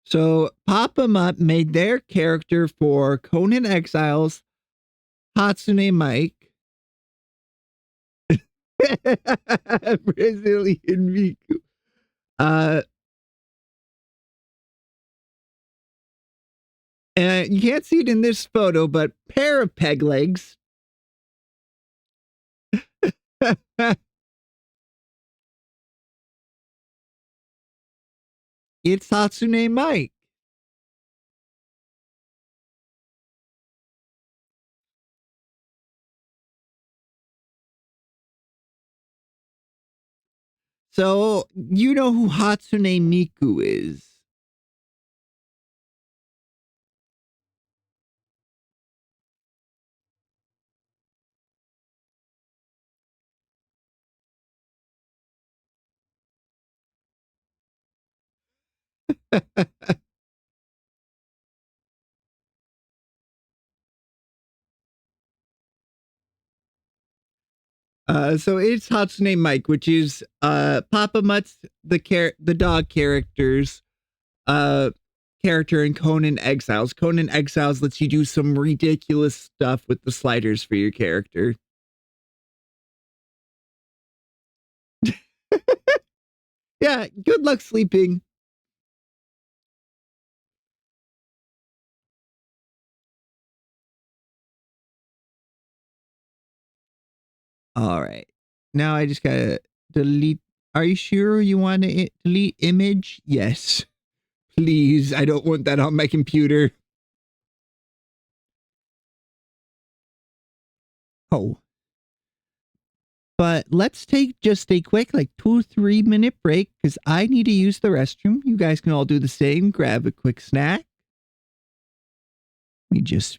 So Papa Mutt made their character for Conan Exiles, Hatsune Mike. Brazilian Miku. And you can't see it in this photo, but pair of peg legs. It's Hatsune Mike. So you know who Hatsune Miku is. So it's Hatsune Mike, which is Papa Mutt's the dog character's uh character in Conan Exiles. Conan Exiles lets you do some ridiculous stuff with the sliders for your character. Yeah, good luck sleeping. All right. Now I just gotta delete. Are you sure you want to delete image? Yes. Please. I don't want that on my computer. Oh. But let's take just a quick, like 2 or 3 minute break because I need to use the restroom. You guys can all do the same. Grab a quick snack. We just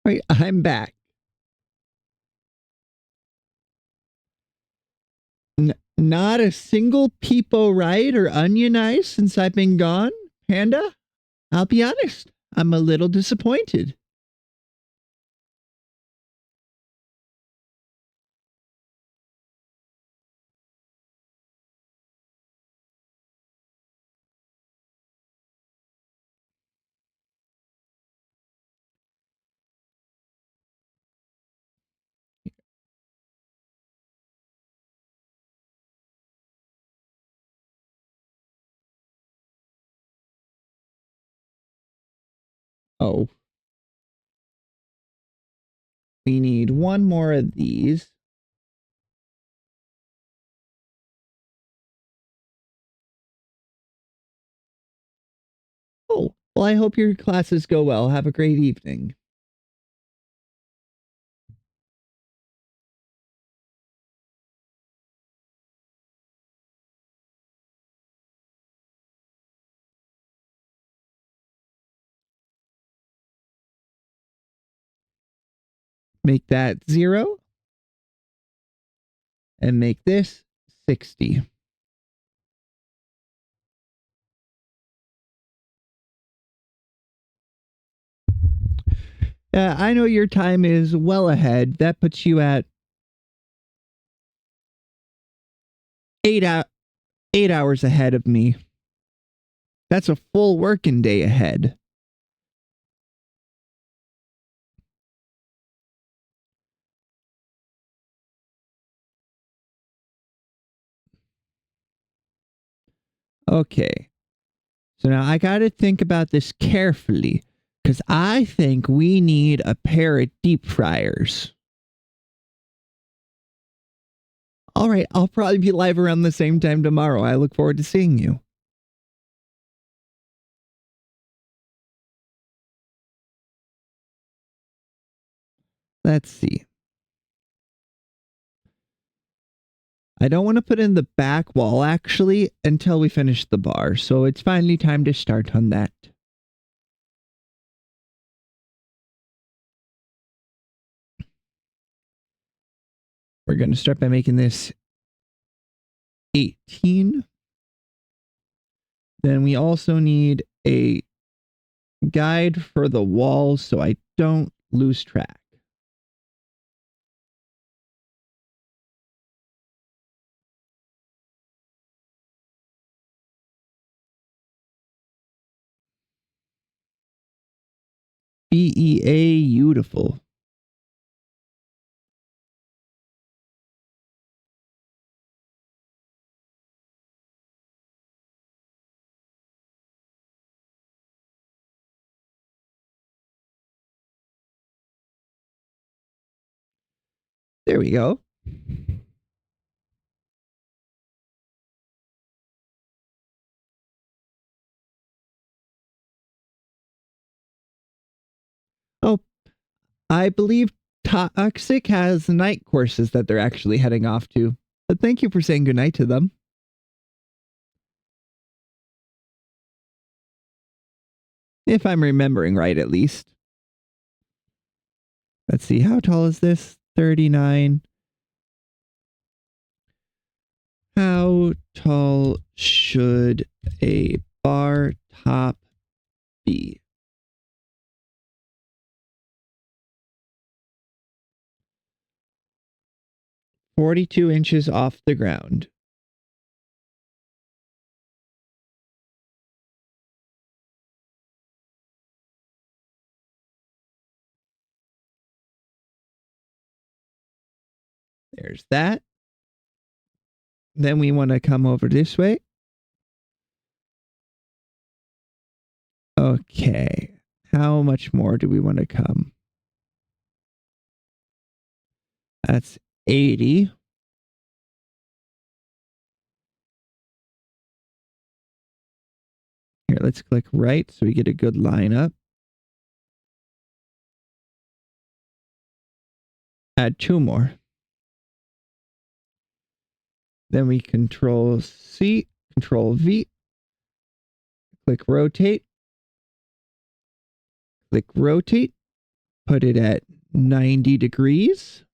Right, I'm back. Not a single peepo right or onion ice since I've been gone, Panda. I'll be honest. I'm a little disappointed. Oh. We need one more of these. Oh, well, I hope your classes go well. Have a great evening. Make that 0 and make this 60. I know your time is well ahead. That puts you at 8 hours ahead of me. That's a full working day ahead. Okay. So now I got to think about this carefully because I think we need a pair of deep fryers. All right, I'll probably be live around the same time tomorrow. I look forward to seeing you. Let's see. I don't want to put in the back wall actually until we finish the bar, so it's finally time to start on that. We're going to start by making this 18. Then we also need a guide for the walls so I don't lose track. BEA beautiful. There we go. Oh, I believe Toxic has night courses that they're actually heading off to. But thank you for saying goodnight to them. If I'm remembering right, at least. Let's see, how tall is this? 39. How tall should a bar top be? "42 inches off the ground." There's that. Then we want to come over this way. Okay. How much more do we want to come? That's 80. Here, let's click right so we get a good line up. Add 2 more. Then we Control C, Control V, click rotate, put it at 90 degrees.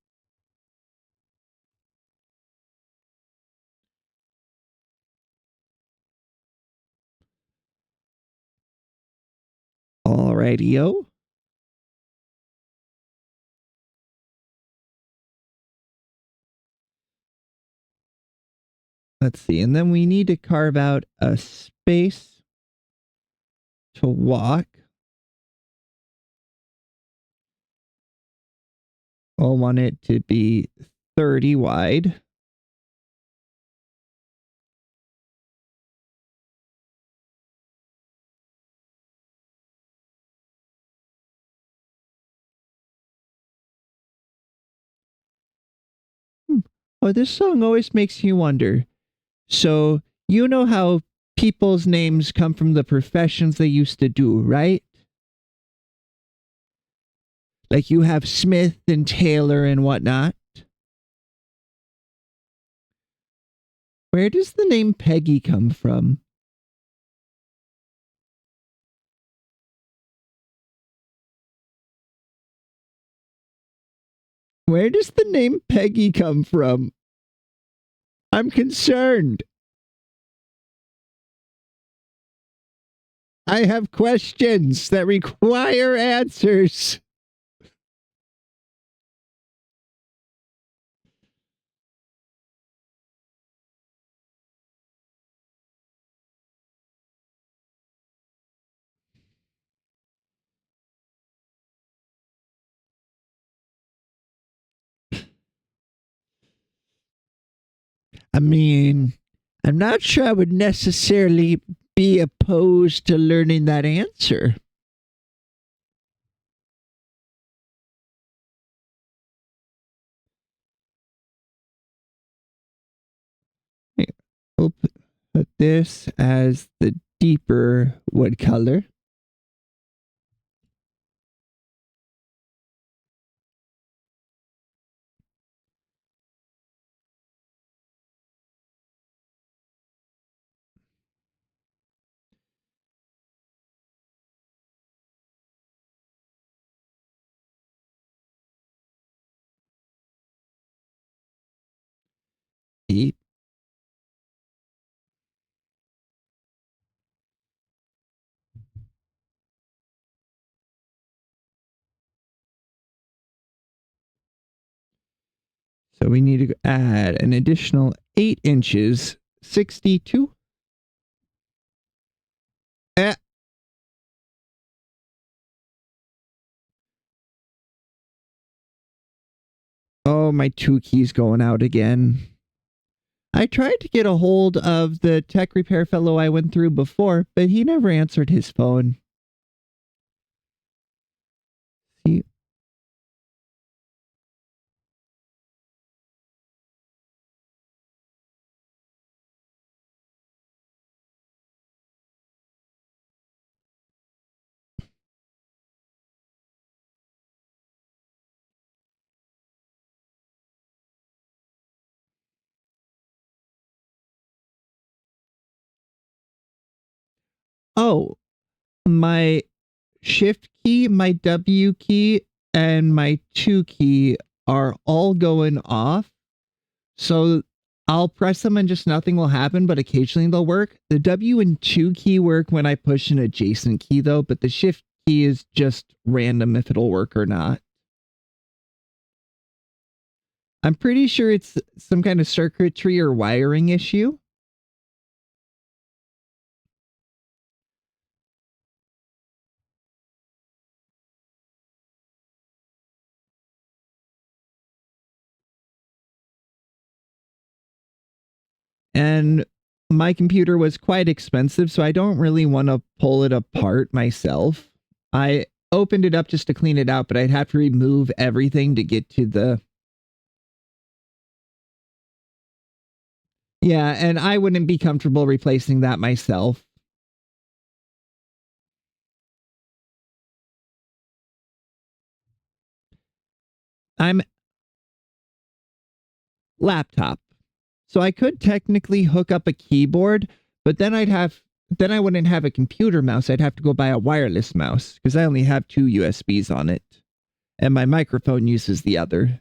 Alrighty-o. Let's see, and then we need to carve out a space to walk. I'll want it to be 30 wide. Oh, this song always makes you wonder. So, you know how people's names come from the professions they used to do, right? Like you have Smith and Taylor and whatnot. Where does the name Peggy come from? Where does the name Peggy come from? I'm concerned. I have questions that require answers. I mean, I'm not sure I would necessarily be opposed to learning that answer. We'll put this as the deeper wood color. Eat. So we need to add an additional 8 inches, 62. Eh. Oh, my 2 keys going out again. I tried to get a hold of the tech repair fellow I went through before, but he never answered his phone. See, oh, my shift key, my W key, and my 2 key are all going off. So I'll press them and just nothing will happen, but occasionally they'll work. The W and 2 key work when I push an adjacent key though, but the shift key is just random if it'll work or not. I'm pretty sure it's some kind of circuitry or wiring issue. And my computer was quite expensive, so I don't really want to pull it apart myself. I opened it up just to clean it out, but I'd have to remove everything to get to the... Yeah, and I wouldn't be comfortable replacing that myself. I'm laptop. So I could technically hook up a keyboard, but then I wouldn't have a computer mouse. I'd have to go buy a wireless mouse because I only have 2 USBs on it. And my microphone uses the other.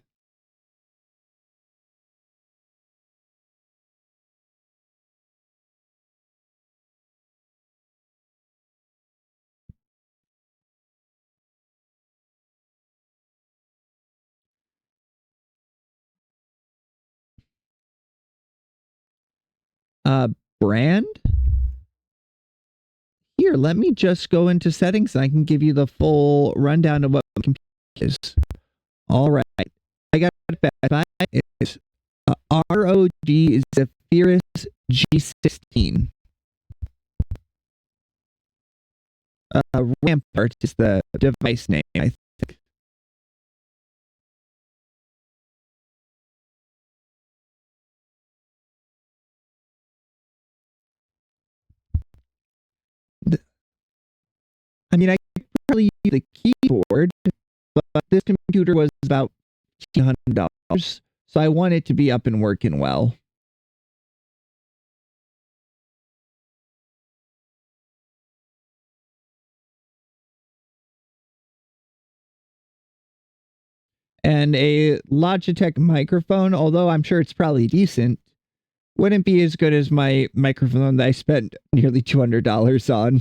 Brand? Here, let me just go into settings and I can give you the full rundown of what my computer is. All right. I got Best Buy. It's ROG Zephyrus G16. Rampart is the device name, I think. really use the keyboard, but this computer was about $1,500, so I want it to be up and working well. And a Logitech microphone, although I'm sure it's probably decent, wouldn't be as good as my microphone that I spent nearly $200 on.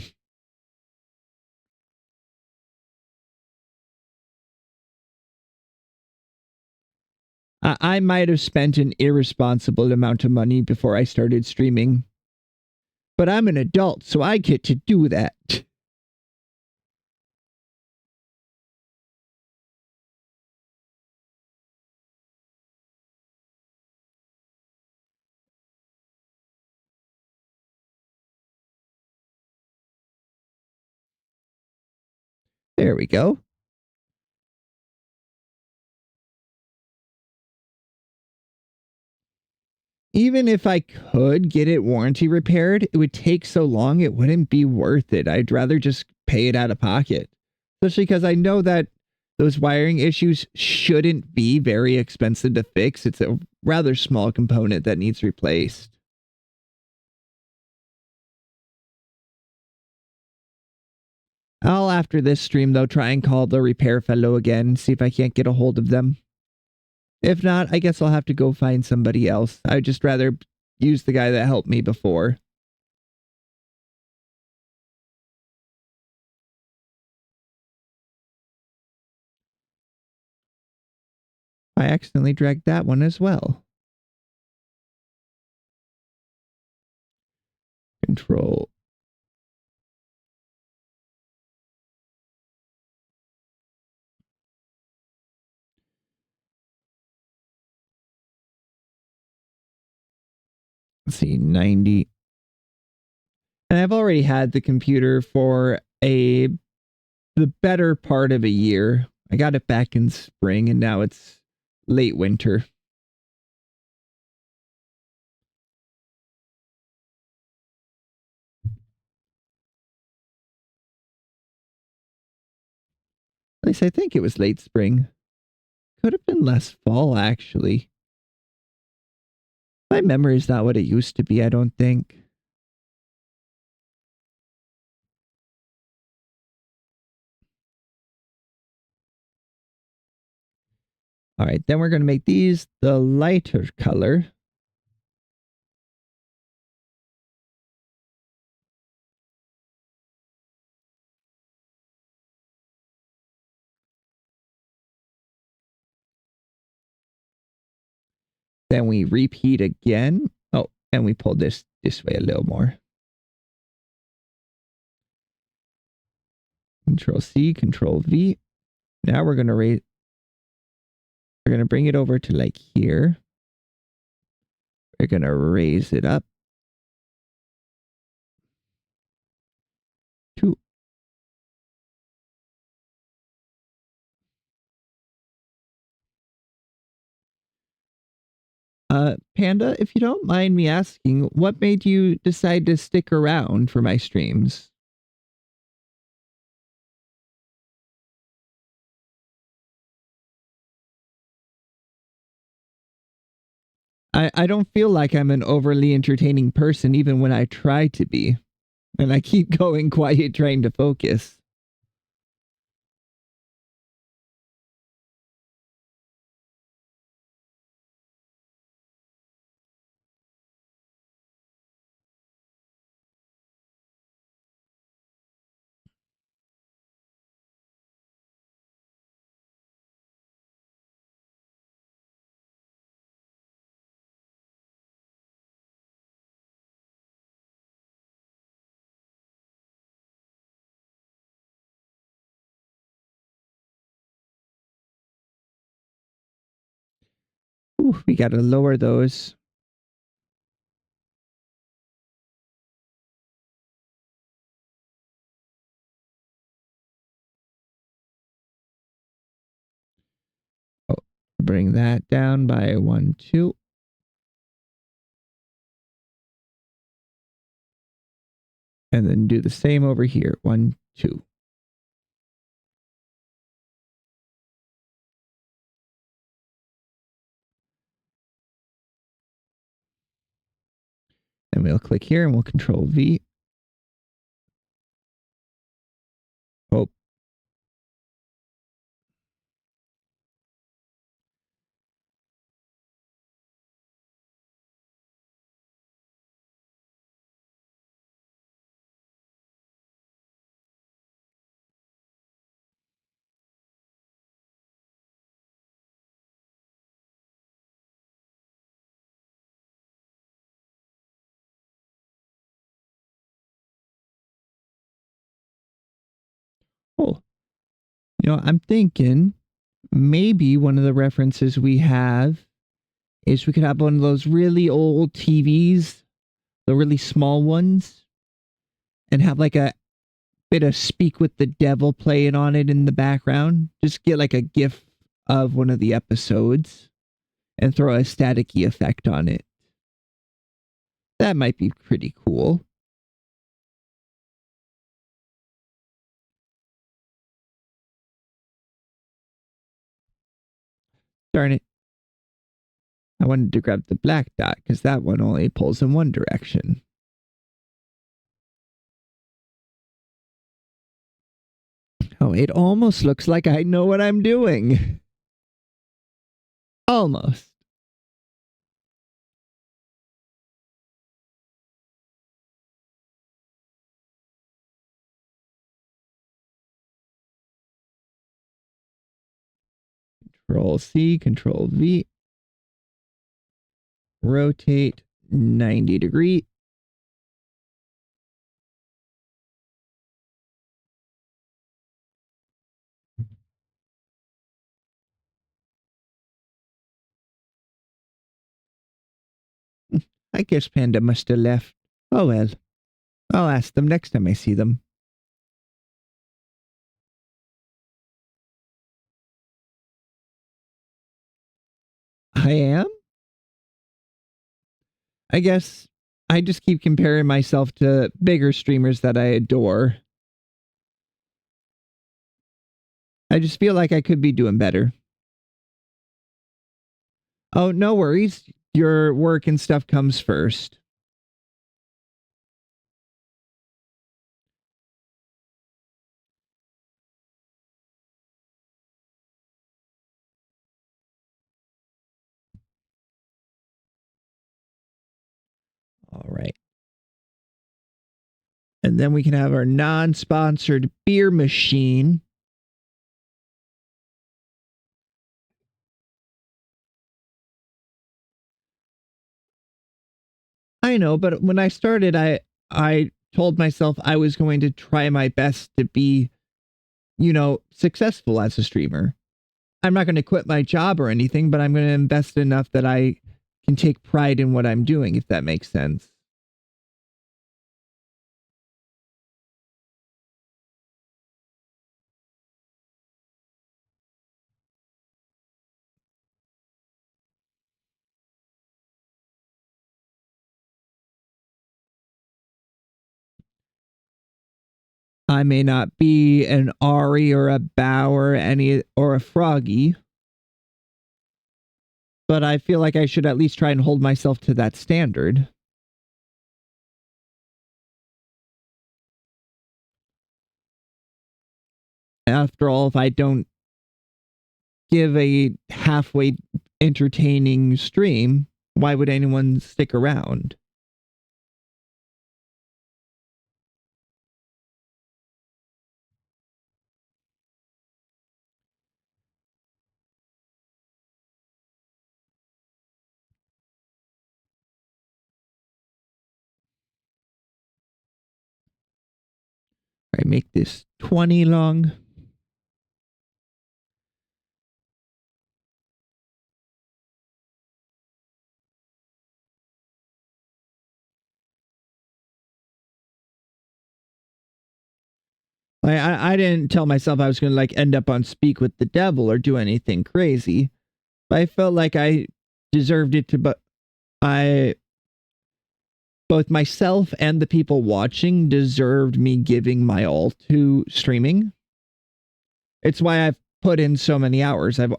I might have spent an irresponsible amount of money before I started streaming. But I'm an adult, so I get to do that. There we go. Even if I could get it warranty repaired, it would take so long it wouldn't be worth it. I'd rather just pay it out of pocket. Especially because I know that those wiring issues shouldn't be very expensive to fix. It's a rather small component that needs replaced. I'll, after this stream, though, try and call the repair fellow again and see if I can't get a hold of them. If not, I guess I'll have to go find somebody else. I'd just rather use the guy that helped me before. I accidentally dragged that one as well. Control. Let's see, 90. And I've already had the computer for the better part of a year. I got it back in spring and now it's late winter. At least I think it was late spring. Could have been less fall, actually. My memory is not what it used to be, I don't think. All right, then we're going to make these the lighter color. Then we repeat again. Oh, and we pull this way a little more. Control C, Control V. Now we're going to raise. We're going to bring it over to like here. We're going to raise it up. To Panda, if you don't mind me asking, what made you decide to stick around for my streams? I don't feel like I'm an overly entertaining person even when I try to be. And I keep going quiet trying to focus. Ooh, we gotta lower those. Oh, bring that down by 1, 2. And then do the same over here. 1, 2. And we'll click here and we'll Control V. Oh. Oh. I'm thinking maybe one of the references we have is we could have one of those really old TVs, the really small ones, and have like a bit of Speak with the Devil playing on it in the background. Just get like a GIF of one of the episodes and throw a staticky effect on it. That might be pretty cool. Darn it. I wanted to grab the black dot because that one only pulls in one direction. Oh, it almost looks like I know what I'm doing. Almost. Control C, Control V. Rotate 90 degree. I guess Panda must have left. Oh well. I'll ask them next time I see them. I am? I guess I just keep comparing myself to bigger streamers that I adore. I just feel like I could be doing better. Oh, no worries. Your work and stuff comes first. All right. And then we can have our non-sponsored beer machine. I know, but when I started, I told myself I was going to try my best to be, successful as a streamer. I'm not going to quit my job or anything, but I'm going to invest enough that I can take pride in what I'm doing, if that makes sense. I may not be an Ari or a Bow or a Froggy, but I feel like I should at least try and hold myself to that standard. After all, if I don't give a halfway entertaining stream, why would anyone stick around? I make this 20 long. I didn't tell myself I was going to like end up on Speak with the Devil or do anything crazy. But I felt like I deserved it to, but both myself and the people watching deserved me giving my all to streaming. It's why I've put in so many hours. I'm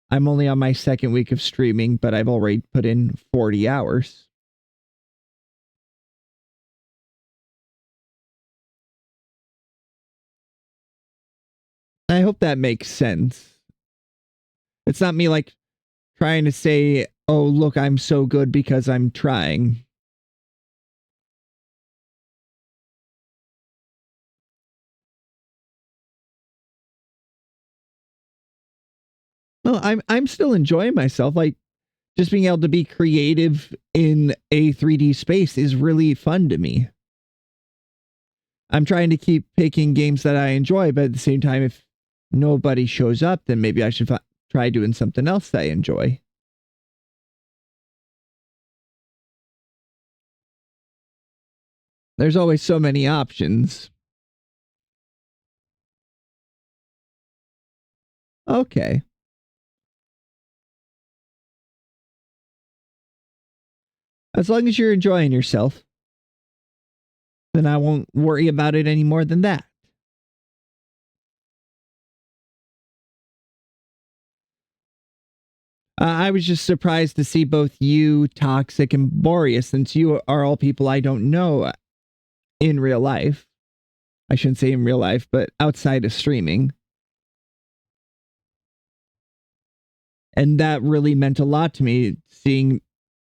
only on my second week of streaming, but I've already put in 40 hours. hope that makes sense. It's not me like trying to say, oh, look, I'm so good because I'm trying. No, I'm still enjoying myself. Like, just being able to be creative in a 3D space is really fun to me. I'm trying to keep picking games that I enjoy, but at the same time, if nobody shows up, then maybe I should try doing something else that I enjoy. There's always so many options. Okay. As long as you're enjoying yourself, then I won't worry about it any more than that. I was just surprised to see both you, Toxic, and Boreas, since you are all people I don't know in real life. I shouldn't say in real life, but outside of streaming. And that really meant a lot to me, seeing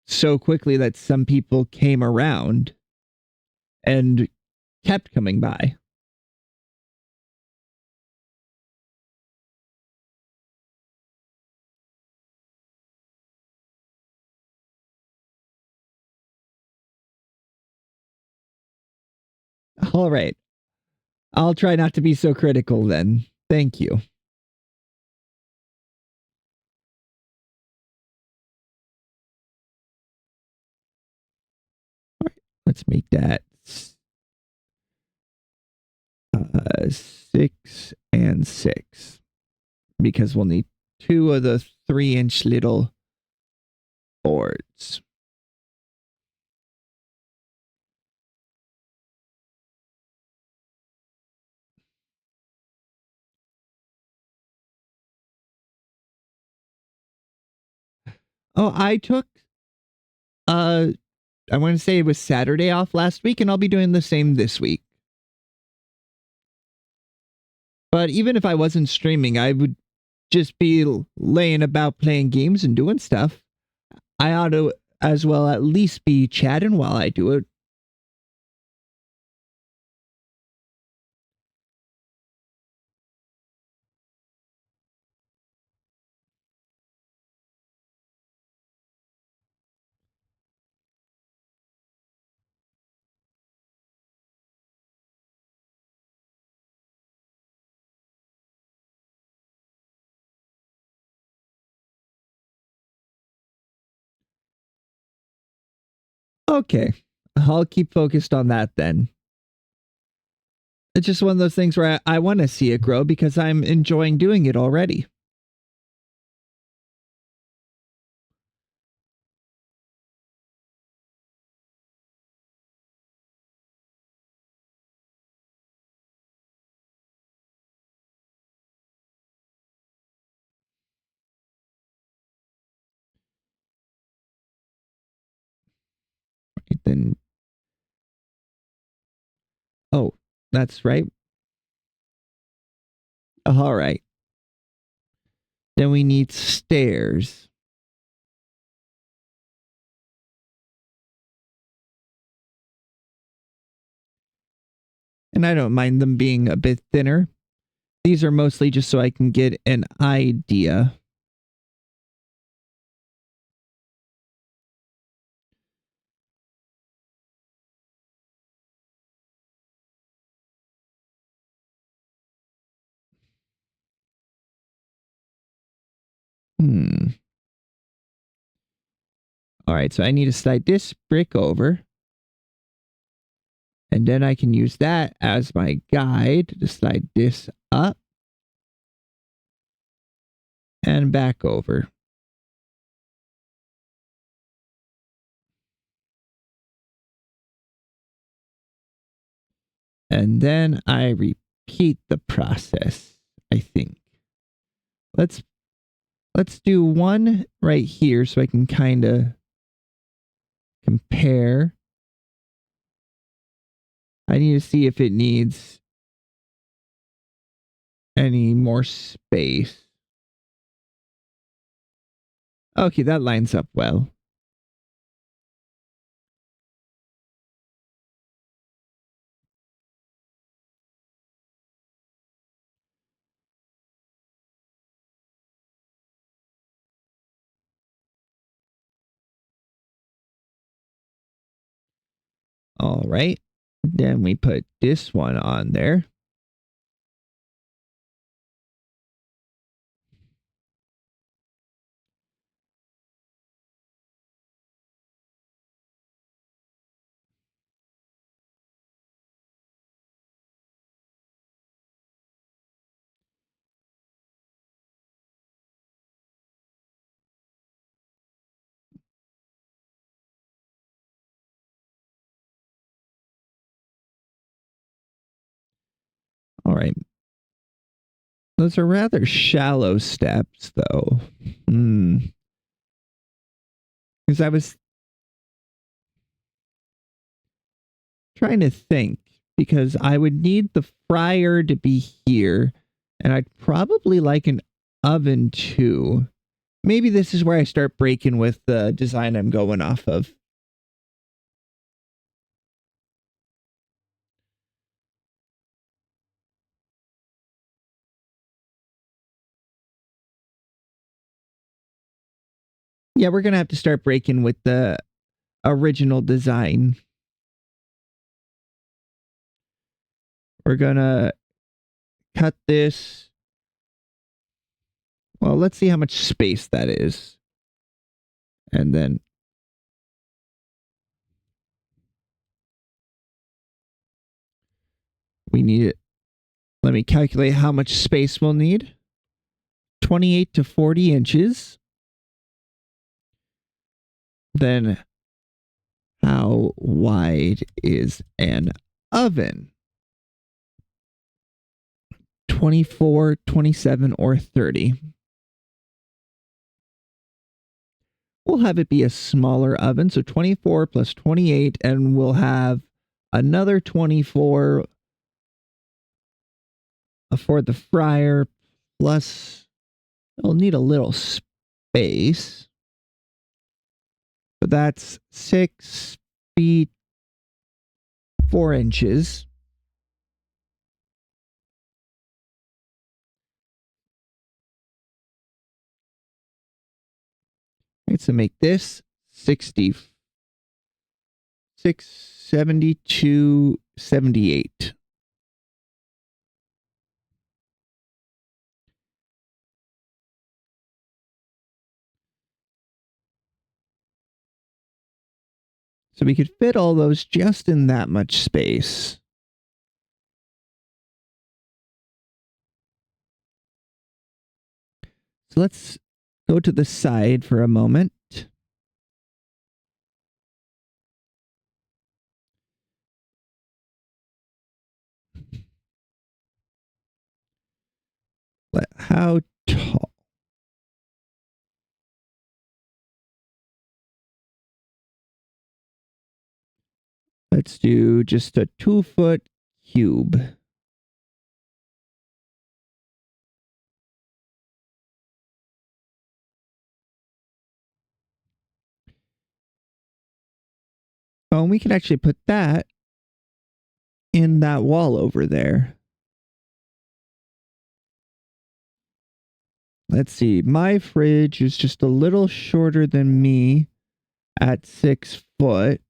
so quickly that some people came around and kept coming by. All right. I'll try not to be so critical then. Thank you. All right. Let's make that 6 and 6 because we'll need 2 of the 3-inch little boards. Oh, I took I want to say it was Saturday off last week, and I'll be doing the same this week. But even if I wasn't streaming, I would just be laying about playing games and doing stuff. I ought to as well at least be chatting while I do it. Okay, I'll keep focused on that then. It's just one of those things where I want to see it grow because I'm enjoying doing it already. Right, then, oh, that's right. All right. Then we need stairs. And I don't mind them being a bit thinner. These are mostly just so I can get an idea. Hmm. All right, so I need to slide this brick over. And then I can use that as my guide to slide this up and back over. And then I repeat the process, I think. Let's do one right here so I can kind of compare. I need to see if it needs any more space. Okay, that lines up well. All right. Then we put this one on there. All right. Those are rather shallow steps, though. Because I was trying to think, because I would need the fryer to be here, and I'd probably like an oven too. Maybe this is where I start breaking with the design I'm going off of. Yeah, we're going to have to start breaking with the original design. We're going to cut this. Well, let's see how much space that is. And then we need it. Let me calculate how much space we'll need. 28 to 40 inches. Then how wide is an oven? 24, 27, or 30. We'll have it be a smaller oven, so 24 plus 28, and we'll have another 24 for the fryer, plus we'll need a little space. But that's 6 feet 4 inches. Right, so make this 72, 78. So we could fit all those just in that much space. So let's go to the side for a moment. How tall? Let's do just a 2-foot cube. Oh, and we can actually put that in that wall over there. Let's see. My fridge is just a little shorter than me at 6 foot.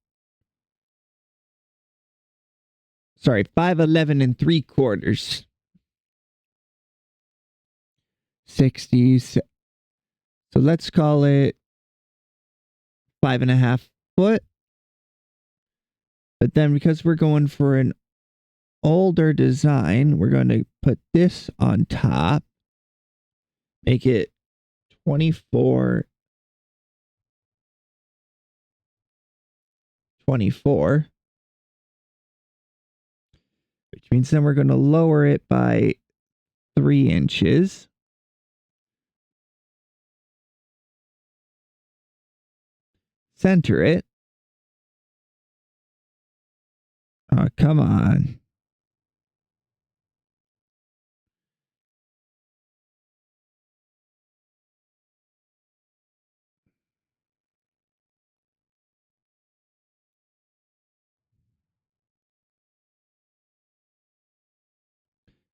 Sorry, 5'11 and 3/4. 60. So let's call it 5.5 foot. But then because we're going for an older design, we're going to put this on top. Make it 24, 24. Which means then we're going to lower it by 3 inches. Center it. Oh, come on.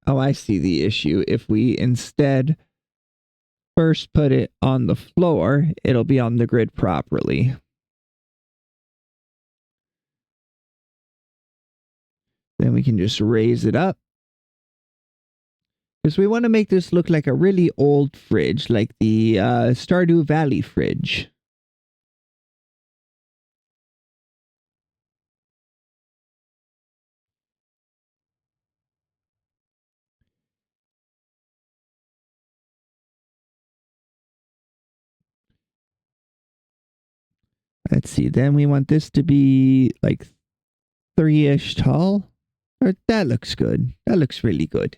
Oh, I see the issue. If we instead first put it on the floor, it'll be on the grid properly. Then we can just raise it up. Because we want to make this look like a really old fridge, like the Stardew Valley fridge. Let's see. Then we want this to be like 3-ish tall. That looks good. That looks really good.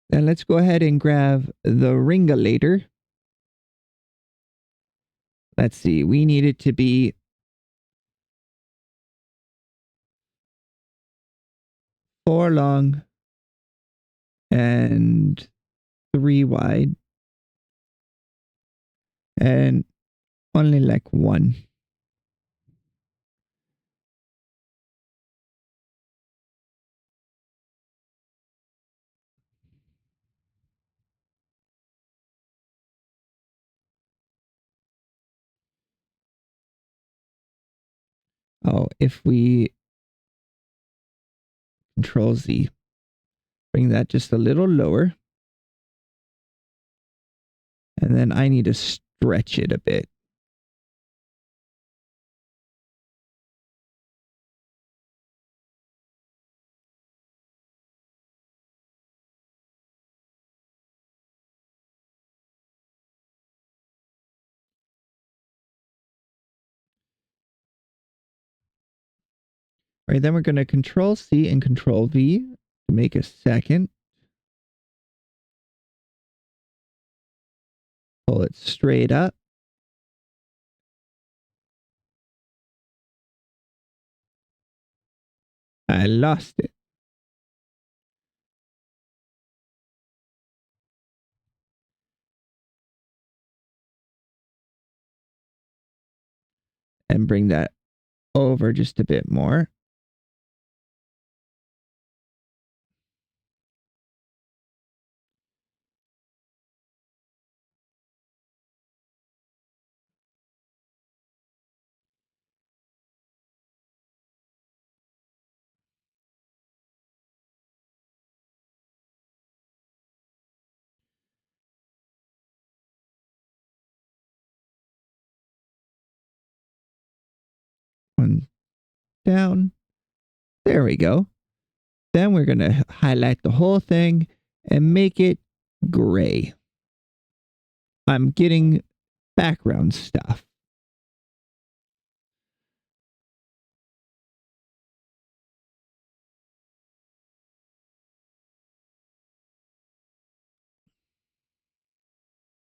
Then let's go ahead and grab the ringulator. Let's see. We need it to be 4 long and 3 wide. And only like 1. Oh, if we Control Z, bring that just a little lower. And then I need to stretch it a bit. All right, then we're going to Control C and Control V to make a second. Pull it straight up. I lost it. And bring that over just a bit more. One down. There we go. Then we're going to highlight the whole thing and make it gray. I'm getting background stuff.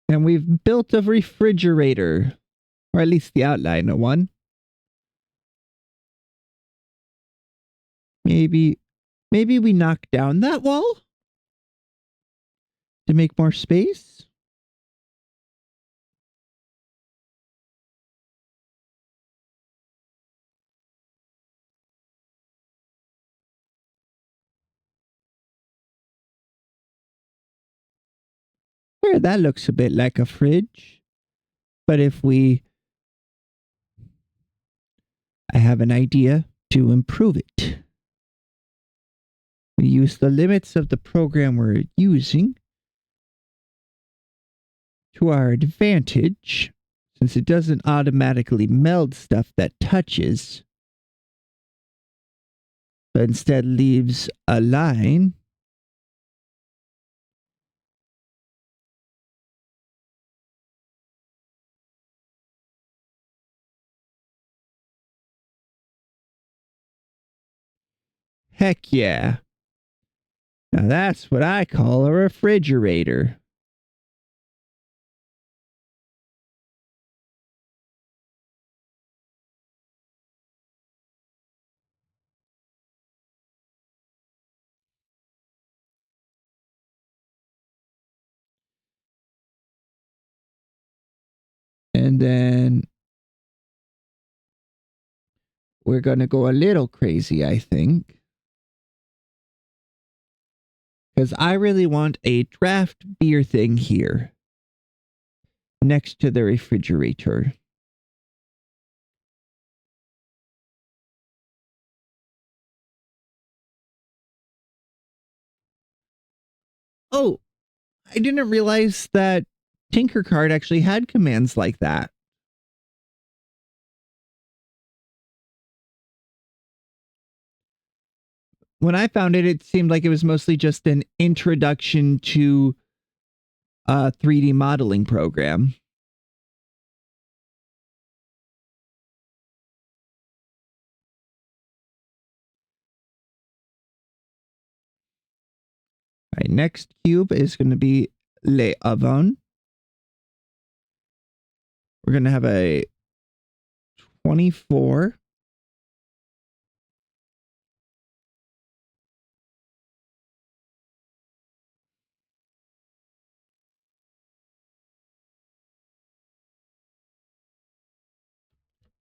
And we've built a refrigerator, or at least the outline of one. Maybe we knock down that wall to make more space. There, that looks a bit like a fridge. But I have an idea to improve it. We use the limits of the program we're using to our advantage, since it doesn't automatically meld stuff that touches, but instead leaves a line. Heck yeah. Now that's what I call a refrigerator. And then we're going to go a little crazy, I think. Because I really want a draft beer thing here next to the refrigerator. Oh, I didn't realize that Tinkercard actually had commands like that. When I found it, it seemed like it was mostly just an introduction to a 3D modeling program. All right, next cube is going to be Le Avon. We're going to have a 24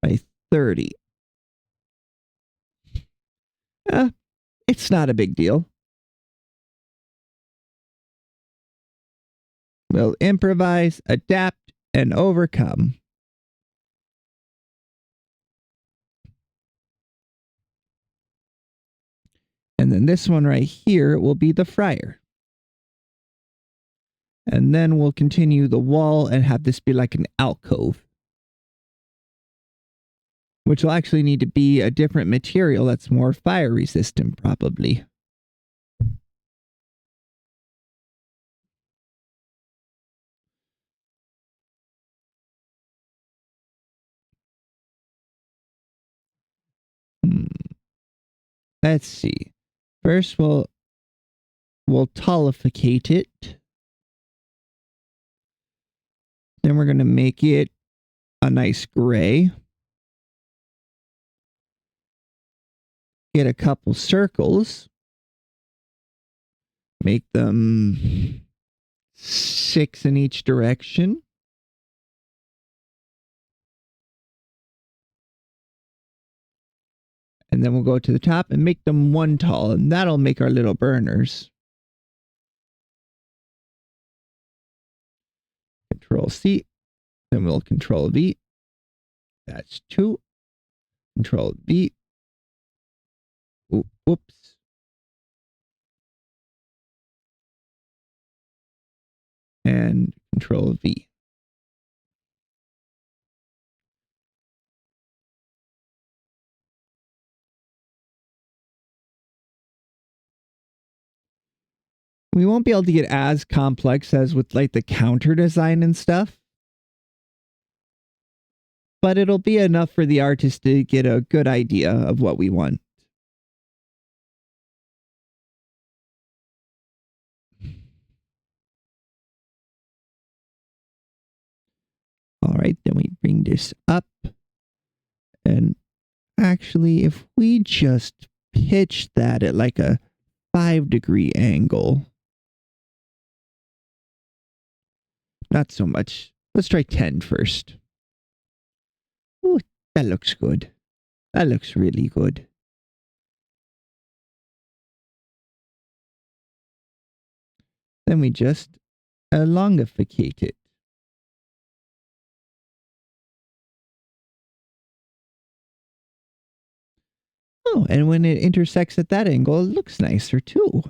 by 30. It's not a big deal. We'll improvise, adapt, and overcome. And then this one right here will be the fryer. And then we'll continue the wall and have this be like an alcove, which will actually need to be a different material that's more fire resistant, probably. Let's see. First, we'll tollificate it. Then we're going to make it a nice gray. Get a couple circles. Make them 6 in each direction. And then we'll go to the top and make them 1 tall, and that'll make our little burners. Control C, then we'll Control V. That's 2. Control V. Whoops. And Control V. We won't be able to get as complex as with like the counter design and stuff, but it'll be enough for the artist to get a good idea of what we want. All right, then we bring this up. And actually, if we just pitch that at like a 5-degree angle, not so much. Let's try 10 first. Ooh, that looks good. That looks really good. Then we just elongificate it. Oh, and when it intersects at that angle, it looks nicer too.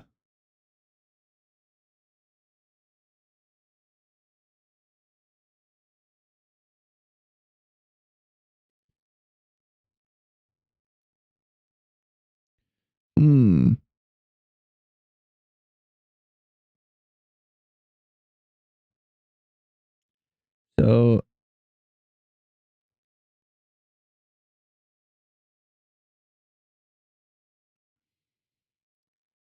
So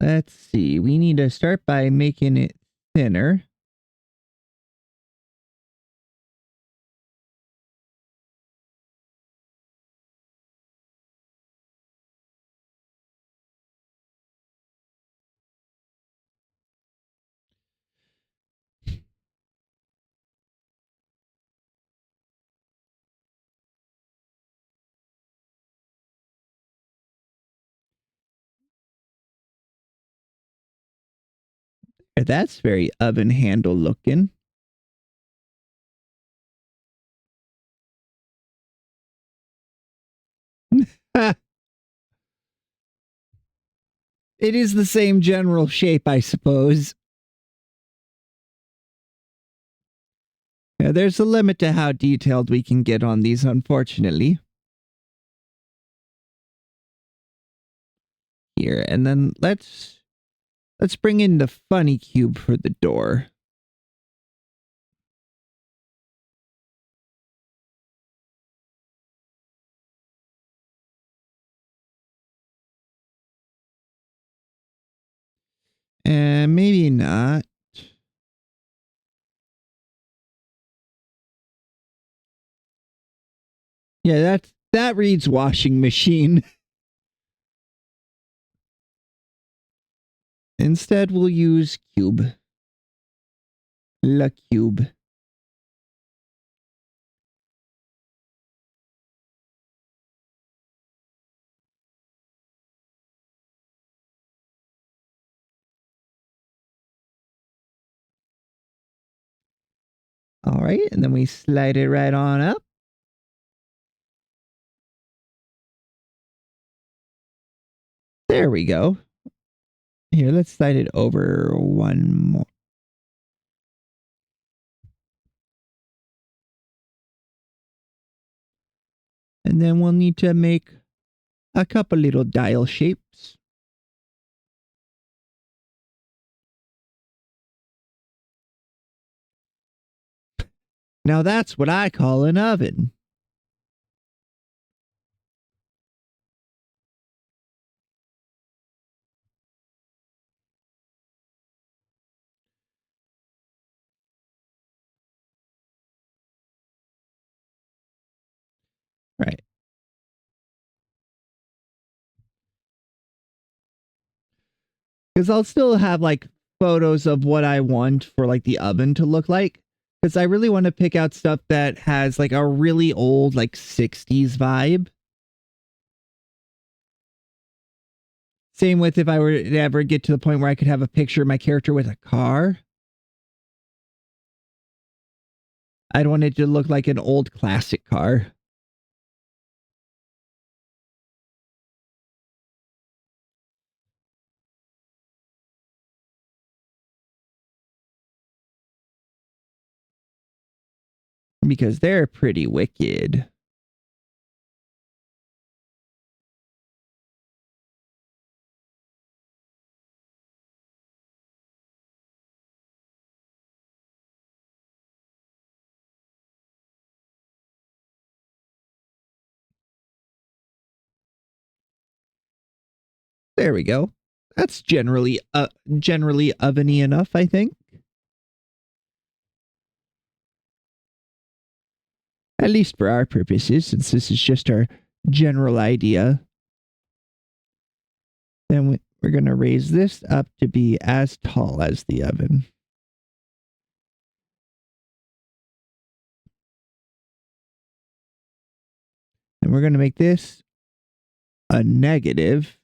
let's see. We need to start by making it thinner. That's very oven handle looking. It is the same general shape, I suppose. Yeah, there's a limit to how detailed we can get on these, unfortunately. Here, and then let's bring in the funny cube for the door. And maybe not. Yeah, that reads washing machine. Instead, we'll use cube. La cube. All right, and then we slide it right on up. There we go. Here, let's slide it over one more. And then we'll need to make a couple little dial shapes. Now that's what I call an oven. Right. Because I'll still have like photos of what I want for like the oven to look like. Because I really want to pick out stuff that has like a really old, like 60s vibe. Same with if I were to ever get to the point where I could have a picture of my character with a car. I'd want it to look like an old classic car. Because they're pretty wicked. There we go. That's generally oveny enough, I think. At least for our purposes, since this is just our general idea. Then we're going to raise this up to be as tall as the oven. And we're going to make this a negative.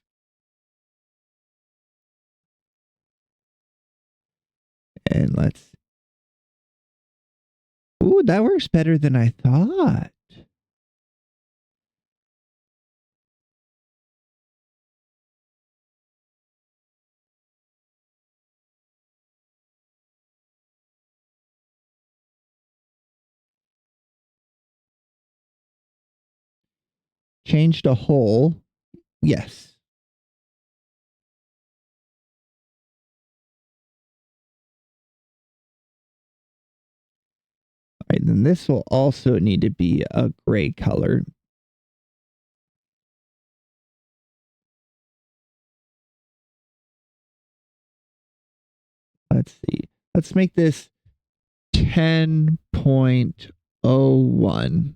And let's... Ooh, that works better than I thought. Changed a hole. Yes. All right, then this will also need to be a gray color. Let's see. Let's make this 10.01.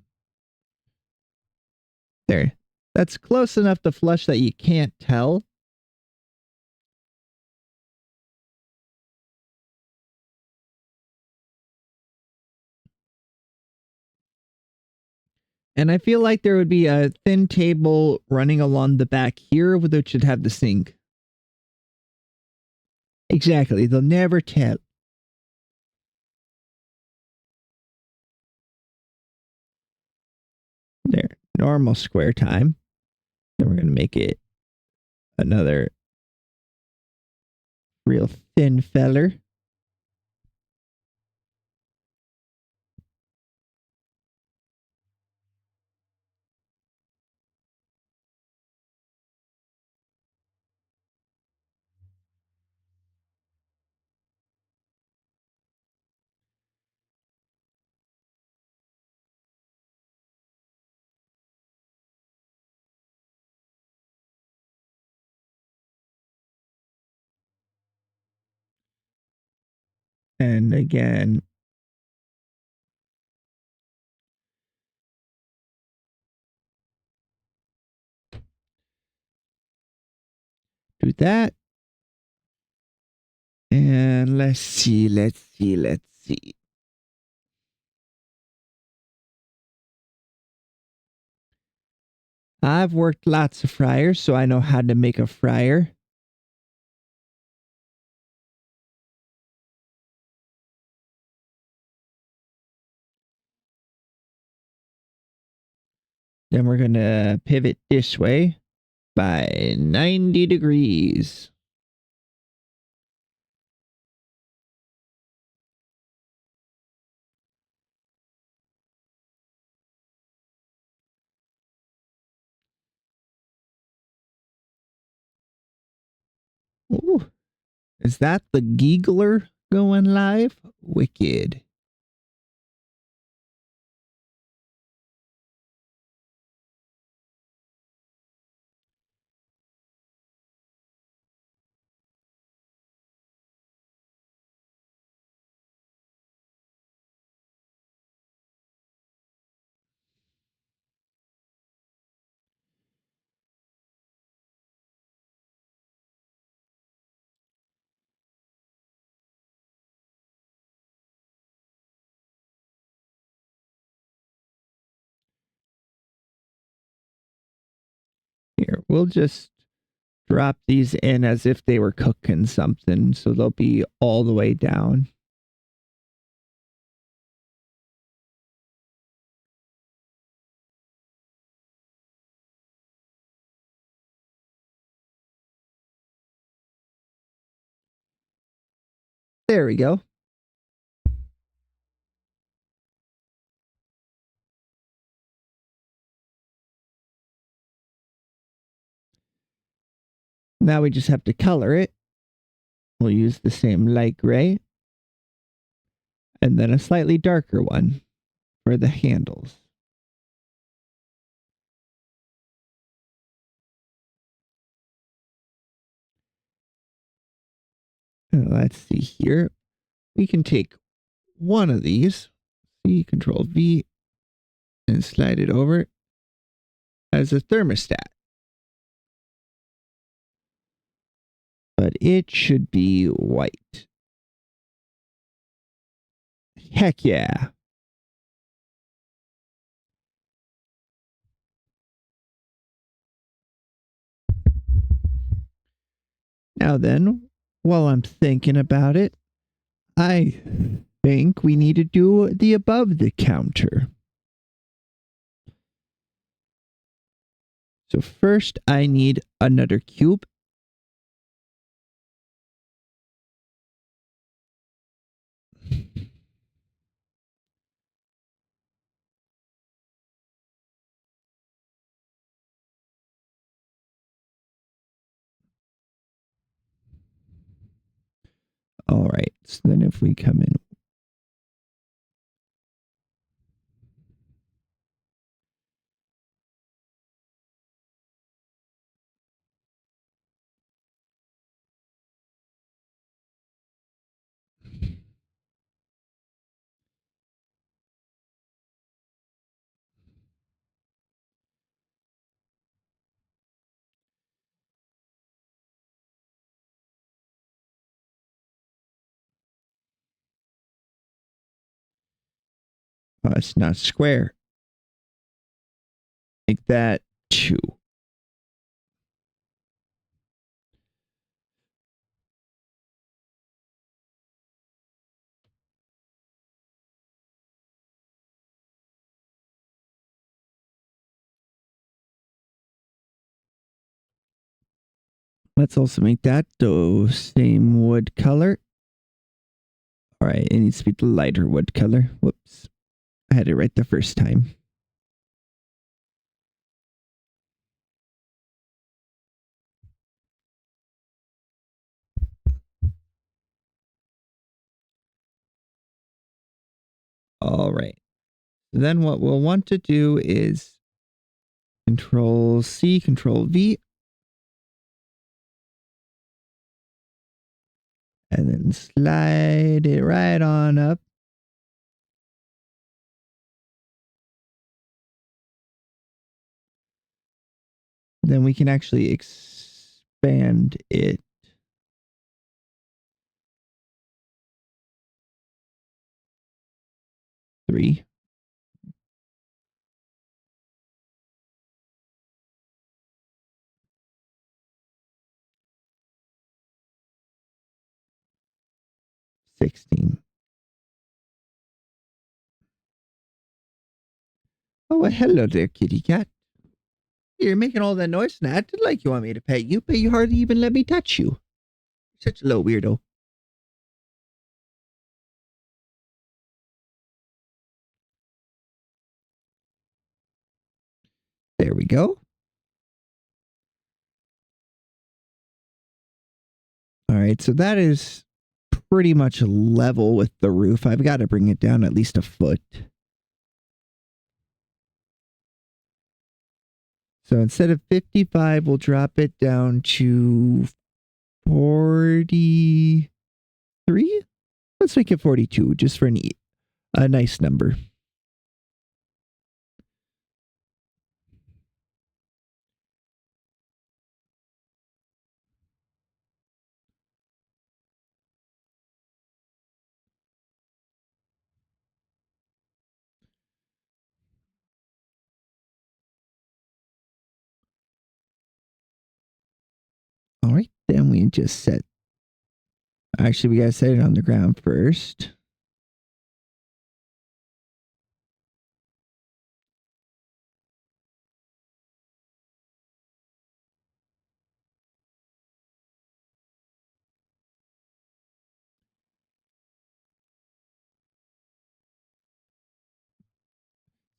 There. That's close enough to flush that you can't tell. And I feel like there would be a thin table running along the back here, which should have the sink. Exactly. They'll never tell. There. Normal square time. Then we're going to make it another real thin feller. And again, do that. And let's see. I've worked lots of fryers, so I know how to make a fryer. Then we're going to pivot this way by 90 degrees. Ooh, is that the giggler going live? Wicked. Here, we'll just drop these in as if they were cooking something, so they'll be all the way down. There we go. Now we just have to color it. We'll use the same light gray and then a slightly darker one for the handles. Let's see here. We can take one of these, C, Control V, and slide it over as a thermostat. But it should be white. Heck yeah. Now then, while I'm thinking about it, I think we need to do the above the counter. So first I need another cube. All right, so then if we come in, it's not square. Make that 2. Let's also make that the same wood color. All right, it needs to be the lighter wood color. Whoops. I had it right the first time. All right. Then what we'll want to do is Control C, Control V. And then slide it right on up. Then we can actually expand it. Three. $16. Oh, well, hello there, kitty cat. You're making all that noise and acting like you want me to pet you, but you hardly even let me touch you. You're such a little weirdo. There we go. All right, so that is pretty much level with the roof. I've got to bring it down at least a foot. So instead of 55, we'll drop it down to 43. Let's make it 42, just for a nice number. All right, then we just set. Actually, we got to set it on the ground first.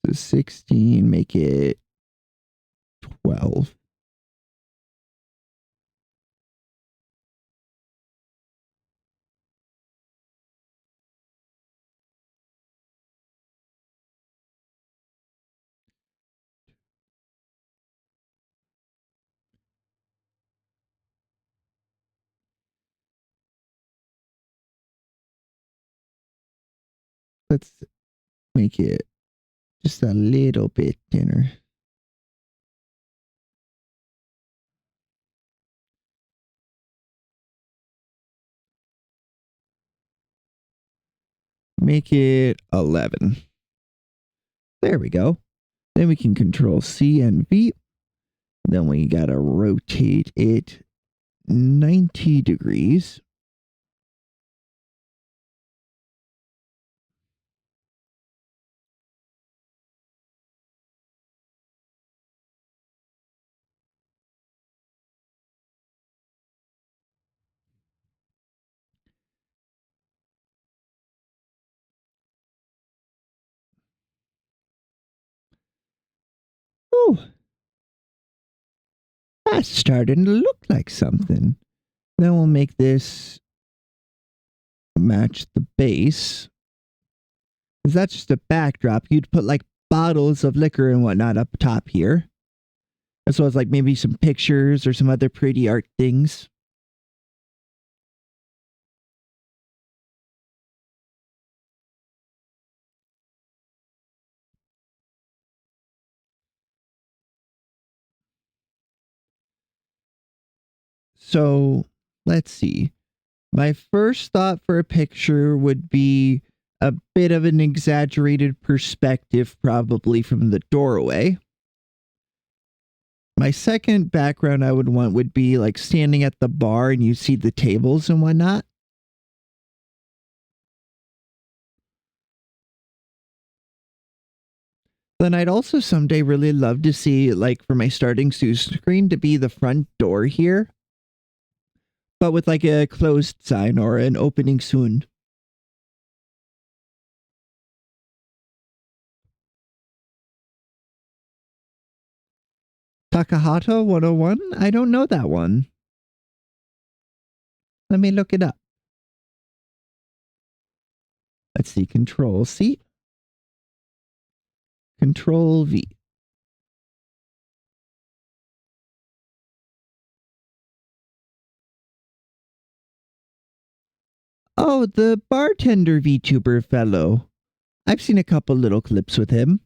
So 16, make it 12. Let's make it just a little bit thinner. Make it 11. There we go. Then we can Control C and V. Then we gotta rotate it 90 degrees. Oh, that's starting to look like something. Then we'll make this match the base. Because that's just a backdrop. You'd put like bottles of liquor and whatnot up top here. As well as like maybe some pictures or some other pretty art things. So let's see. My first thought for a picture would be a bit of an exaggerated perspective, probably from the doorway. My second background I would want would be like standing at the bar and you see the tables and whatnot. Then I'd also someday really love to see, like, for my starting screen to be the front door here. but with like a closed sign or an opening soon. Takahata 101? I don't know that one. Let me look it up. Let's see. Control C. Control V. Oh, the bartender VTuber fellow. I've seen a couple little clips with him.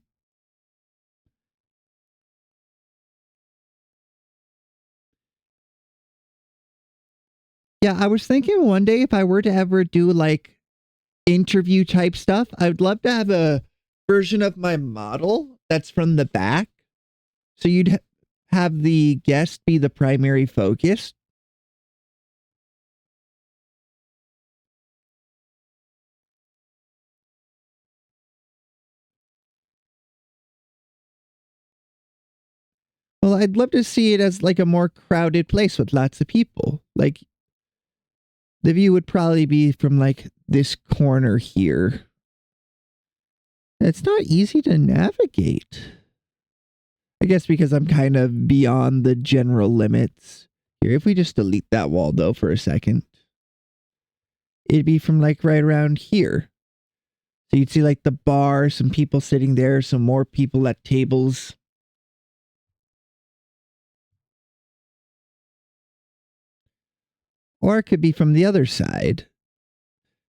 Yeah, I was thinking one day if I were to ever do like interview type stuff, I would love to have a version of my model that's from the back. So you'd have the guest be the primary focus. Well, I'd love to see it as like a more crowded place with lots of people. Like the view would probably be from like this corner here. It's not easy to navigate. I guess because I'm kind of beyond the general limits. Here, if we just delete that wall though for a second, it'd be from like right around here. So you'd see like the bar, some people sitting there, some more people at tables. Or it could be from the other side.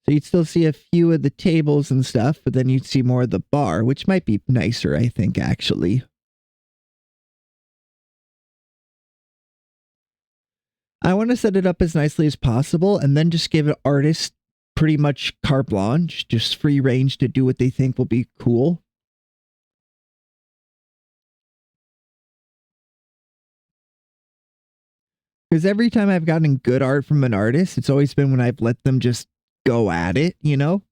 So you'd still see a few of the tables and stuff, but then you'd see more of the bar, which might be nicer, I think, actually. I want to set it up as nicely as possible and then just give an artist pretty much carte blanche, just free range to do what they think will be cool. Because every time I've gotten good art from an artist, it's always been when I've let them just go at it, you know?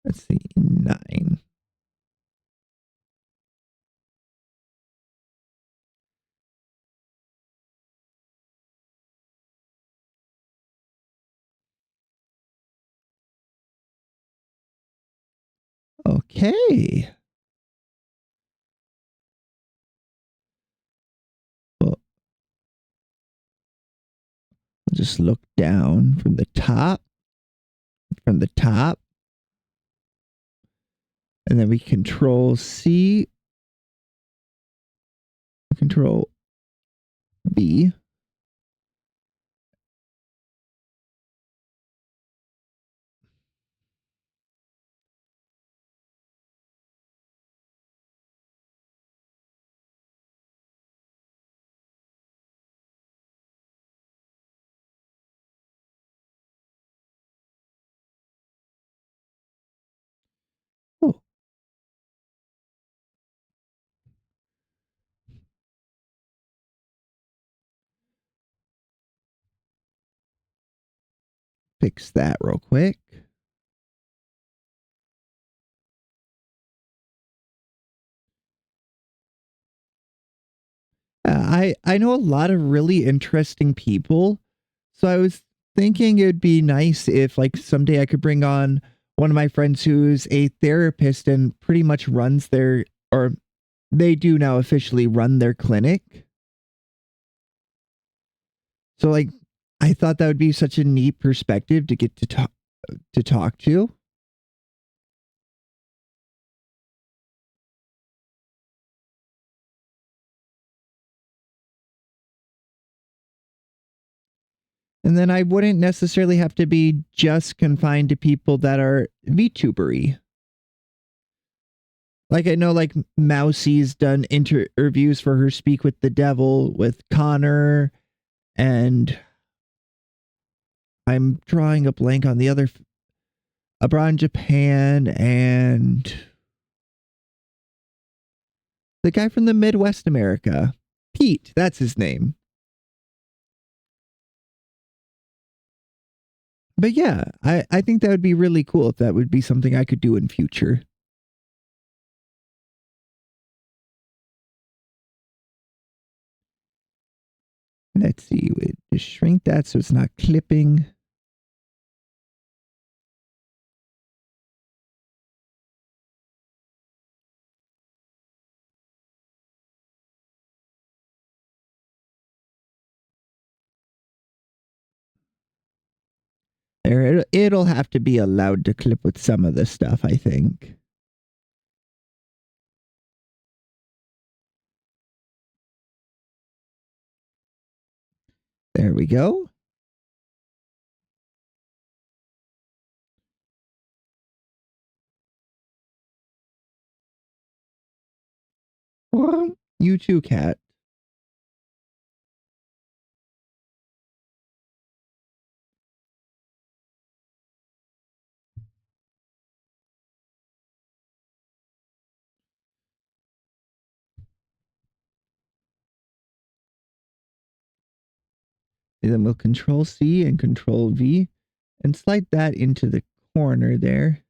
Let's see, 9. Okay. Well, I'll just look down from the top. From the top. And then we control C. Control B. Oh, fix that real quick. I know a lot of really interesting people, so I was thinking it'd be nice if like someday I could bring on one of my friends who's a therapist and pretty much runs their, or they do now officially run their clinic. So like I thought that would be such a neat perspective to get to talk to. And then I wouldn't necessarily have to be just confined to people that are VTubery. Like I know like Mousie's done interviews for her Speak with the Devil with Connor, and I'm drawing a blank on the other Abroad Japan and the guy from the Midwest America. Pete, that's his name. But yeah, I think that would be really cool if that would be something I could do in future. Let's see, just shrink that so it's not clipping. There, it'll have to be allowed to clip with some of the stuff, I think. There we go. You too, cat. And then we'll Control C and Control V and slide that into the corner there.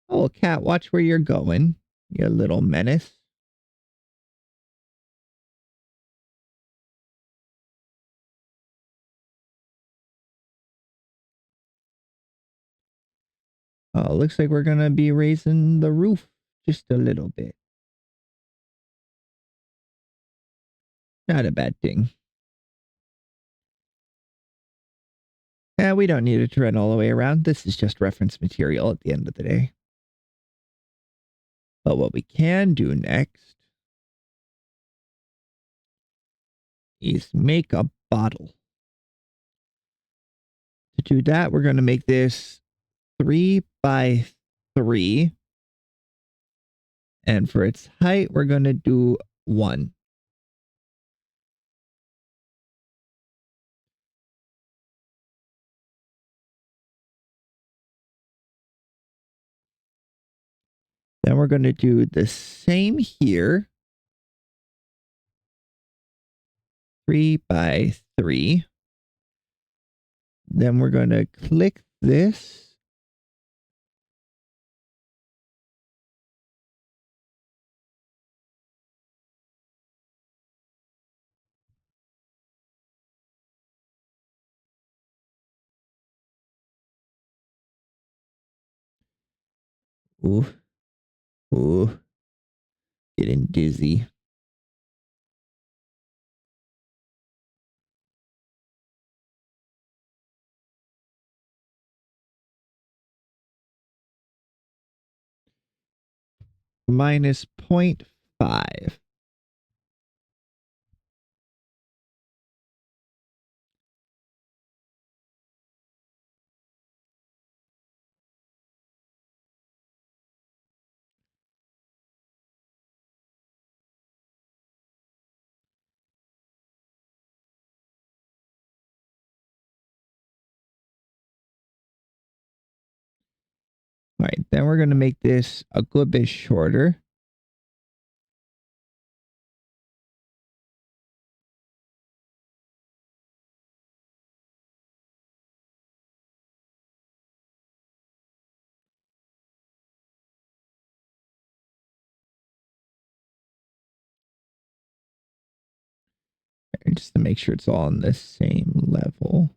Oh, cat, watch where you're going, you little menace. Oh, looks like we're gonna be raising the roof just a little bit. Not a bad thing. Yeah, we don't need it to run all the way around. This is just reference material at the end of the day. But what we can do next is make a bottle. To do that, we're going to make this 3 by 3. And for its height, we're going to do 1. Then we're going to do the same here. 3 by 3. Then we're going to click this. Ooh. Ooh. Getting dizzy. Minus 0.5. All right, then we're going to make this a good bit shorter. Just to make sure it's all on the same level.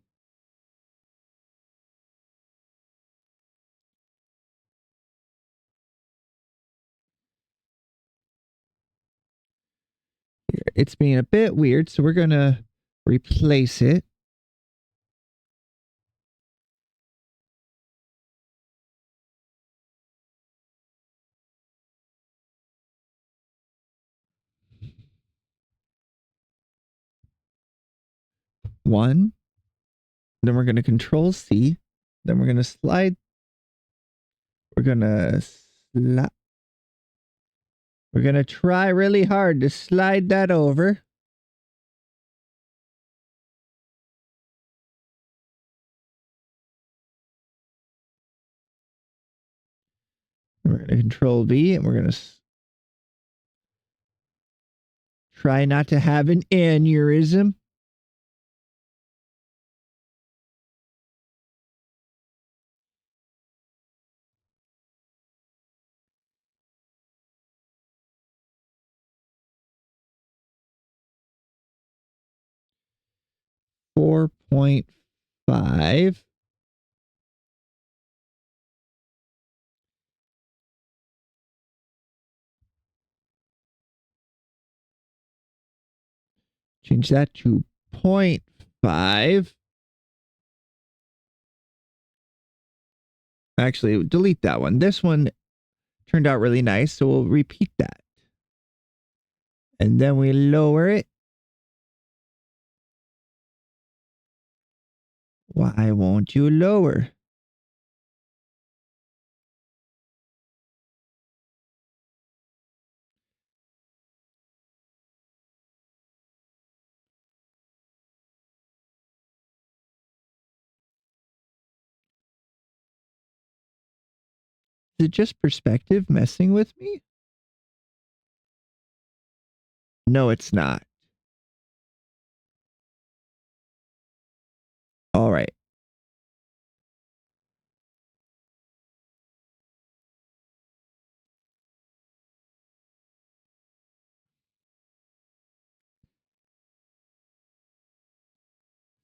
It's being a bit weird, so we're going to replace it. One. Then we're going to Control C. Then we're going to slide. We're going to slide. We're going to try really hard to slide that over. going to Control V, and we're going to try not to have an aneurysm. .5. Change that to 0.5. Actually, delete that one. This one turned out really nice, so we'll repeat that. And then we lower it. Why won't you lower? Is it just perspective messing with me? No, it's not. All right.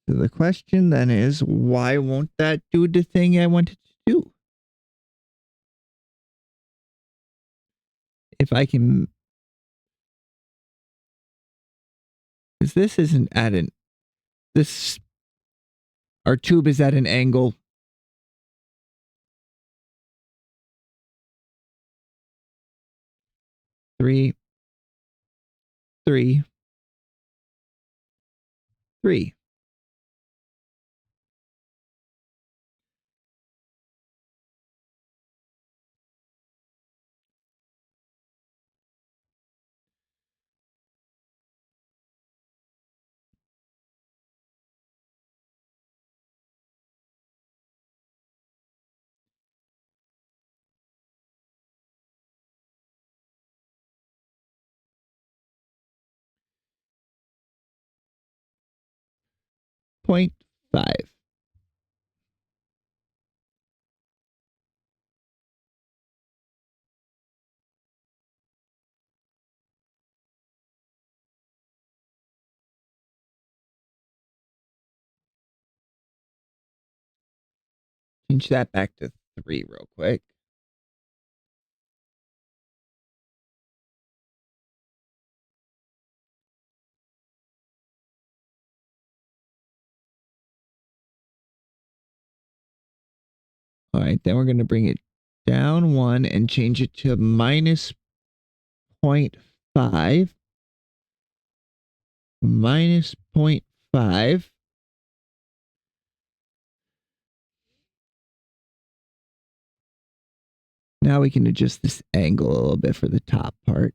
So the question then is, why won't that do the thing I wanted to do? If I can... Because this isn't at an... This... Our tube is at an angle. Three. Three. 0.5. Change that back to 3 real quick. All right, then we're going to bring it down 1 and change it to minus 0.5. Minus 0.5. Now we can adjust this angle a little bit for the top part.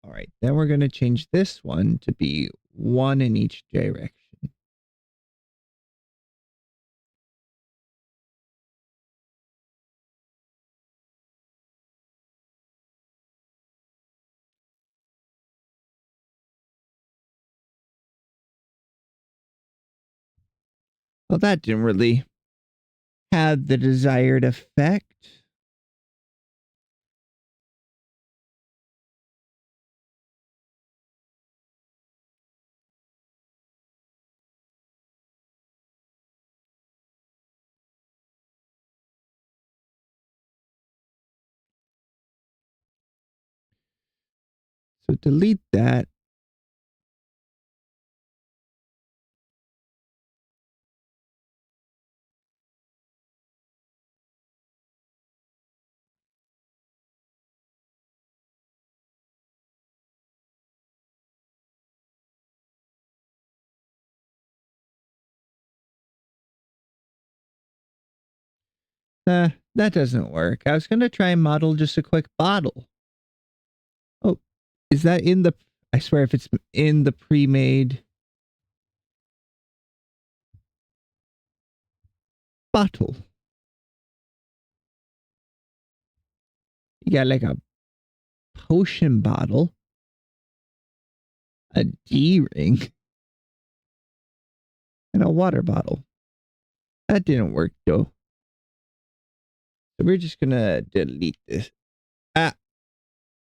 All right, then we're going to change this one to be 1 in each direction. Well, that didn't really have the desired effect. So delete that. That doesn't work. I was going to try and model just a quick bottle. Is that in the... I swear if it's in the pre-made bottle. You got like a potion bottle, a D-ring, and a water bottle. That didn't work though. So we're just gonna delete this. Ah,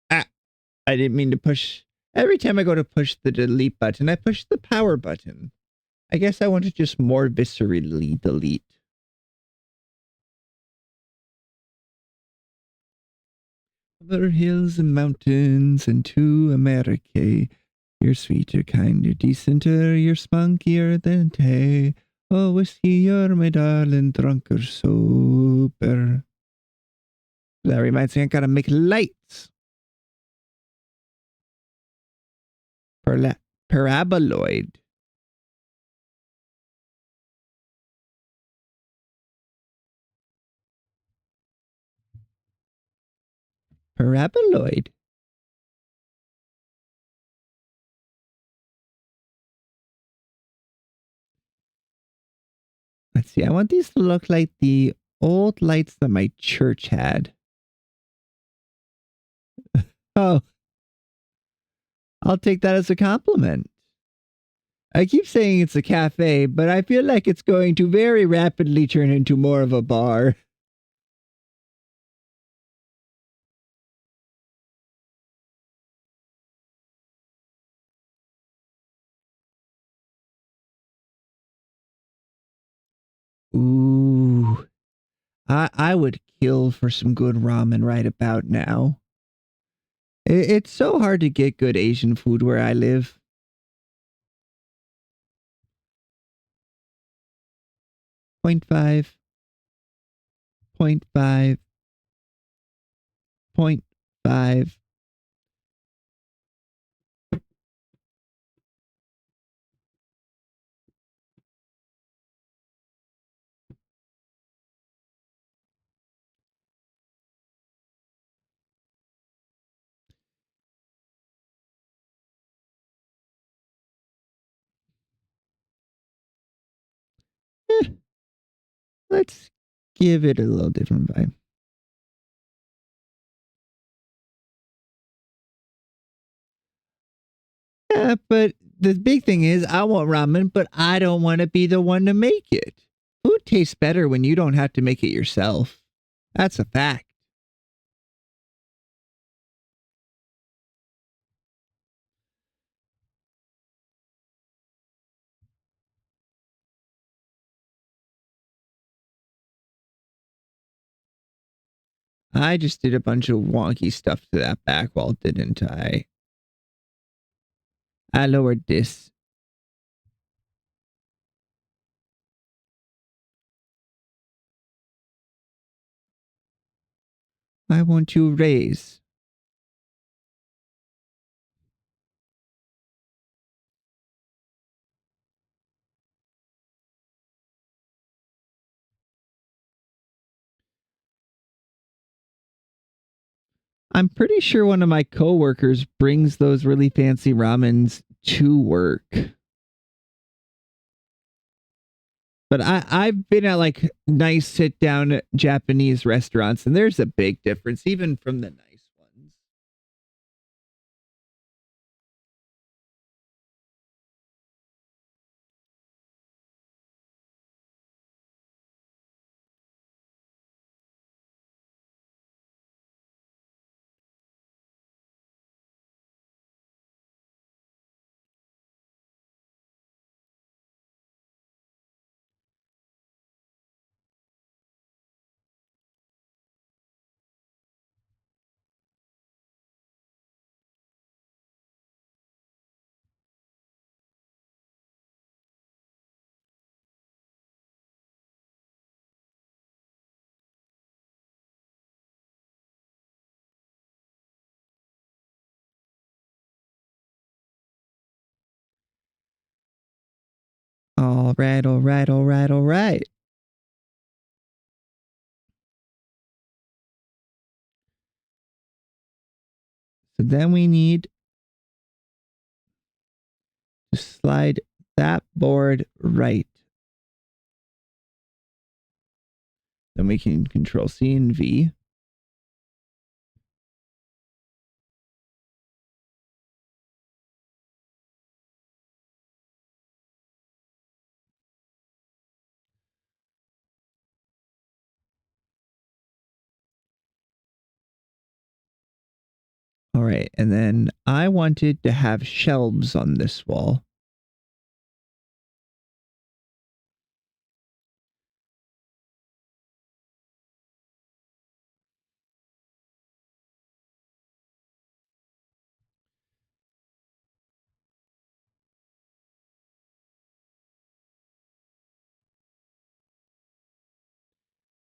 I didn't mean to push. Every time I go to push the delete button, I push the power button. I guess I want to just more viscerally delete. Over hills and mountains and to America. You're sweeter, kinder, decenter, you're spunkier than tay. Oh, whiskey, you're my darling, drunker, sober. That reminds me, I gotta make lights. Paraboloid. Paraboloid. Let's see, I want these to look like the old lights that my church had. Oh, I'll take that as a compliment. I keep saying it's a cafe, but I feel like it's going to very rapidly turn into more of a bar. Ooh, I would kill for some good ramen right about now. It's so hard to get good Asian food where I live. Point five. 0.5, 0.5. Eh, let's give it a little different vibe. Yeah, but the big thing is I want ramen, but I don't want to be the one to make it. Food tastes better when you don't have to make it yourself. That's a fact. I just did a bunch of wonky stuff to that back wall, didn't I? I lowered this. Why won't you raise? I'm pretty sure one of my coworkers brings those really fancy ramens to work. But I've been at like nice sit down Japanese restaurants, and there's a big difference, even from the nice ones. All right, all right, all right, all right. So then we need to slide that board right. Then we can Control C and V. All right, and then I wanted to have shelves on this wall.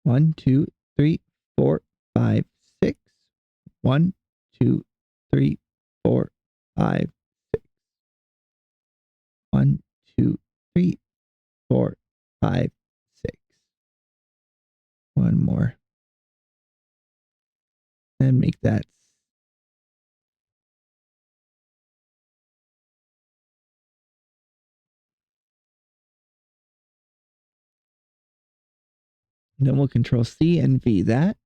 One, two, three, four, five, six. 1, 2, 3, 4, 5, 6. 1, 2, 3, 4, 5, 6. One more. And make that. Then we'll Control C and V that.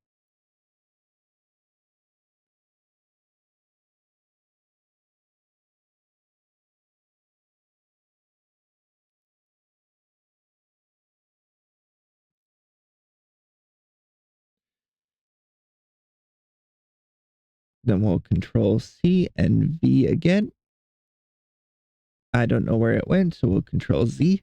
Then we'll Control C and V again. I don't know where it went, so we'll Control Z.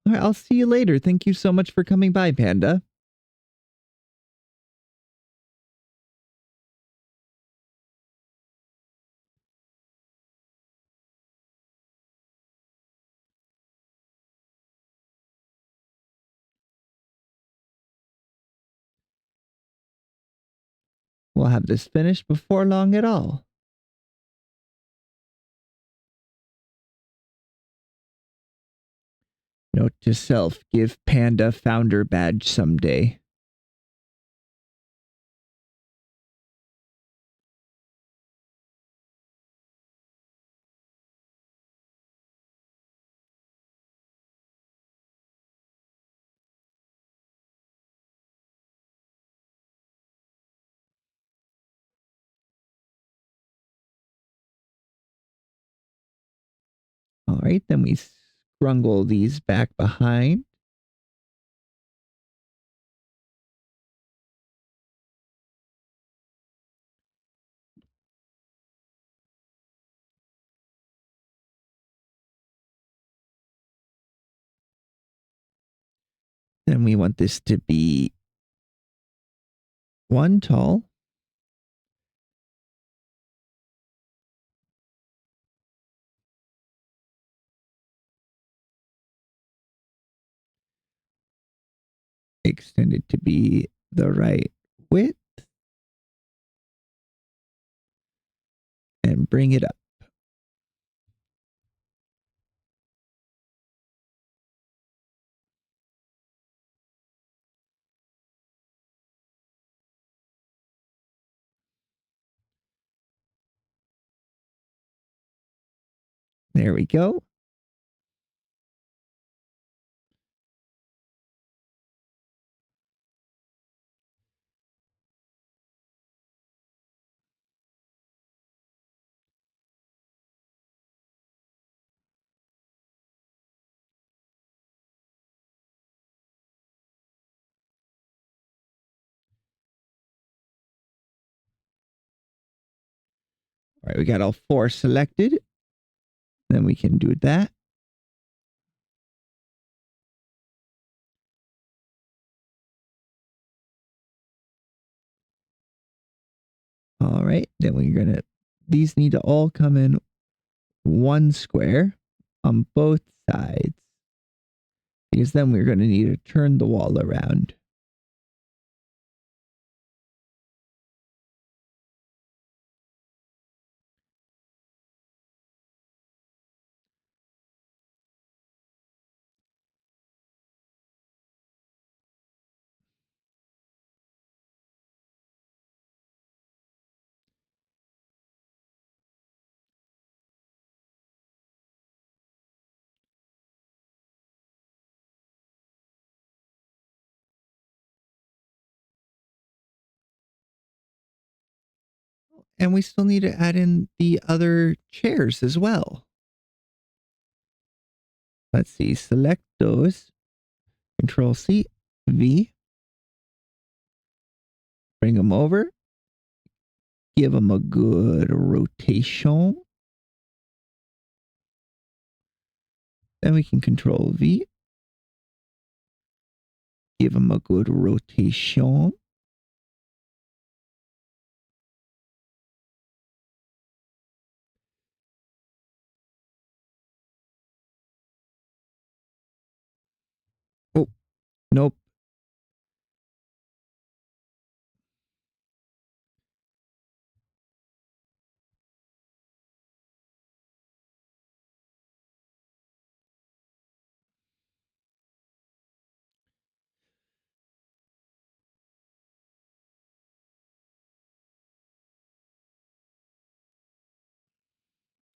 All right, I'll see you later. Thank you so much for coming by, Panda. We'll have this finished before long at all. Note to self, give Panda founder badge someday. All right, then we scrungle these back behind. Then we want this to be one tall. Extended to be the right width. And bring it up. There we go. All right, we got all 4 selected. Then we can do that. All right, then these need to all come in one square on both sides, because then we're going to need to turn the wall around. And we still need to add in the other chairs as well. Let's see, select those, Control C, V, bring them over, give them a good rotation. Then we can Control V, give them a good rotation. Oh, nope.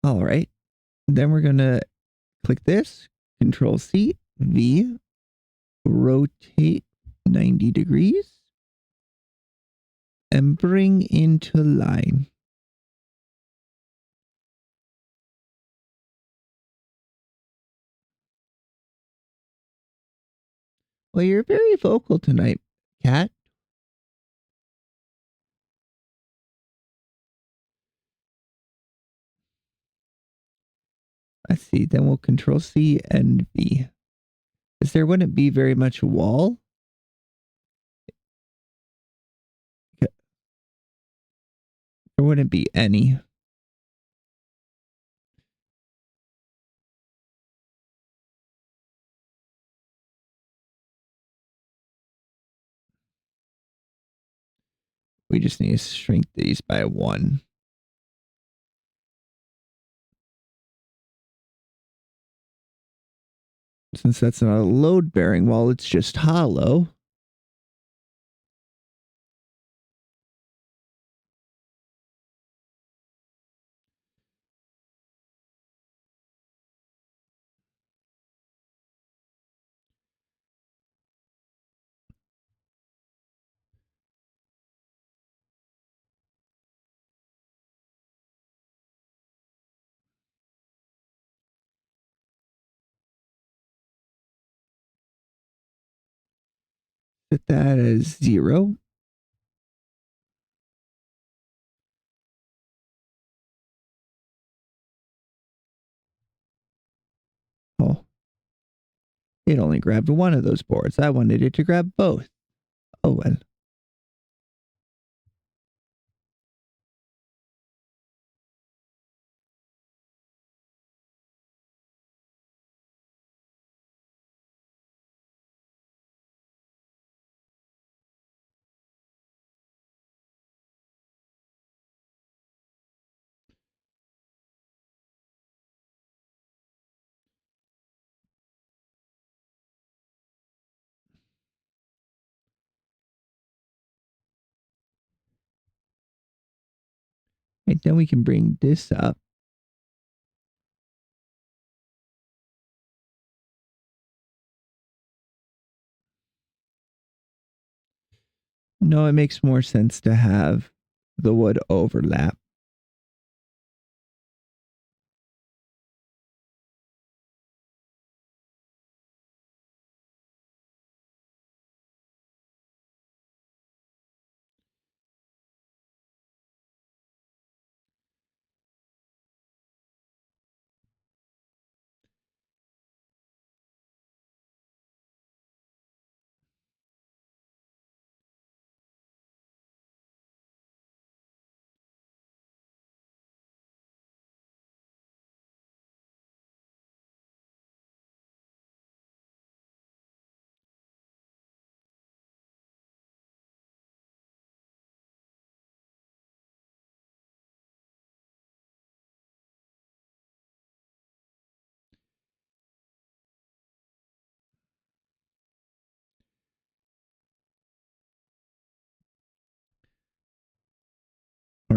All right. Then we're going to click this, Control C, V, rotate 90 degrees, and bring into line. Well, you're very vocal tonight, Cat. Let's see, then we'll Control C and V. Because there wouldn't be very much wall. There wouldn't be any. We just need to shrink these by 1. Since that's not a load-bearing wall, it's just hollow. Set that as 0. Oh, it only grabbed one of those boards. I wanted it to grab both. Oh well. Right, then we can bring this up. No, it makes more sense to have the wood overlap.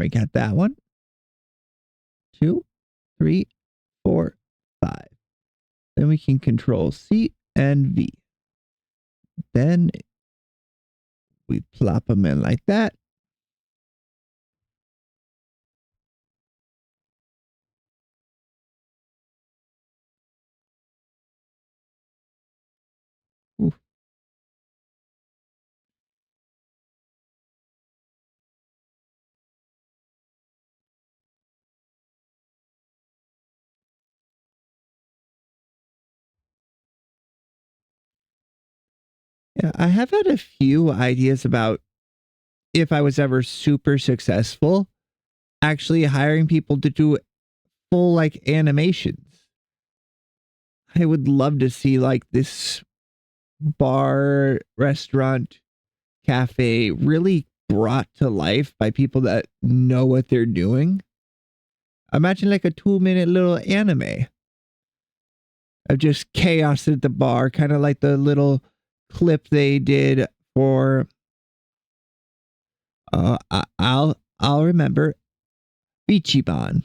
we got that one. 2, 3, 4, 5. Then we can control C and V. Then we plop them in like that. Ooh. Yeah, I have had a few ideas about if I was ever super successful, actually hiring people to do full like animations. I would love to see like this bar, restaurant, cafe really brought to life by people that know what they're doing. Imagine like a 2-minute little anime of just chaos at the bar, kind of like the little clip they did for I'll remember Ichiban.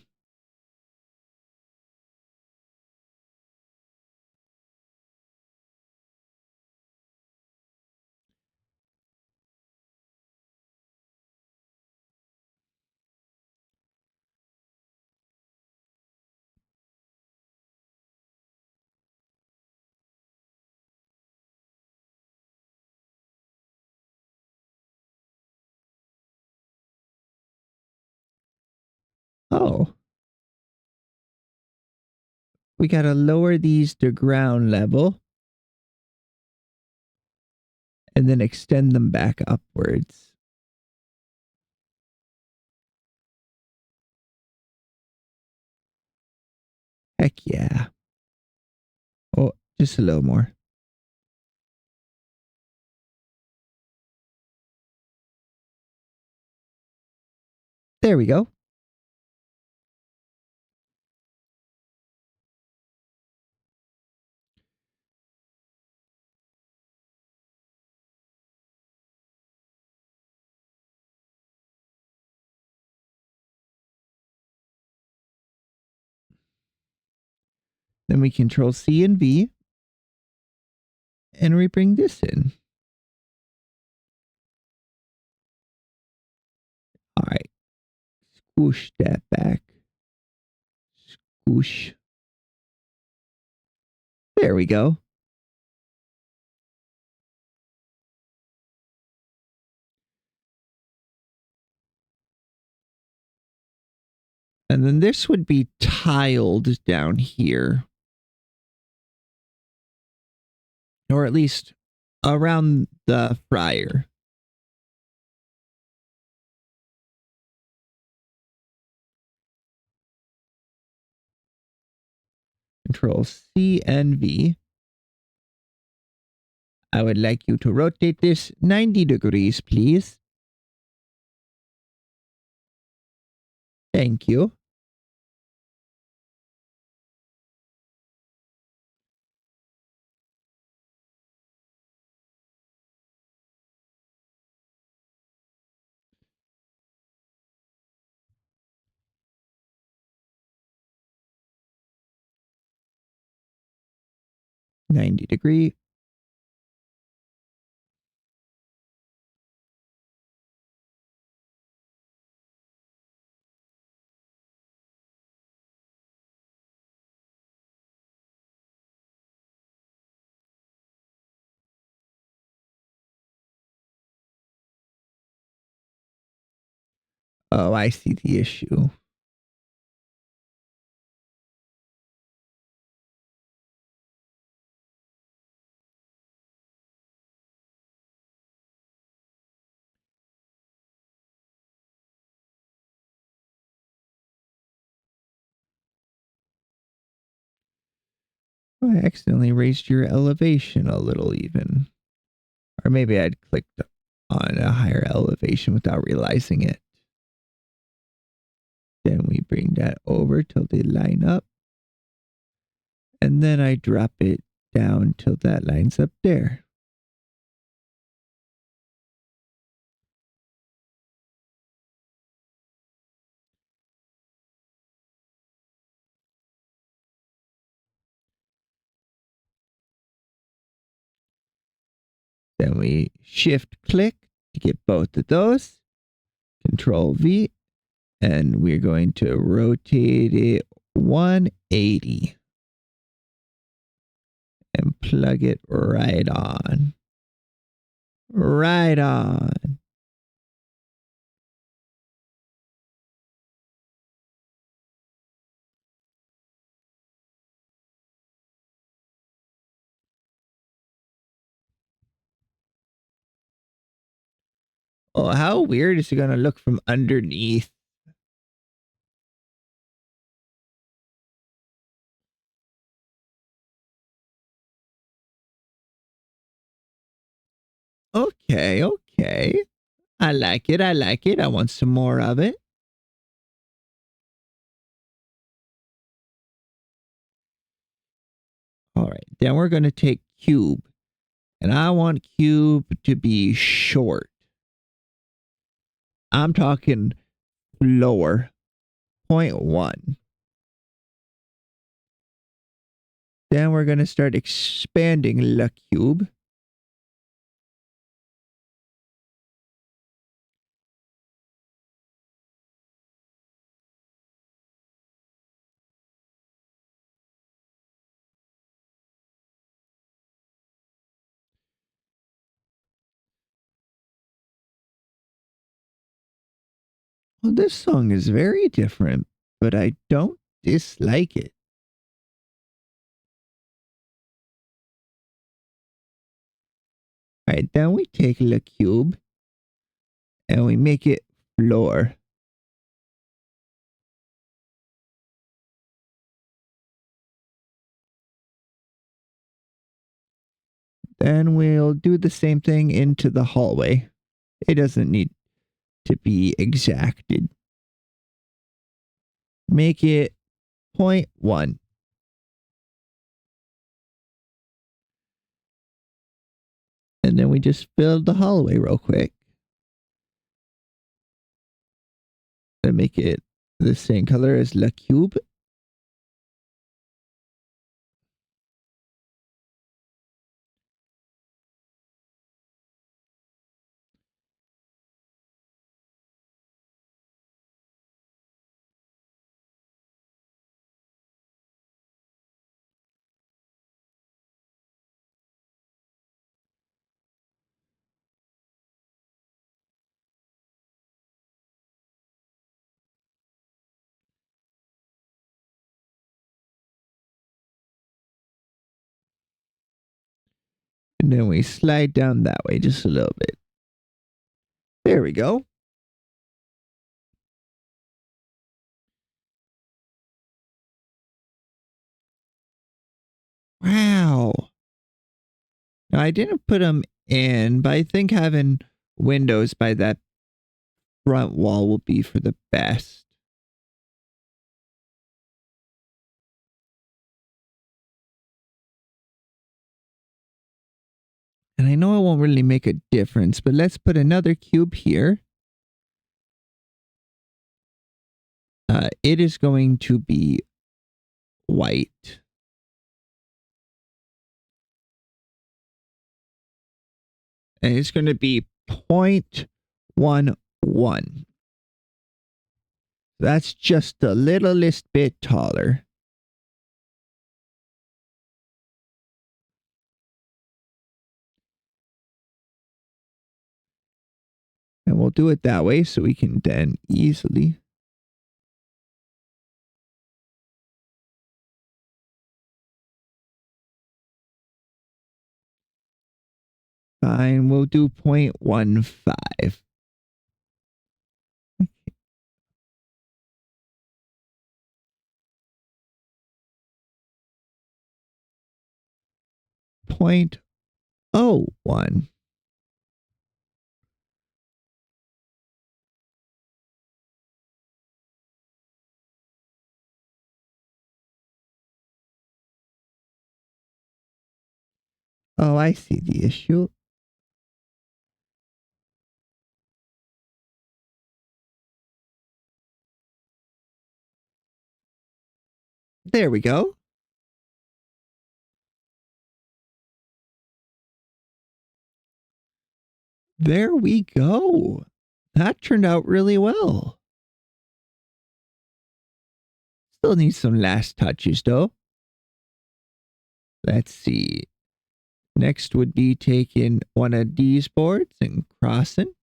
Oh, we gotta lower these to ground level and then extend them back upwards. Heck yeah. Oh, just a little more. There we go. Then we control C and V and we bring this in. All right. Squish that back. Squish. There we go. And then this would be tiled down here. Or at least around the fryer. Control C and V. I would like you to rotate this 90 degrees, please. Thank you. .90 degree. Oh, I see the issue. Oh, I accidentally raised your elevation a little even. Or maybe I'd clicked on a higher elevation without realizing it. Then we bring that over till they line up. And then I drop it down till that lines up there. Then we shift click to get both of those. Control V. And we're going to rotate it 180. And plug it right on. Right on. Oh, how weird is it going to look from underneath? Okay, okay. I like it. I like it. I want some more of it. All right. Then we're going to take cube. And I want cube to be short. I'm talking lower. 0.1. Then we're going to start expanding the cube. Well, this song is very different, but I don't dislike it. All right, then we take the cube and we make it floor. Then we'll do the same thing into the hallway. It doesn't need to be exacted. Make it 0.1. And then we just fill the hallway real quick. And make it the same color as the cube. And then we slide down that way just a little bit. There we go. Wow. Now, I didn't put them in, but I think having windows by that front wall will be for the best. And I know it won't really make a difference, but let's put another cube here. It is going to be white. And it's going to be 0.11. That's just a littlest bit taller. And we'll do it that way so we can then easily. Fine, we'll do 0.15. Point 0.01. Oh, I see the issue. There we go. There we go. That turned out really well. Still needs some last touches though. Let's see. Next would be taking one of these boards and crossing.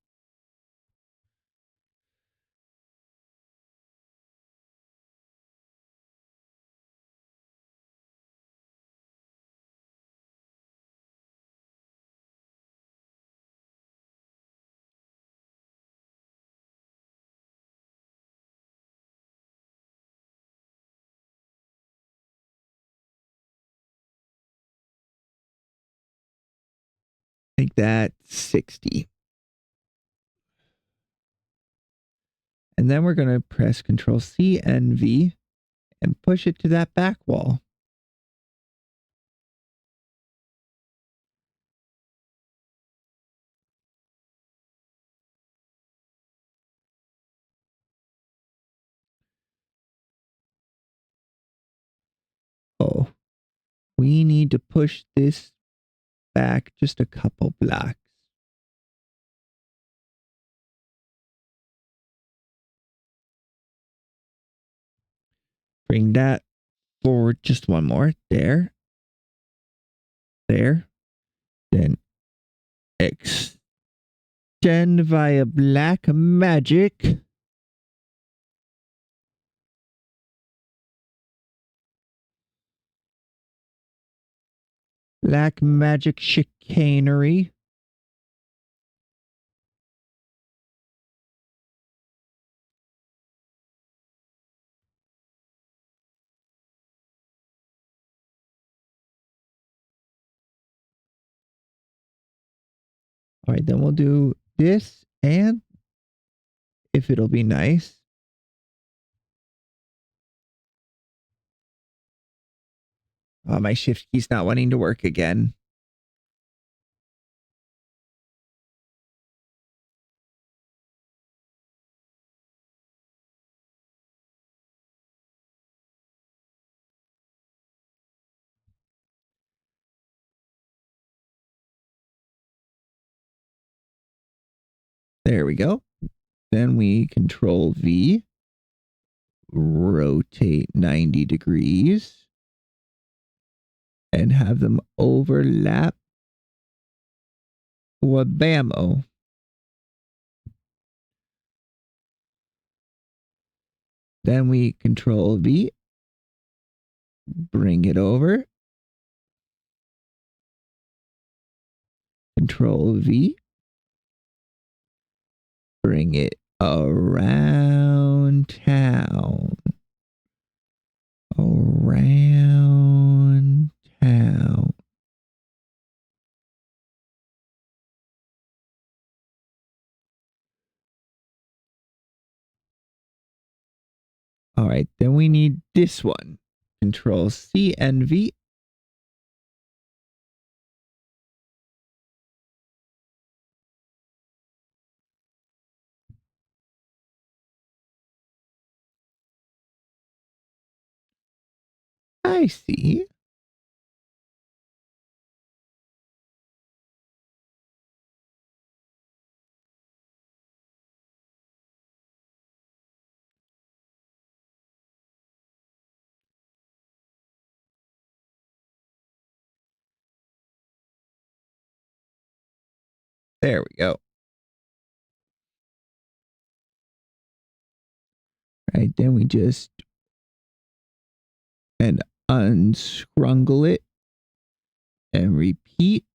Make that 60. And then we're going to press Control C and V and push it to that back wall. Oh, we need to push this back just a couple blocks. Bring that forward just one more. There. There. Then extend via black magic. Black magic chicanery. All right, then we'll do this, and if it'll be nice. Oh, my shift key's not wanting to work again. There we go. Then we Control V, rotate 90 degrees, and have them overlap. Wabamo. Then we Control V, bring it over. Control V, bring it around town. Around town. All right, then we need this one. Control C and V. I see. There we go. Right, then we just and unscrungle it and repeat.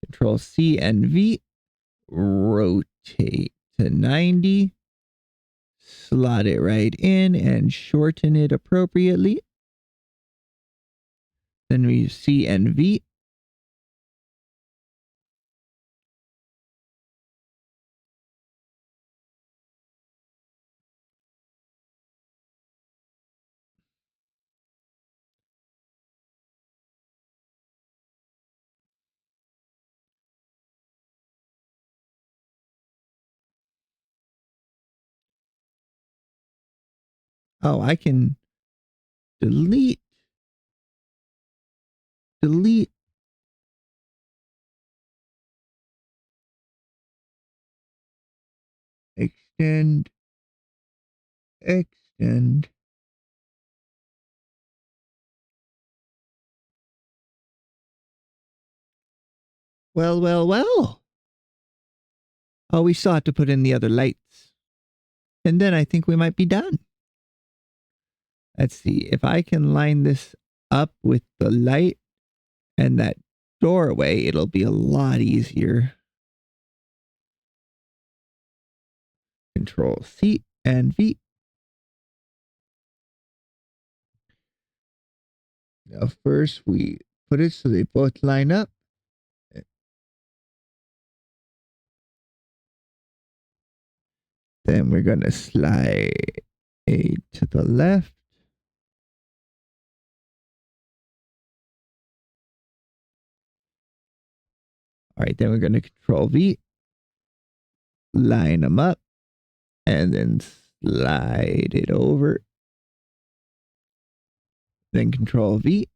Control C and V. Rotate to 90. Slot it right in and shorten it appropriately. Then we C and V. Oh, I can delete extend, extend. Well, well, well. Oh, we still have to put in the other lights. And then I think we might be done. Let's see. If I can line this up with the light and that doorway, it'll be a lot easier. Control C and V. Now first we put it so they both line up. Then we're going to slide A to the left. All right, then we're going to Control V, line them up, and then slide it over. Then Control V.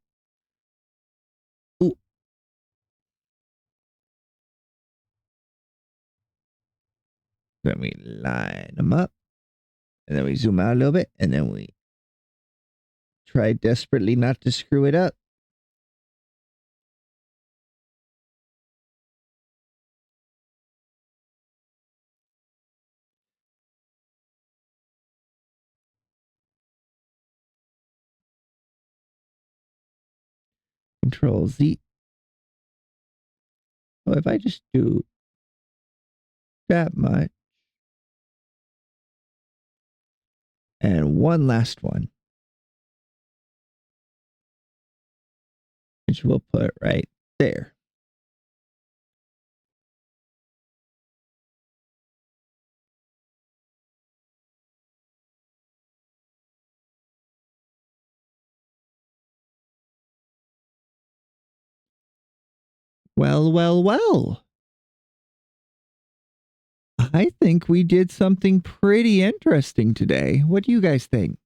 Ooh. Then we line them up, and then we zoom out a little bit, and then we try desperately not to screw it up. Control Z. Oh, if I just do that much. And one last one, which we'll put right there. Well, well, well. I think we did something pretty interesting today. What do you guys think?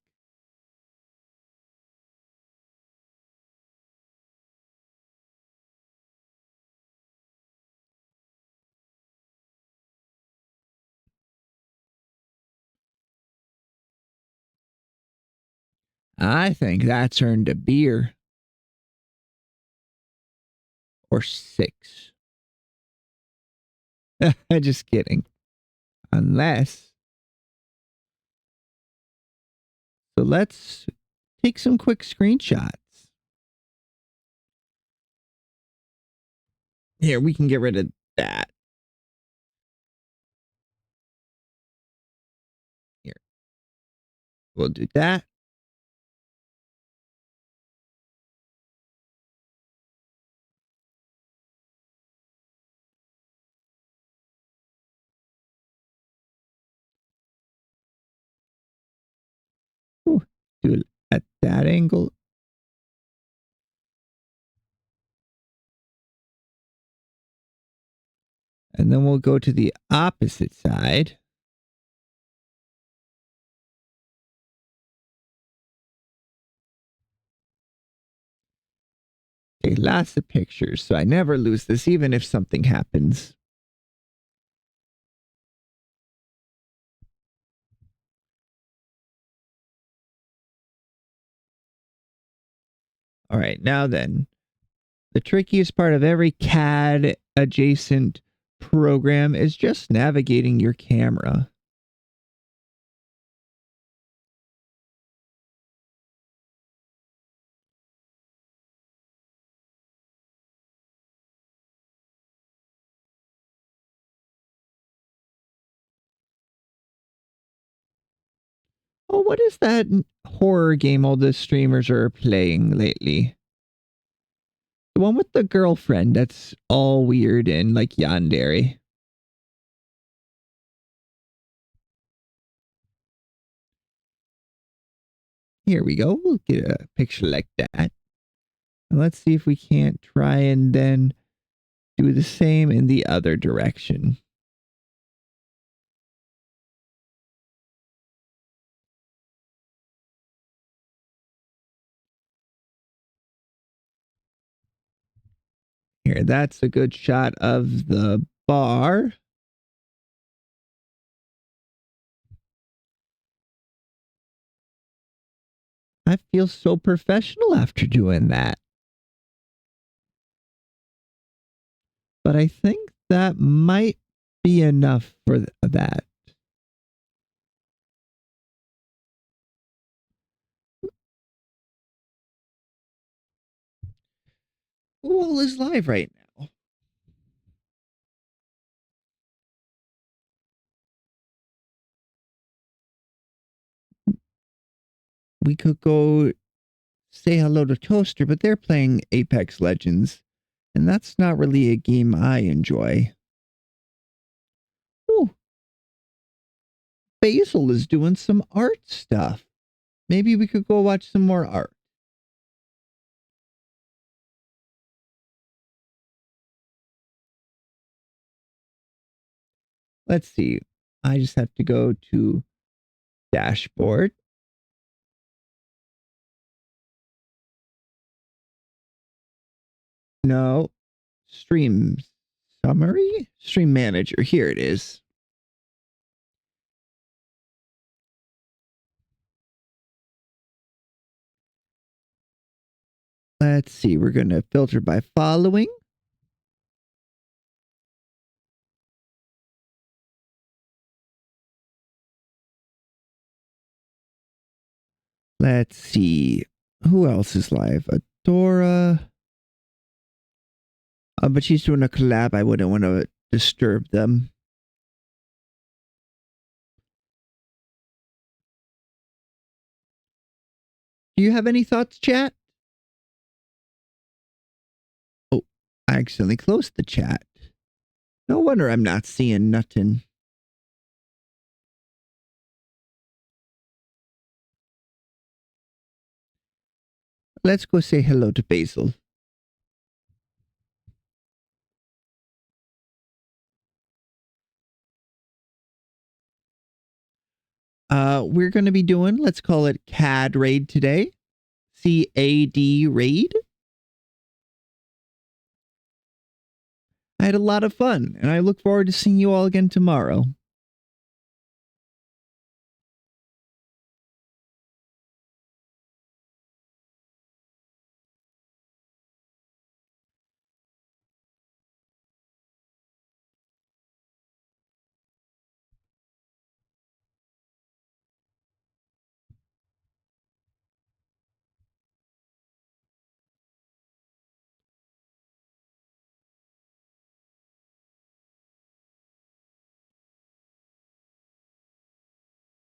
I think that's earned a beer. Or 6. Just kidding. Unless. So let's take some quick screenshots. Here, we can get rid of that. Here. We'll do that. Ooh, do it at that angle. And then we'll go to the opposite side. Okay, lots of pictures, so I never lose this, even if something happens. All right, now then, the trickiest part of every CAD adjacent program is just navigating your camera. Oh, what is that horror game all the streamers are playing lately? The one with the girlfriend that's all weird and like yandere. Here we go. We'll get a picture like that. And let's see if we can't try and then do the same in the other direction. Here, that's a good shot of the bar. I feel so professional after doing that. But I think that might be enough for that. Well, is live right now. We could go say hello to Toaster, but they're playing Apex Legends, and that's not really a game I enjoy. Ooh, Basil is doing some art stuff. Maybe we could go watch some more art. Let's see. I just have to go to dashboard. No, stream summary? Stream manager. Here it is. Let's see. We're going to filter by following. Let's see. Who else is live? Adora. But she's doing a collab. I wouldn't want to disturb them. Do you have any thoughts, chat? Oh, I accidentally closed the chat. No wonder I'm not seeing nothing. Let's go say hello to Basil. We're going to be doing, let's call it CAD raid today. CAD raid. I had a lot of fun, and I look forward to seeing you all again tomorrow.